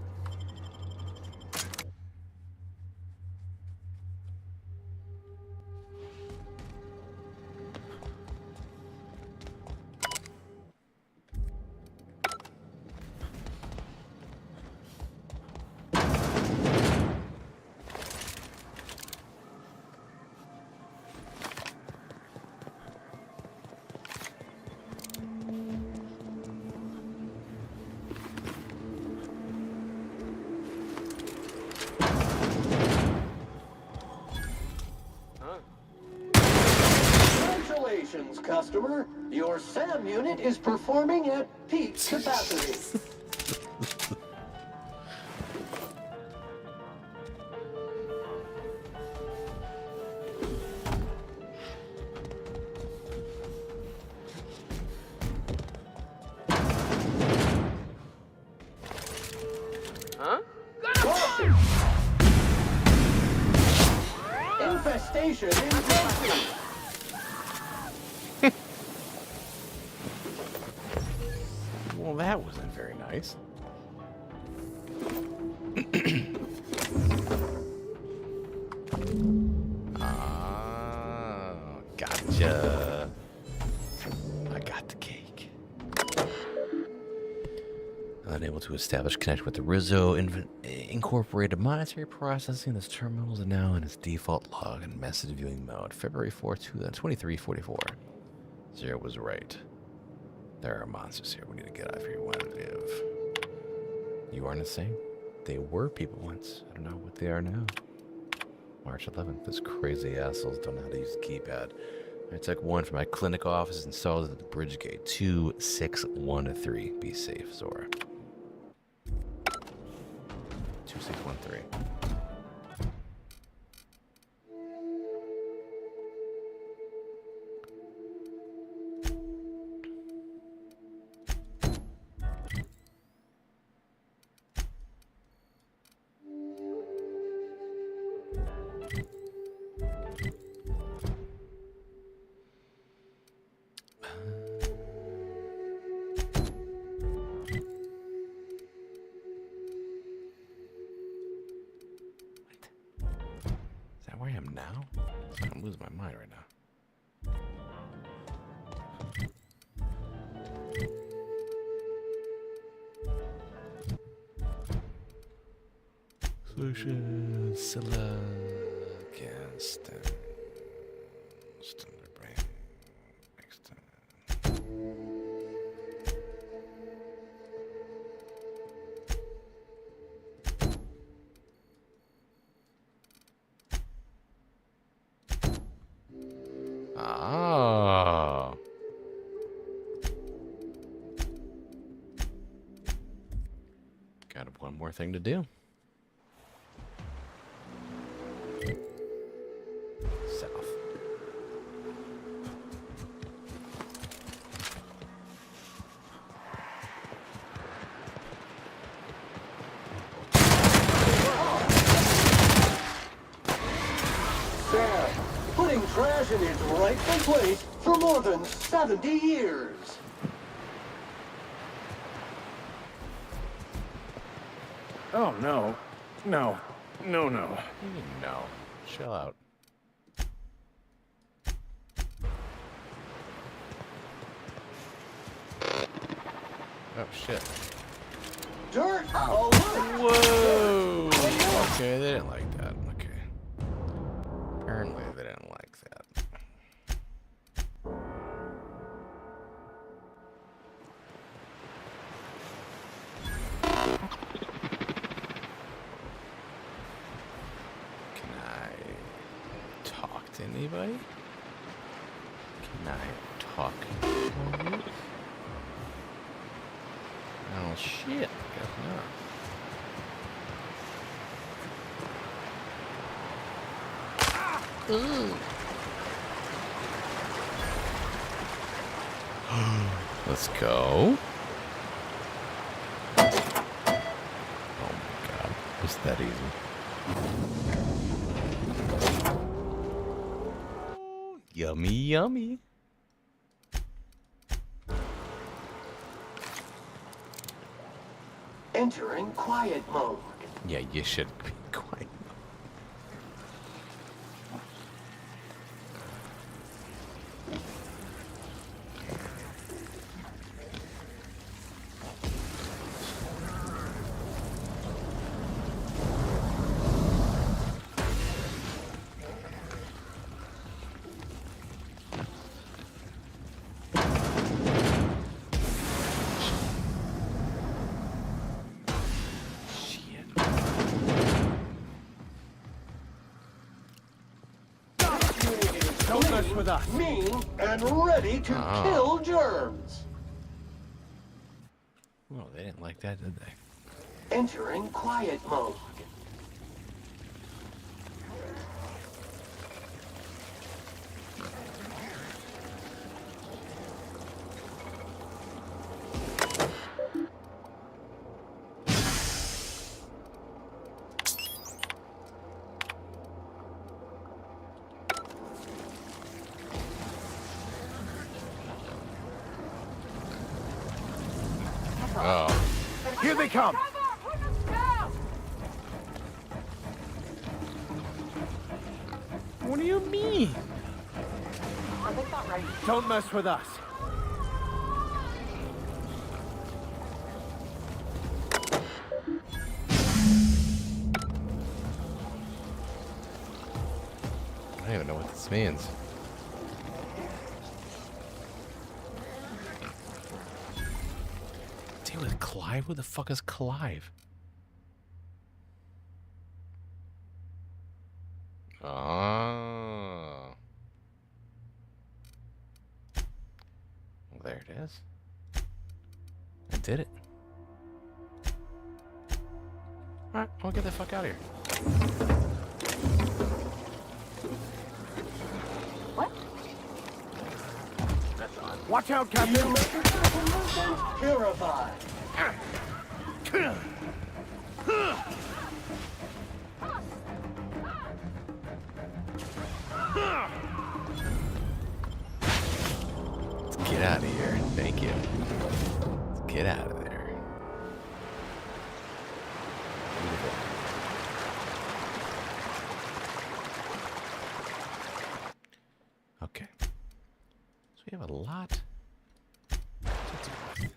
Speaker 10: Congratulations, customer. Your SAM unit is performing at peak capacity.
Speaker 16: Huh?
Speaker 10: Infestation increasing.
Speaker 1: Well, that wasn't very nice. Ah, gotcha. I got the cake. Unable to establish connection with the Rizzo Incorporated monetary processing. This terminal is now in its default log and message viewing mode. February 4th, 2344. Zero was right. There are monsters here. We need to get out of here. What live? You aren't insane? They were people once. I don't know what they are now. March 11th. Those crazy assholes don't know how to use the keypad. I took one from my clinic office and installed it at the bridge gate. 2613. Be safe, Zora. 2613. Is that where I am now? I'm losing my mind right now. Solution, Scylla, Gaston, Stunderbrain, Oh. Got one more thing to do. South.
Speaker 10: Sam, putting trash in its rightful place for more than 70 years.
Speaker 3: Oh, no. No. No, no.
Speaker 1: No. Chill out. Oh, shit.
Speaker 10: Dirt
Speaker 1: alert! Whoa! Okay, they didn't like that. Okay. Apparently they didn't like that. Can I talk to anybody? Can I talk to you? Oh shit, guess not. Let's go. Oh my god, it's that easy. Yummy, yummy.
Speaker 10: Entering quiet mode.
Speaker 1: Yeah, you should be quiet.
Speaker 3: with us.
Speaker 10: Mean and ready to kill germs.
Speaker 1: Well, they didn't like that, did they?
Speaker 10: Entering quiet mode.
Speaker 1: Oh.
Speaker 3: Here they come.
Speaker 9: What do you mean?
Speaker 3: Don't mess with us.
Speaker 1: I don't even know what this means. Deal with Clive? Who the fuck is Clive? Oh. Well, there it is. I did it. Alright, I'll get the fuck out of here.
Speaker 3: Watch out, Captain.
Speaker 10: Purify.
Speaker 1: Let's get out of here. Thank you. Let's get out of there. Beautiful. Okay. So we have a lot to do.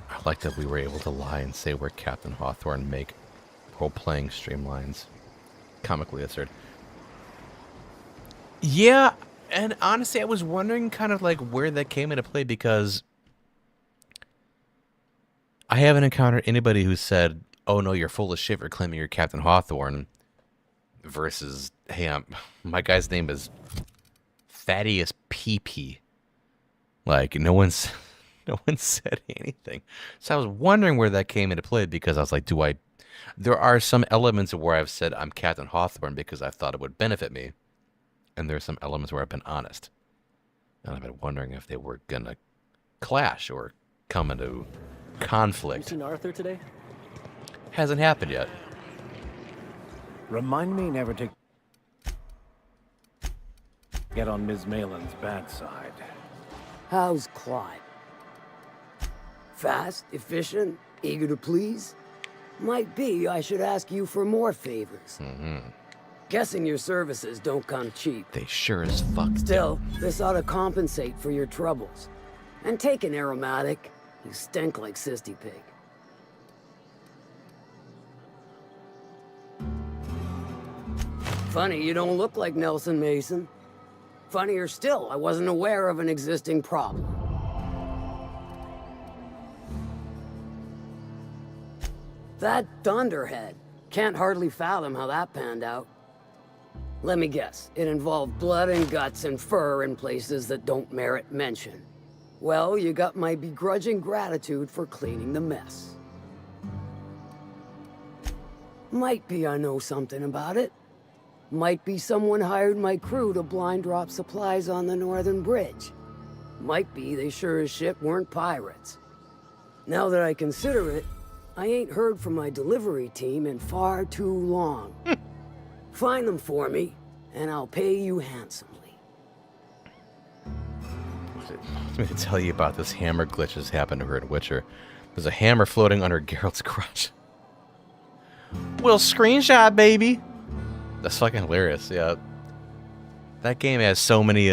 Speaker 1: I like that we were able to lie and say we're Captain Hawthorne, make role-playing streamlines comically absurd. Yeah, and honestly, I was wondering kind of like where that came into play, because I haven't encountered anybody who said, "Oh no, you're full of shit for claiming you're Captain Hawthorne," versus, "Hey, my guy's name is Thaddeus PP." Like no one said anything. So I was wondering where that came into play, because I was like, there are some elements where I've said I'm Captain Hawthorne because I thought it would benefit me, and there are some elements where I've been honest, and I've been wondering if they were gonna clash or come into conflict.
Speaker 8: You seen Arthur today?
Speaker 1: Hasn't happened yet.
Speaker 3: Remind me never to get on Ms. Malin's bad side.
Speaker 16: How's Clyde? Fast, efficient, eager to please? Might be I should ask you for more favors. Guessing your services don't come cheap.
Speaker 1: They sure as fuck
Speaker 16: Still, this ought to compensate for your troubles. And take an aromatic. You stink like Sisty Pig. Funny you don't look like Nelson Mason. Funnier still, I wasn't aware of an existing problem. That Thunderhead. Can't hardly fathom how that panned out. Let me guess, it involved blood and guts and fur in places that don't merit mention. Well, you got my begrudging gratitude for cleaning the mess. Might be I know something about it. Might be someone hired my crew to blind drop supplies on the northern bridge. Might be they sure as shit weren't pirates. Now that I consider it, I ain't heard from my delivery team in far too long. Find them for me, and I'll pay you handsomely.
Speaker 1: Let me tell you about this hammer glitch that's happened to her in Witcher. There's a hammer floating under Geralt's crotch. Well, screenshot, baby. That's fucking hilarious. Yeah, that game has so many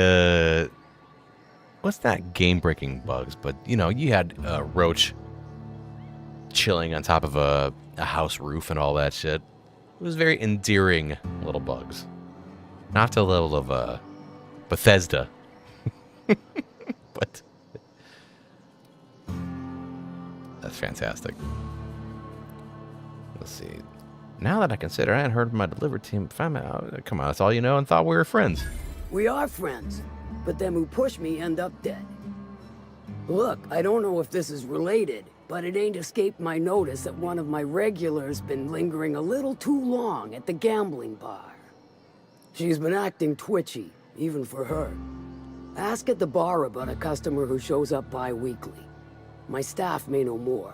Speaker 1: what's not game-breaking bugs, but you know, you had Roach chilling on top of a house roof and all that shit. It was very endearing little bugs. Not to the level of Bethesda. But That's fantastic. Let's see. Now that I consider, I hadn't heard from my delivery team. Come on, that's all you know, and thought we were friends.
Speaker 16: We are friends, but them who push me end up dead. Look, I don't know if this is related, but it ain't escaped my notice that one of my regulars been lingering a little too long at the gambling bar. She's been acting twitchy, even for her. Ask at the bar about a customer who shows up bi-weekly. My staff may know more.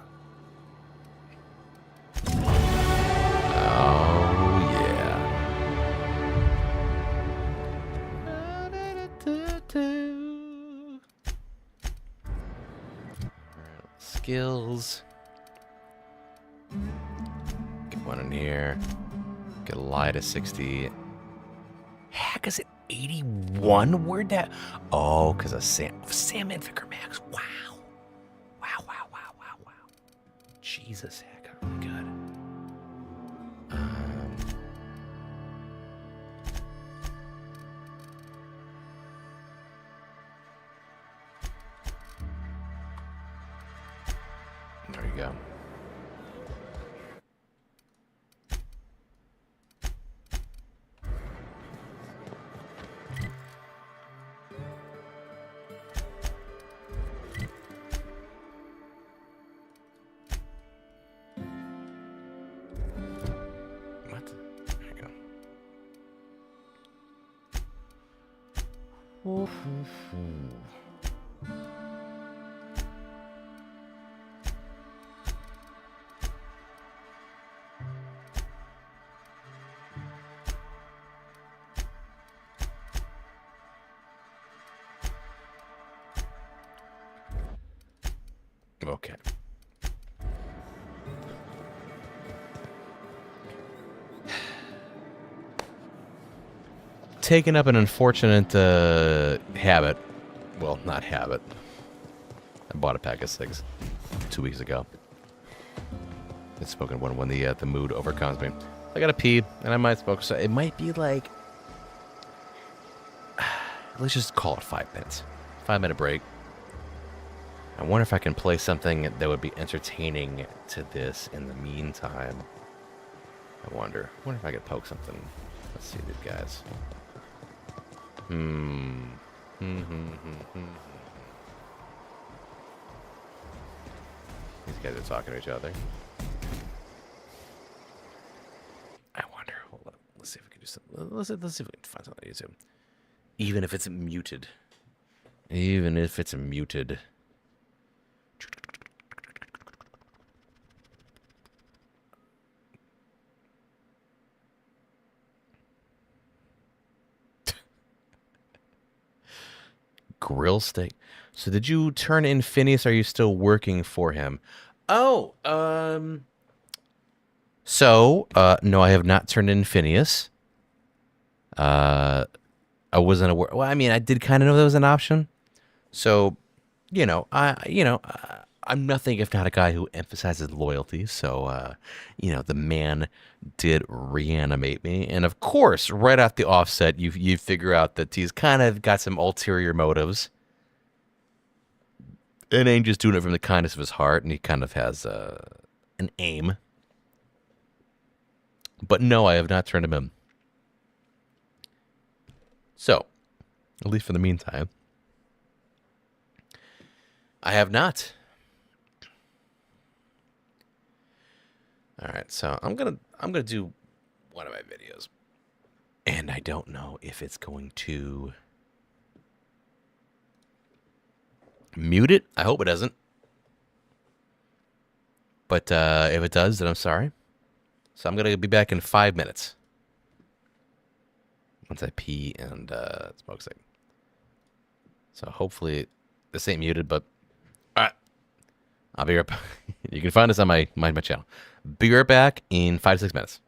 Speaker 1: Oh, yeah. Skills. Get one in here. Get a lie to 60. Heck, is it 81? Where'd that? Oh, because of Sam and Vicar Max. Wow. Wow. Jesus, heck, really good. There you go. What? There you go. Okay. Taking up an unfortunate habit. Well, not habit. I bought a pack of cigs 2 weeks ago. It's spoken when the mood overcomes me. I gotta pee, and I might smoke. So it might be like, let's just call it 5 minutes. 5-minute break. I wonder if I can play something that would be entertaining to this in the meantime. I wonder if I could poke something. Let's see these guys. These guys are talking to each other. I wonder. Hold on. Let's see if we can do something. Let's see if we can find something on YouTube. Even if it's muted. Even if it's muted. Grill steak. So did you turn in Phineas? Are you still working for him? Oh, no, I have not turned in Phineas. I wasn't aware. Well, I mean, I did kind of know that was an option. So, I'm nothing if not a guy who emphasizes loyalty. So, the man did reanimate me, and of course, right off the offset, you figure out that he's kind of got some ulterior motives, and ain't just doing it from the kindness of his heart, and he kind of has an aim. But no, I have not turned him in. So, at least for the meantime, I have not. All right, so I'm gonna do one of my videos, and I don't know if it's going to mute it. I hope it doesn't. But if it does, then I'm sorry. So I'm gonna be back in 5 minutes. Once I pee and smoke cig. So hopefully this ain't muted, but all right. I'll be right back. You can find us on my channel. Be right back in 5 to 6 minutes.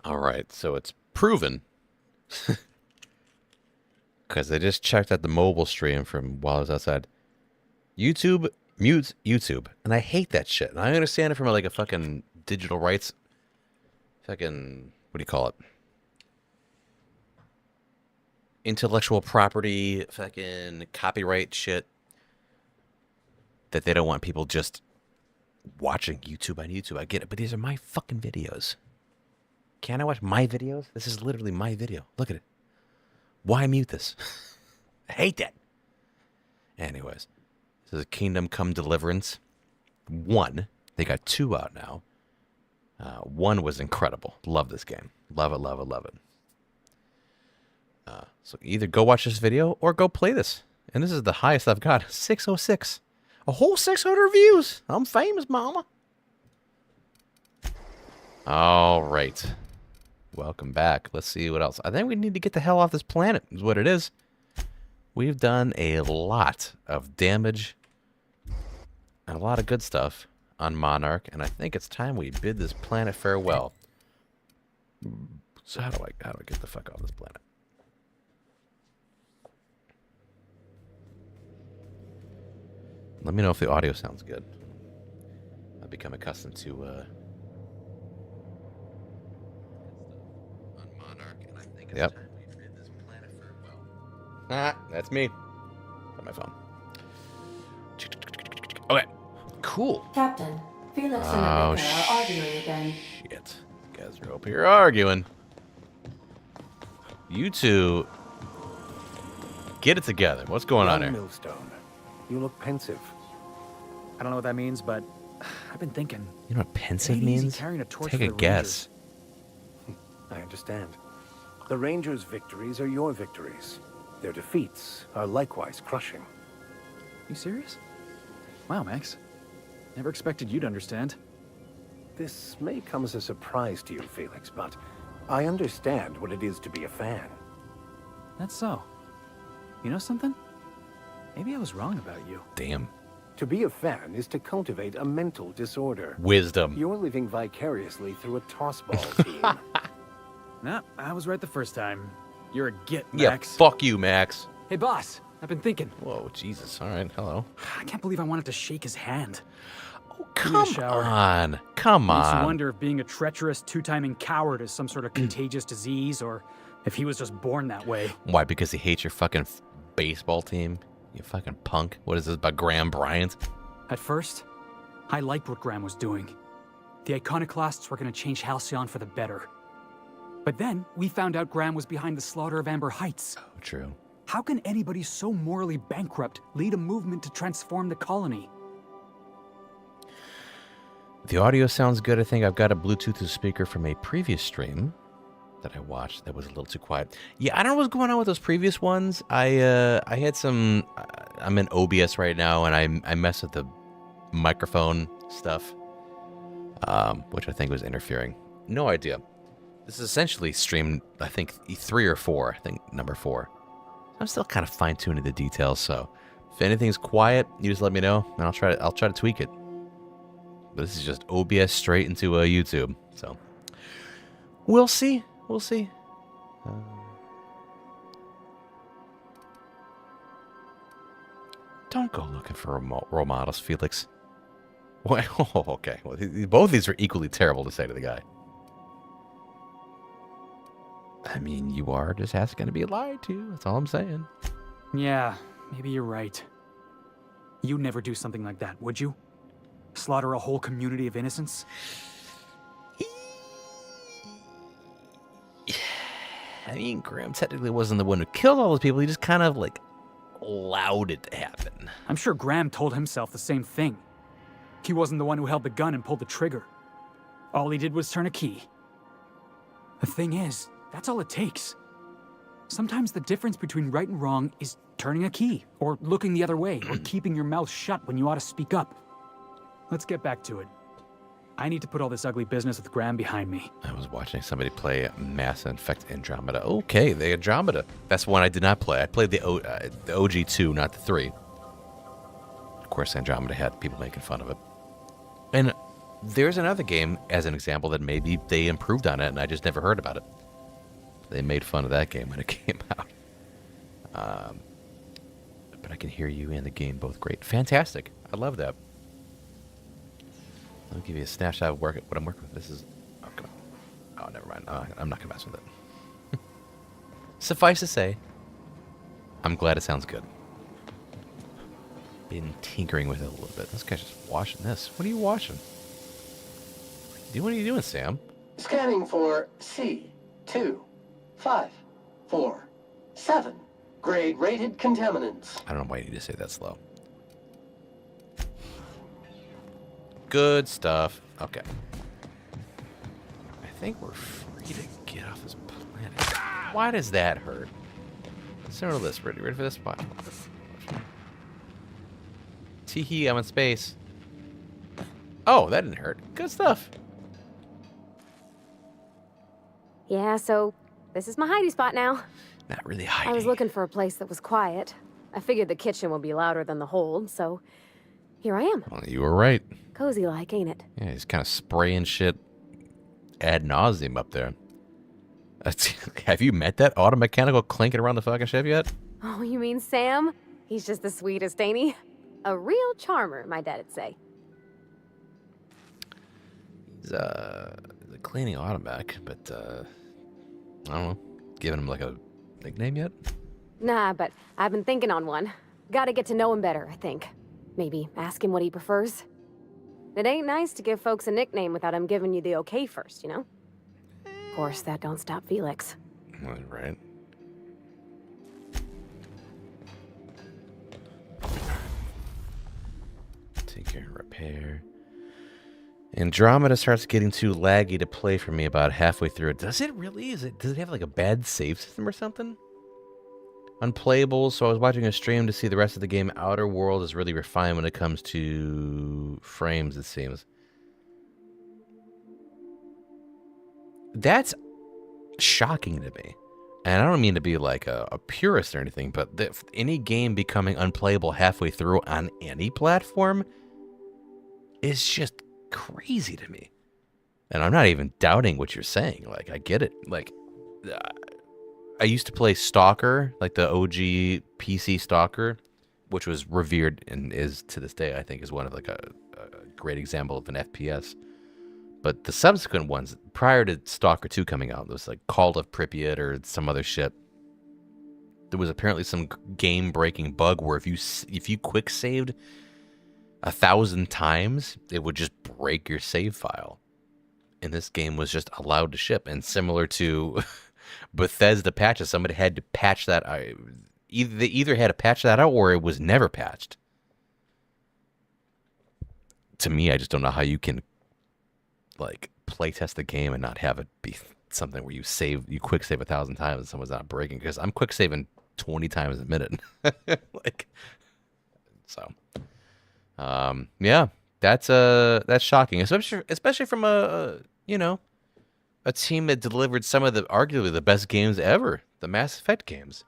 Speaker 1: All right, so it's proven. Because I just checked out the mobile stream from while I was outside. YouTube mutes YouTube. And I hate that shit. And I understand it from like a fucking digital rights. Fucking, what do you call it? Intellectual property, fucking copyright shit. That they don't want people just watching YouTube on YouTube. I get it, but these are my fucking videos. Can I watch my videos? This is literally my video. Look at it. Why mute this? I hate that. Anyways, this is Kingdom Come Deliverance 1. They got 2 out now. 1 was incredible. Love this game. Love it, love it, love it. So either go watch this video or go play this. And this is the highest I've got. 606. A whole 600 views. I'm famous, mama. All right. Welcome back. Let's see what else. I think we need to get the hell off this planet, is what it is. We've done a lot of damage and a lot of good stuff on Monarch, and I think it's time we bid this planet farewell. So how do I get the fuck off this planet? Let me know if the audio sounds good. I've become accustomed to yep. Ah, that's me. On my phone. Okay. Cool.
Speaker 17: Captain, Felix and Rebecca are arguing again.
Speaker 1: Shit. You guys are up here arguing. You two get it together. What's going on here?
Speaker 3: Millstone, you look pensive. I don't know what that means, but I've been thinking.
Speaker 1: You know what pensive
Speaker 3: it ain't easy
Speaker 1: means?
Speaker 3: carrying a torch
Speaker 1: Take
Speaker 3: for
Speaker 1: a
Speaker 3: the
Speaker 1: guess.
Speaker 3: Rangers. I understand. The Rangers' victories are your victories. Their defeats are likewise crushing.
Speaker 18: You serious? Wow, Max. Never expected you to understand.
Speaker 3: This may come as a surprise to you, Felix, but I understand what it is to be a fan.
Speaker 18: That's so. You know something? Maybe I was wrong about you.
Speaker 1: Damn.
Speaker 3: To be a fan is to cultivate a mental disorder.
Speaker 1: Wisdom.
Speaker 3: You're living vicariously through a tossball team.
Speaker 18: Nah, I was right the first time. You're a git,
Speaker 1: Yeah,
Speaker 18: Max.
Speaker 1: fuck you, Max.
Speaker 18: Hey, boss. I've been thinking.
Speaker 1: Whoa, Jesus. All right, hello.
Speaker 18: I can't believe I wanted to shake his hand.
Speaker 1: Oh, come on. Come
Speaker 18: Makes you
Speaker 1: on.
Speaker 18: wonder if being a treacherous, two-timing coward is some sort of contagious disease, or if he was just born that way.
Speaker 1: Why? Because he hates your fucking baseball team? You fucking punk. What is this about Graham Bryant?
Speaker 18: At first, I liked what Graham was doing. The Iconoclasts were going to change Halcyon for the better. But then, we found out Graham was behind the slaughter of Amber Heights.
Speaker 1: Oh, true.
Speaker 18: How can anybody so morally bankrupt lead a movement to transform the colony?
Speaker 1: The audio sounds good. I think I've got a Bluetooth speaker from a previous stream that I watched that was a little too quiet. Yeah, I don't know what's going on with those previous ones. I had some... I'm in OBS right now, and I mess with the microphone stuff, which I think was interfering. No idea. This is essentially stream, I think, 3 or 4. I think number 4. I'm still kind of fine-tuning the details, so if anything's quiet, you just let me know, and I'll try to tweak it. But this is just OBS straight into YouTube, so we'll see. We'll see. Don't go looking for role models, Felix. Well, oh, okay. Well, both of these are equally terrible to say to the guy. I mean, you are just asking to be lied to. That's all I'm saying.
Speaker 18: Yeah, maybe you're right. You'd never do something like that, would you? Slaughter a whole community of innocents?
Speaker 1: I mean, Graham technically wasn't the one who killed all those people. He just kind of, like, allowed it to happen.
Speaker 18: I'm sure Graham told himself the same thing. He wasn't the one who held the gun and pulled the trigger. All he did was turn a key. The thing is, that's all it takes. Sometimes the difference between right and wrong is turning a key, or looking the other way, or keeping your mouth shut when you ought to speak up. Let's get back to it. I need to put all this ugly business with Graham behind me.
Speaker 1: I was watching somebody play Mass Effect Andromeda. Okay, the Andromeda. That's one I did not play. I played the OG2, not the 3. Of course, Andromeda had people making fun of it. And there's another game, as an example, that maybe they improved on it, and I just never heard about it. They made fun of that game when it came out. But I can hear you and the game both great. Fantastic. I love that. Let me give you a snapshot of what I'm working with. This is... Oh, never mind. I'm not going to mess with it. Suffice to say, I'm glad it sounds good. Been tinkering with it a little bit. This guy's just washing this. What are you washing? What are you doing, Sam?
Speaker 10: Scanning for C254 grade rated contaminants.
Speaker 1: I don't know why you need to say that slow. Good stuff. Okay. I think we're free to get off this planet. Why does that hurt? Similar to this. Ready for this spot? Tee-hee, I'm in space. Oh, that didn't hurt. Good stuff.
Speaker 5: Yeah, so this is my hidey spot now.
Speaker 1: Not really hidey.
Speaker 5: I was looking for a place that was quiet. I figured the kitchen would be louder than the hold, so here I am.
Speaker 1: Well, you were right.
Speaker 5: Cozy like, ain't it?
Speaker 1: Yeah, he's kind of spraying shit ad nauseum up there. Have you met that auto mechanical clinking around the fucking ship yet?
Speaker 5: Oh, you mean Sam? He's just the sweetest, ain't he? A real charmer, my dad'd say.
Speaker 1: He's a cleaning automac, but I don't know. Giving him like a nickname yet?
Speaker 5: Nah, but I've been thinking on one. Gotta get to know him better, I think. Maybe ask him what he prefers. It ain't nice to give folks a nickname without him giving you the okay first, you know? Of course, that don't stop Felix.
Speaker 1: Right. Take care of repair. Andromeda starts getting too laggy to play for me about halfway through it. Does it really? Does it have like a bad save system or something? Unplayable, so I was watching a stream to see the rest of the game. Outer World is really refined when it comes to frames, it seems. That's shocking to me. And I don't mean to be like a purist or anything, but any game becoming unplayable halfway through on any platform is just crazy to me. And I'm not even doubting what you're saying. Like, I get it. Like, I used to play Stalker, like the OG PC Stalker, which was revered and is to this day, I think, is one of like a great example of an FPS. But the subsequent ones, prior to Stalker 2 coming out, there was like Call of Pripyat or some other shit. There was apparently some game-breaking bug where if you quick saved 1,000 times, it would just break your save file. And this game was just allowed to ship. And similar to Bethesda patches, somebody had to patch that. They either had to patch that out or it was never patched. To me, I just don't know how you can like playtest the game and not have it be something where you quick save 1,000 times and someone's not breaking, because I'm quick saving 20 times a minute. Like, so, yeah, that's shocking, especially from a team that delivered some of the arguably the best games ever, the Mass Effect games.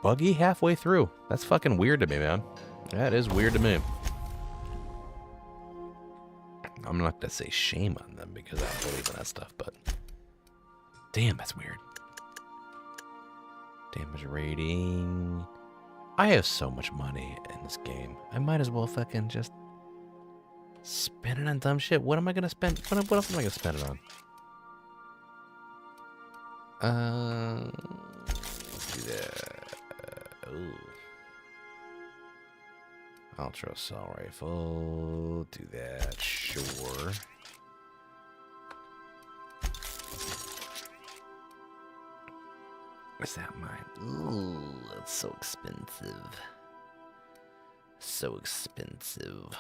Speaker 1: Buggy halfway through. That's fucking weird to me, man. That is weird to me. I'm not going to say shame on them because I don't believe in that stuff, but damn, that's weird. Damage rating. I have so much money in this game. I might as well fucking just spend it on dumb shit. What am I going to spend? What else am I going to spend it on? Let's do that. Ooh. Ultra assault rifle. Do that, sure. What's that mine? Ooh, that's so expensive. So expensive.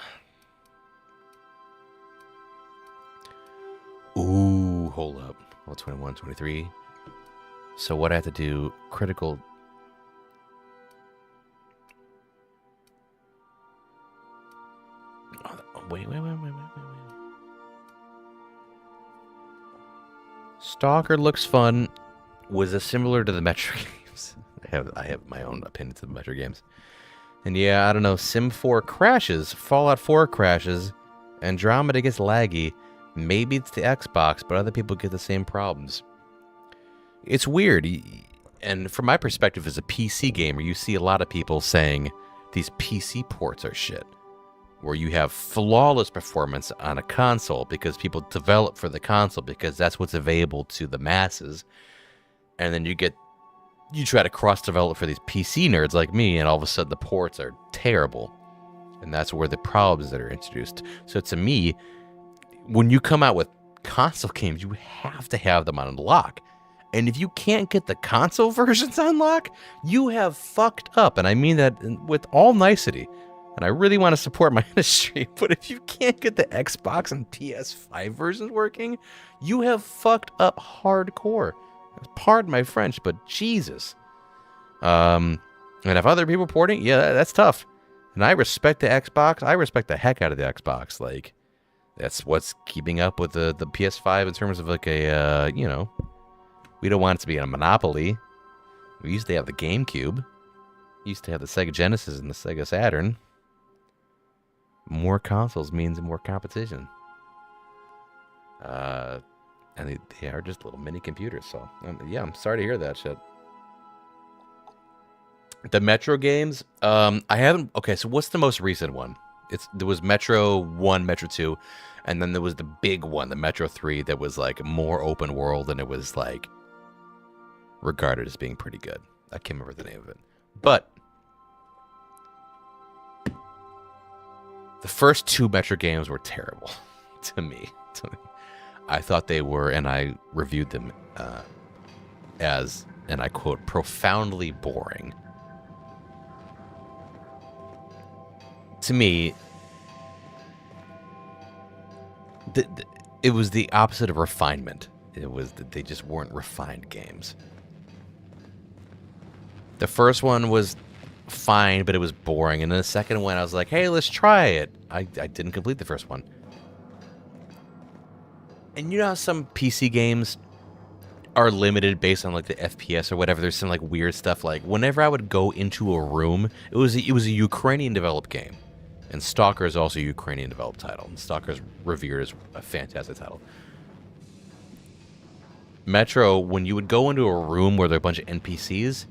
Speaker 1: Ooh, hold up. Well, 21, 23. So what I have to do, critical... Wait. Stalker looks fun. Was it similar to the Metro games? I have my own opinions of the Metro games. And yeah, I don't know, Sim 4 crashes, Fallout 4 crashes, Andromeda gets laggy. Maybe it's the Xbox, but other people get the same problems. It's weird. And from my perspective as a PC gamer, you see a lot of people saying these PC ports are shit. Where you have flawless performance on a console because people develop for the console because that's what's available to the masses. And then you try to cross-develop for these PC nerds like me, and all of a sudden the ports are terrible. And that's where the problems that are introduced. So to me, when you come out with console games, you have to have them on lock. And if you can't get the console versions on lock, you have fucked up. And I mean that with all nicety. And I really want to support my industry, but if you can't get the Xbox and PS5 versions working, you have fucked up hardcore. Pardon my French, but Jesus. And if other people porting, yeah, that's tough. And I respect the Xbox. I respect the heck out of the Xbox. Like, that's what's keeping up with the PS5 in terms of like a, we don't want it to be a monopoly. We used to have the GameCube. We used to have the Sega Genesis and the Sega Saturn. More consoles means more competition. And they are just little mini computers. So, yeah, I'm sorry to hear that shit. The Metro games, I haven't... Okay, so what's the most recent one? There was Metro 1, Metro 2, and then there was the big one, the Metro 3, that was, like, more open world, and it was, like, regarded as being pretty good. I can't remember the name of it. But the first 2 Metro games were terrible to me. I thought they were, and I reviewed them as, and I quote, profoundly boring. To me, it was the opposite of refinement. It was that they just weren't refined games. The first one was fine, but it was boring. And then the second one, I was like, hey, let's try it. I didn't complete the first one. And you know how some PC games are limited based on like the FPS or whatever? There's some like weird stuff. Like whenever I would go into a room, it was a Ukrainian developed game. And Stalker is also a Ukrainian developed title. And Stalker is revered as a fantastic title. Metro, when you would go into a room where there are a bunch of NPCs,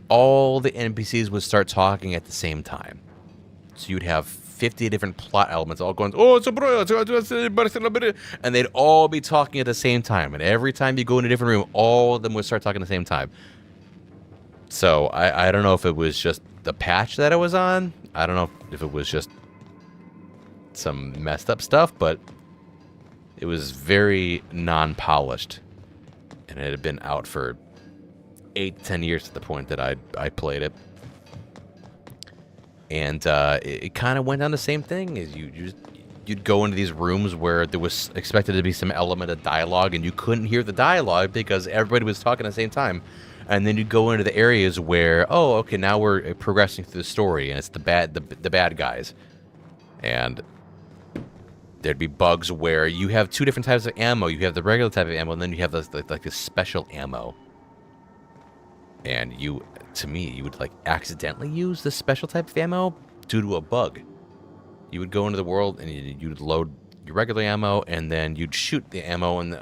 Speaker 1: all the NPCs would start talking at the same time. So you'd have 50 different plot elements all going, and they'd all be talking at the same time. And every time you go in a different room, all of them would start talking at the same time. So I don't know if it was just the patch that it was on. I don't know if it was just some messed up stuff, but it was very non-polished. And it had been out for 8 to 10 years to the point that I played it. And it kind of went on the same thing. As you'd go into these rooms where there was expected to be some element of dialogue, and you couldn't hear the dialogue because everybody was talking at the same time. And then you'd go into the areas where, oh, okay, now we're progressing through the story, and it's the bad guys. And there'd be bugs where you have 2 different types of ammo. You have the regular type of ammo, and then you have this special ammo. And to me, you would like accidentally use the special type of ammo due to a bug. You would go into the world and you'd load your regular ammo, and then you'd shoot the ammo, and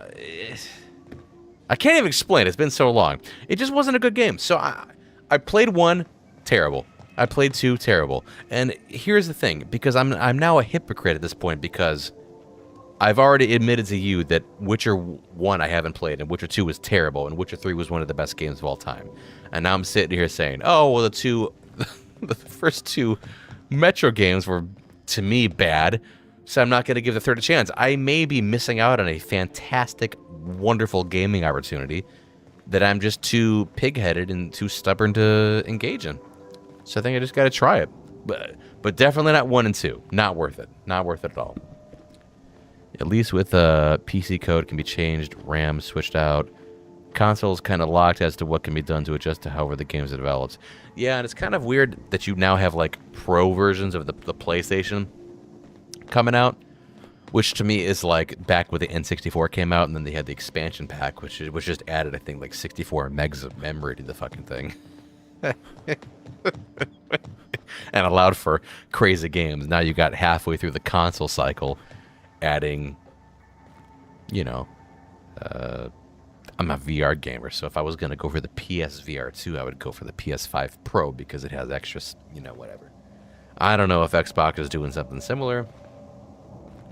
Speaker 1: I can't even explain. It's been so long. It just wasn't a good game. So I played 1, terrible. I played 2, terrible. And here's the thing, because I'm now a hypocrite at this point, because I've already admitted to you that Witcher 1 I haven't played, and Witcher 2 was terrible, and Witcher 3 was one of the best games of all time. And now I'm sitting here saying, oh, well, the first 2 Metro games were, to me, bad, so I'm not going to give the third a chance. I may be missing out on a fantastic, wonderful gaming opportunity that I'm just too pig-headed and too stubborn to engage in. So I think I just got to try it. But definitely not 1 and 2. Not worth it. Not worth it at all. At least with PC code can be changed, RAM switched out. Console's kind of locked as to what can be done to adjust to however the games are developed. Yeah, and it's kind of weird that you now have like pro versions of the PlayStation coming out, which to me is like back when the N64 came out, and then they had the expansion pack, which just added, I think, like 64 megs of memory to the fucking thing. And allowed for crazy games. Now you got halfway through the console cycle, adding, you know, I'm a VR gamer, so if I was going to go for the PSVR 2, I would go for the PS5 Pro because it has extra, you know, whatever. I don't know if Xbox is doing something similar.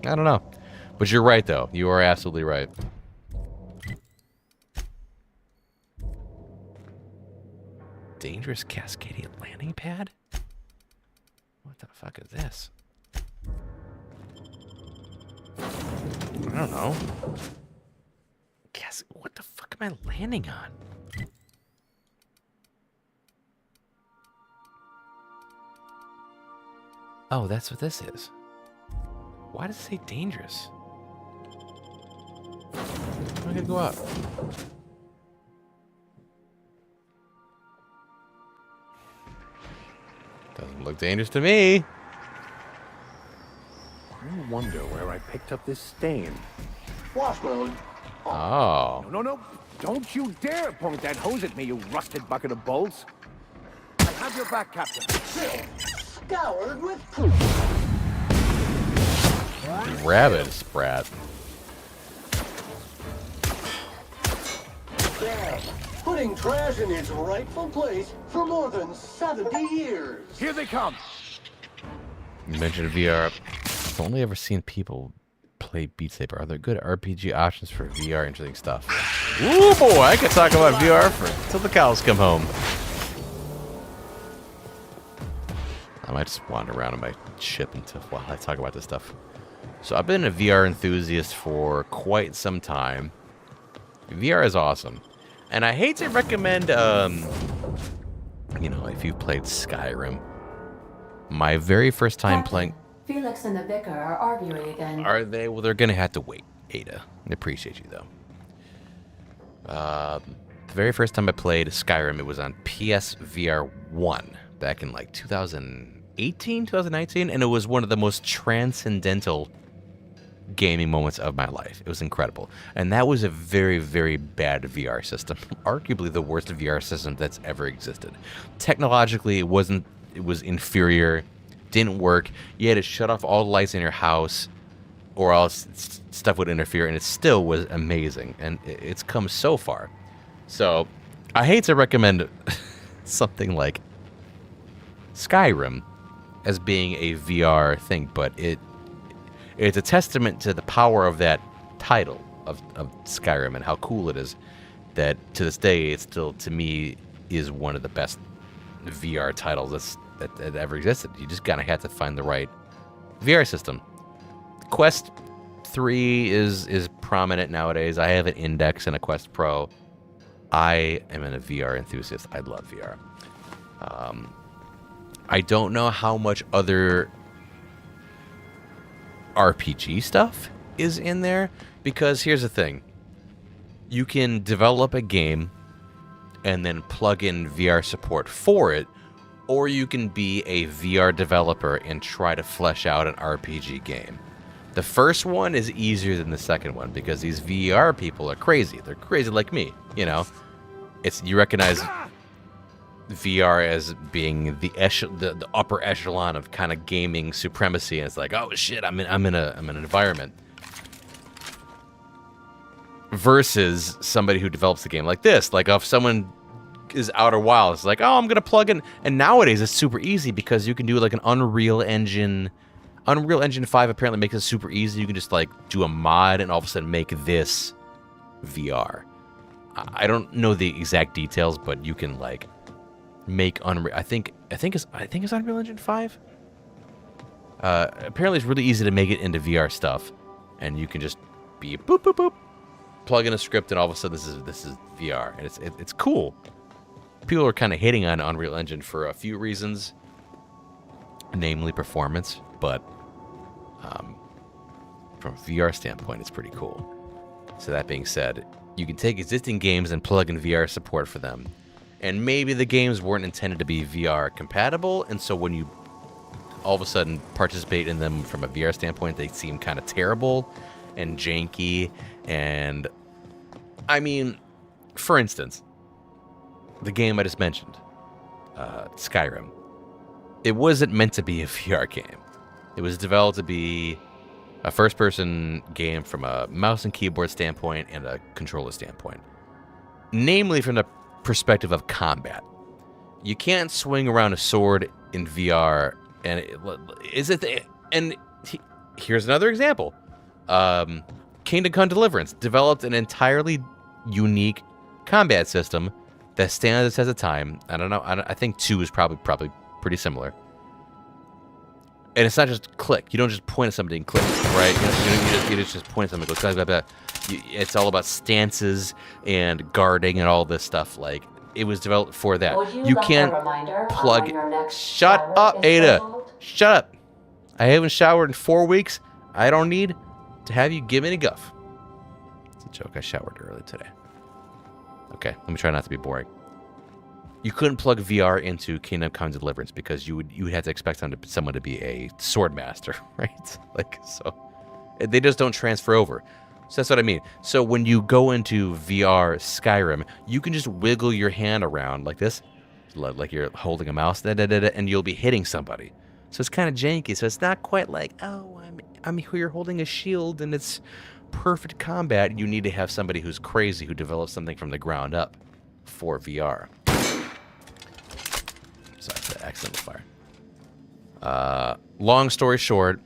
Speaker 1: I don't know. But you're right, though. You are absolutely right. Dangerous Cascadia landing pad? What the fuck is this? I don't know. What the fuck am I landing on? Oh, that's what this is. Why does it say dangerous? I'm gonna go up. Doesn't look dangerous to me.
Speaker 3: I wonder where I picked up this stain.
Speaker 10: Washburn.
Speaker 1: Oh.
Speaker 3: No. Don't you dare point that hose at me, you rusted bucket of bolts. I have your back, Captain.
Speaker 10: Scoured with
Speaker 1: Rabbit sprat.
Speaker 10: There. Putting trash in its rightful place for more than 70 years.
Speaker 3: Here they come.
Speaker 1: You mentioned VR. I've only ever seen people play Beat Saber. Are there good RPG options for VR? Interesting stuff. Ooh, boy, I could talk about VR till the cows come home. I might just wander around on my ship while I talk about this stuff. So I've been a VR enthusiast for quite some time. VR is awesome. And I hate to recommend, you know, if you've played Skyrim. My very first time playing...
Speaker 17: Felix and the Vicar are arguing again.
Speaker 1: Are they? Well, they're going to have to wait, Ada. I appreciate you, though. The very first time I played Skyrim, it was on PSVR 1 back in, like, 2018, 2019, and it was one of the most transcendental gaming moments of my life. It was incredible. And that was a very, very bad VR system. Arguably the worst VR system that's ever existed. Technologically, it was inferior, didn't work. You had to shut off all the lights in your house or else stuff would interfere, and it still was amazing. And it's come so far. So I hate to recommend something like Skyrim as being a VR thing, but it's a testament to the power of that title of Skyrim and how cool it is that to this day it still, to me, is one of the best VR titles that ever existed. You just gotta have to find the right VR system. Quest 3 is prominent nowadays. I have an Index and a Quest Pro. I am a VR enthusiast. I love VR. I don't know how much other RPG stuff is in there, because here's the thing. You can develop a game and then plug in VR support for it, or you can be a VR developer and try to flesh out an RPG game. The first one is easier than the second one because these VR people are crazy. They're crazy like me, you know. You recognize VR as being the upper echelon of kind of gaming supremacy, and it's like, oh shit, I'm in an environment. Versus somebody who develops a game like this, like if someone is Outer Wilds, it's like, oh, I'm gonna plug in, and nowadays it's super easy because you can do like an Unreal Engine 5 apparently makes it super easy. You can just like do a mod and all of a sudden make this VR. I don't know the exact details, but you can like make Unreal. I think it's Unreal Engine 5. Apparently, it's really easy to make it into VR stuff, and you can just be boop boop boop, plug in a script, and all of a sudden this is VR, and it's cool. People are kind of hating on Unreal Engine for a few reasons, namely performance, but from a VR standpoint, it's pretty cool. So that being said, you can take existing games and plug in VR support for them. And maybe the games weren't intended to be VR compatible, and so when you all of a sudden participate in them from a VR standpoint, they seem kind of terrible and janky. And I mean, for instance, the game I just mentioned, Skyrim. It wasn't meant to be a VR game. It was developed to be a first-person game from a mouse and keyboard standpoint and a controller standpoint. Namely from the perspective of combat. You can't swing around a sword in VR, and here's another example. Kingdom Come Deliverance developed an entirely unique combat system that stands the test of time. I don't know. I think 2 is probably pretty similar. And it's not just click. You don't just point at somebody and click, right? You just point at somebody and go, blah, blah, blah. It's all about stances and guarding and all this stuff. Like, it was developed for that. You can't plug. Shut up, Ada. Shut up. I haven't showered in 4 weeks. I don't need to have you give me any guff. It's a joke. I showered early today. Okay, let me try not to be boring. You couldn't plug VR into Kingdom Come Deliverance because you would have to expect someone to be a sword master, right? Like, so they just don't transfer over. So that's what I mean. So when you go into VR Skyrim, you can just wiggle your hand around like this, like you're holding a mouse, and you'll be hitting somebody. So it's kind of janky. So it's not quite like, oh, I'm here holding a shield and it's perfect combat. You need to have somebody who's crazy who develops something from the ground up for VR. Sorry for the accidental fire. Long story short,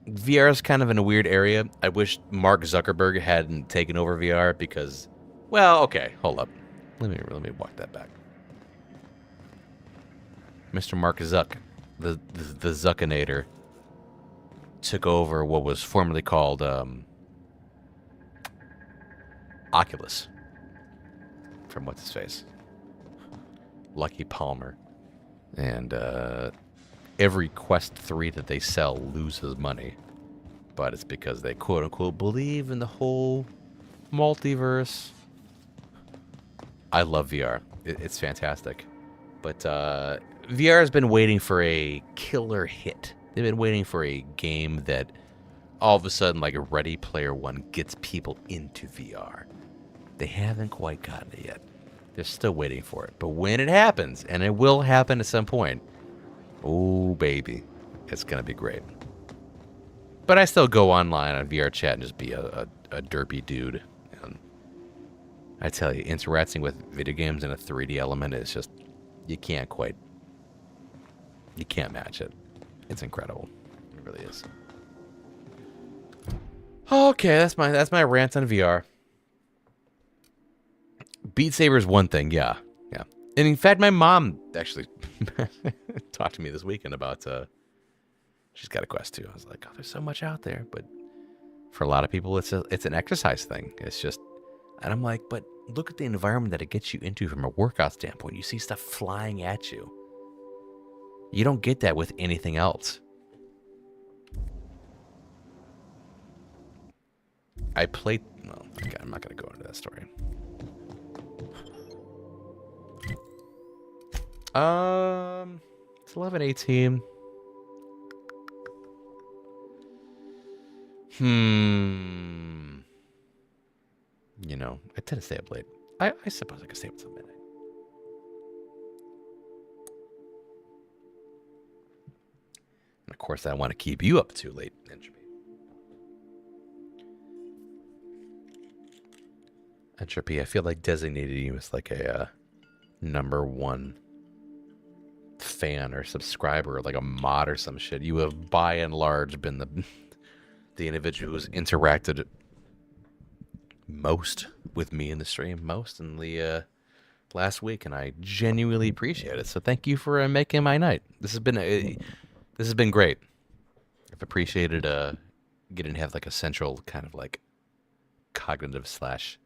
Speaker 1: VR is kind of in a weird area. I wish Mark Zuckerberg hadn't taken over VR because, well, okay, hold up. Let me walk that back. Mr. Mark Zuck, the Zuckinator, took over what was formerly called Oculus. From what's his face? Lucky Palmer. And every Quest 3 that they sell loses money. But it's because they quote-unquote believe in the whole multiverse. I love VR. It's fantastic. But VR has been waiting for a killer hit. They've been waiting for a game that all of a sudden, like a Ready Player One, gets people into VR. They haven't quite gotten it yet. They're still waiting for it. But when it happens, and it will happen at some point, oh, baby, it's going to be great. But I still go online on VR chat and just be a derpy dude. And I tell you, interacting with video games in a 3D element is just, you can't match it. It's incredible. It really is. Okay, that's my rant on VR. Beat Saber is one thing, yeah. And in fact, my mom actually talked to me this weekend about she's got a Quest 2. I was like, oh, there's so much out there, but for a lot of people, it's an exercise thing. It's just, and I'm like, but look at the environment that it gets you into from a workout standpoint. You see stuff flying at you. You don't get that with anything else. I played. Well, okay, I'm not going to go into that story. It's 11:18. You know, I tend to stay up late. I suppose I could stay up until midnight. And of course, I want to keep you up too late, Entropy. Entropy, I feel like designating you as like a #1 fan or subscriber, or like a mod or some shit. You have by and large been the individual who's interacted most with me in the stream, most in the last week, and I genuinely appreciate it. So thank you for making my night. This has been great. I've appreciated getting to have like a central kind of like cognitive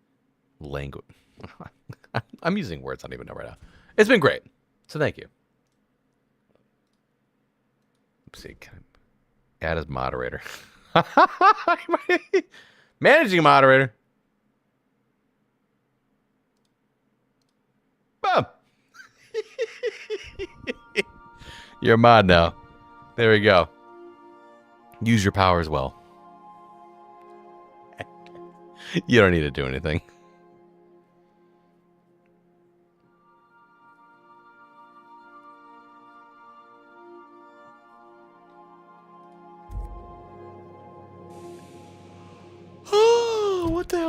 Speaker 1: / language. I'm using words I don't even know right now. It's been great. So thank you. Let's see. Can I add as moderator? Managing moderator. Boom. You're a mod now. There we go. Use your powers well. You don't need to do anything.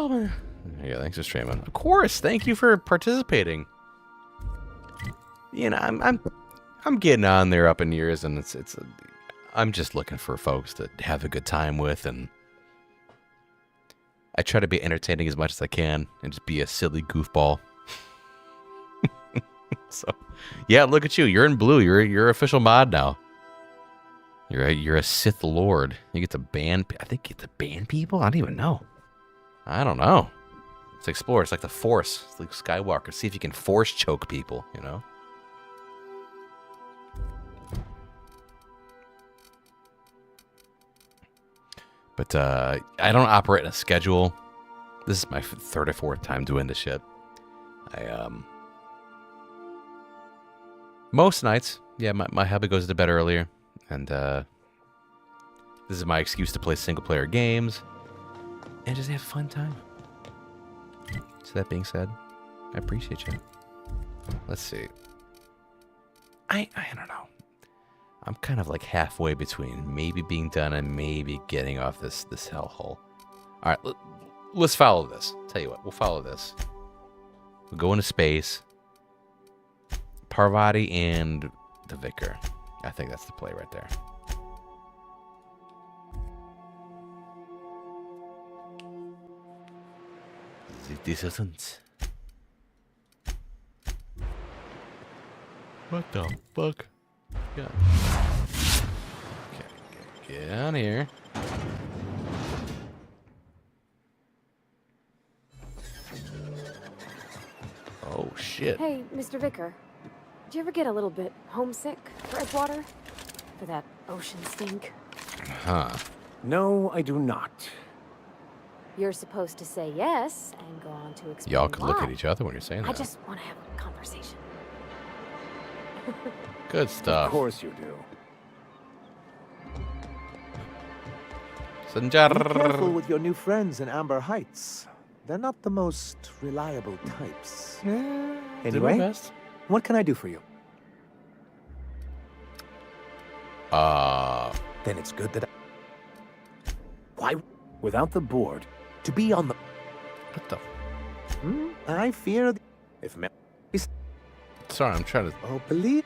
Speaker 1: gentlemen. Yeah, thanks for streaming. Of course, thank you for participating. You know, I'm getting on there up in years, and I'm just looking for folks to have a good time with, and I try to be entertaining as much as I can, and just be a silly goofball. So, yeah, look at you. You're in blue. You're official mod now. You're a Sith Lord. You get to ban. I think you get to ban people. I don't even know. I don't know. Let's explore. It's like the Force. It's like Skywalker. See if you can force choke people. You know. But I don't operate in a schedule. This is my third or fourth time doing this shit. Most nights, yeah, my hubby goes to bed earlier, and this is my excuse to play single-player games and just have a fun time. So that being said, I appreciate you. Let's see. I don't know. I'm kind of like halfway between maybe being done and maybe getting off this hellhole. All right, let's follow this. Tell you what, we'll follow this. We'll go into space. Parvati and the Vicar. I think that's the play right there. This isn't. What the fuck? Yeah. Okay, get on here. Oh shit.
Speaker 5: Hey, Mr. Vicar. Do you ever get a little bit homesick for Edgewater? For that ocean stink?
Speaker 1: Huh.
Speaker 3: No, I do not.
Speaker 5: You're supposed to say yes and go on to explain
Speaker 1: Y'all could look
Speaker 5: why.
Speaker 1: at each other when you're saying that.
Speaker 5: I just want to have a conversation.
Speaker 1: Good stuff.
Speaker 3: Of course you do.
Speaker 19: Be careful with your new friends in Amber Heights. They're not the most reliable types. Anyway, what can I do for you?
Speaker 3: Then it's good that Why? Without the board.
Speaker 19: To be on the...
Speaker 1: What the...
Speaker 19: I fear... If...
Speaker 1: Sorry, I'm trying to...
Speaker 19: Oh, believe...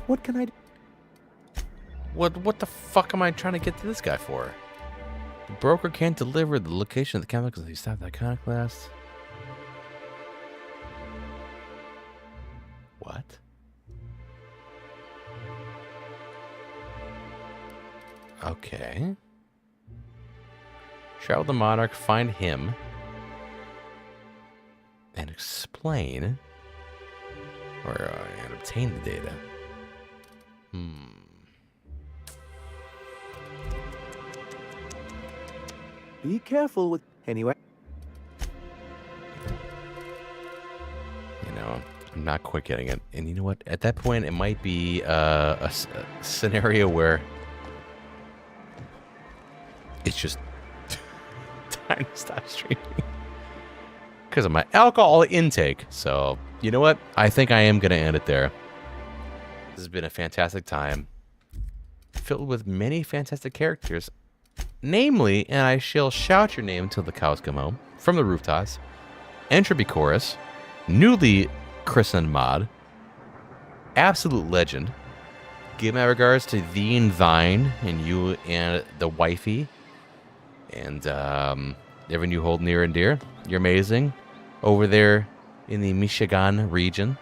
Speaker 19: What can I do?
Speaker 1: What the fuck am I trying to get to this guy for? The broker can't deliver the location of the chemicals he stopped the iconoclast. What? Okay. Travel the Monarch, find him, and explain, or and obtain the data.
Speaker 19: Be careful with... Anyway.
Speaker 1: You know, I'm not quite getting it. And you know what? At that point, it might be a scenario where it's just time to stop streaming because of my alcohol intake. So, you know what? I think I am going to end it there. This has been a fantastic time, filled with many fantastic characters. Namely, and I shall shout your name until the cows come home, from the rooftops, Entropy Chorus, newly christened mod, absolute legend. Give my regards to thee and thine, and you and the wifey, and everyone you hold near and dear. You're amazing. Over there in the Michigan region.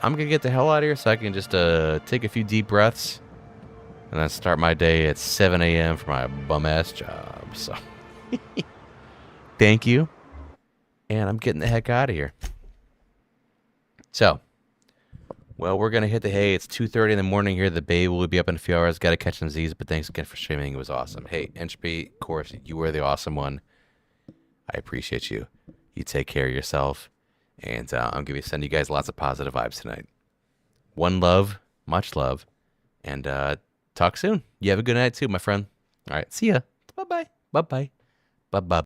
Speaker 1: I'm going to get the hell out of here so I can just take a few deep breaths. And then start my day at 7 a.m. for my bum-ass job. So, thank you. And I'm getting the heck out of here. So, well, we're going to hit the hay. It's 2:30 in the morning here. The baby will be up in a few hours. Got to catch some Z's, but thanks again for streaming. It was awesome. Hey, Entropy, of course, you were the awesome one. I appreciate you. You take care of yourself. And I'm going to send you guys lots of positive vibes tonight. One love, much love. And, talk soon. You have a good night too, my friend. All right. See ya. Bye-bye. Bye-bye. Bye-bye.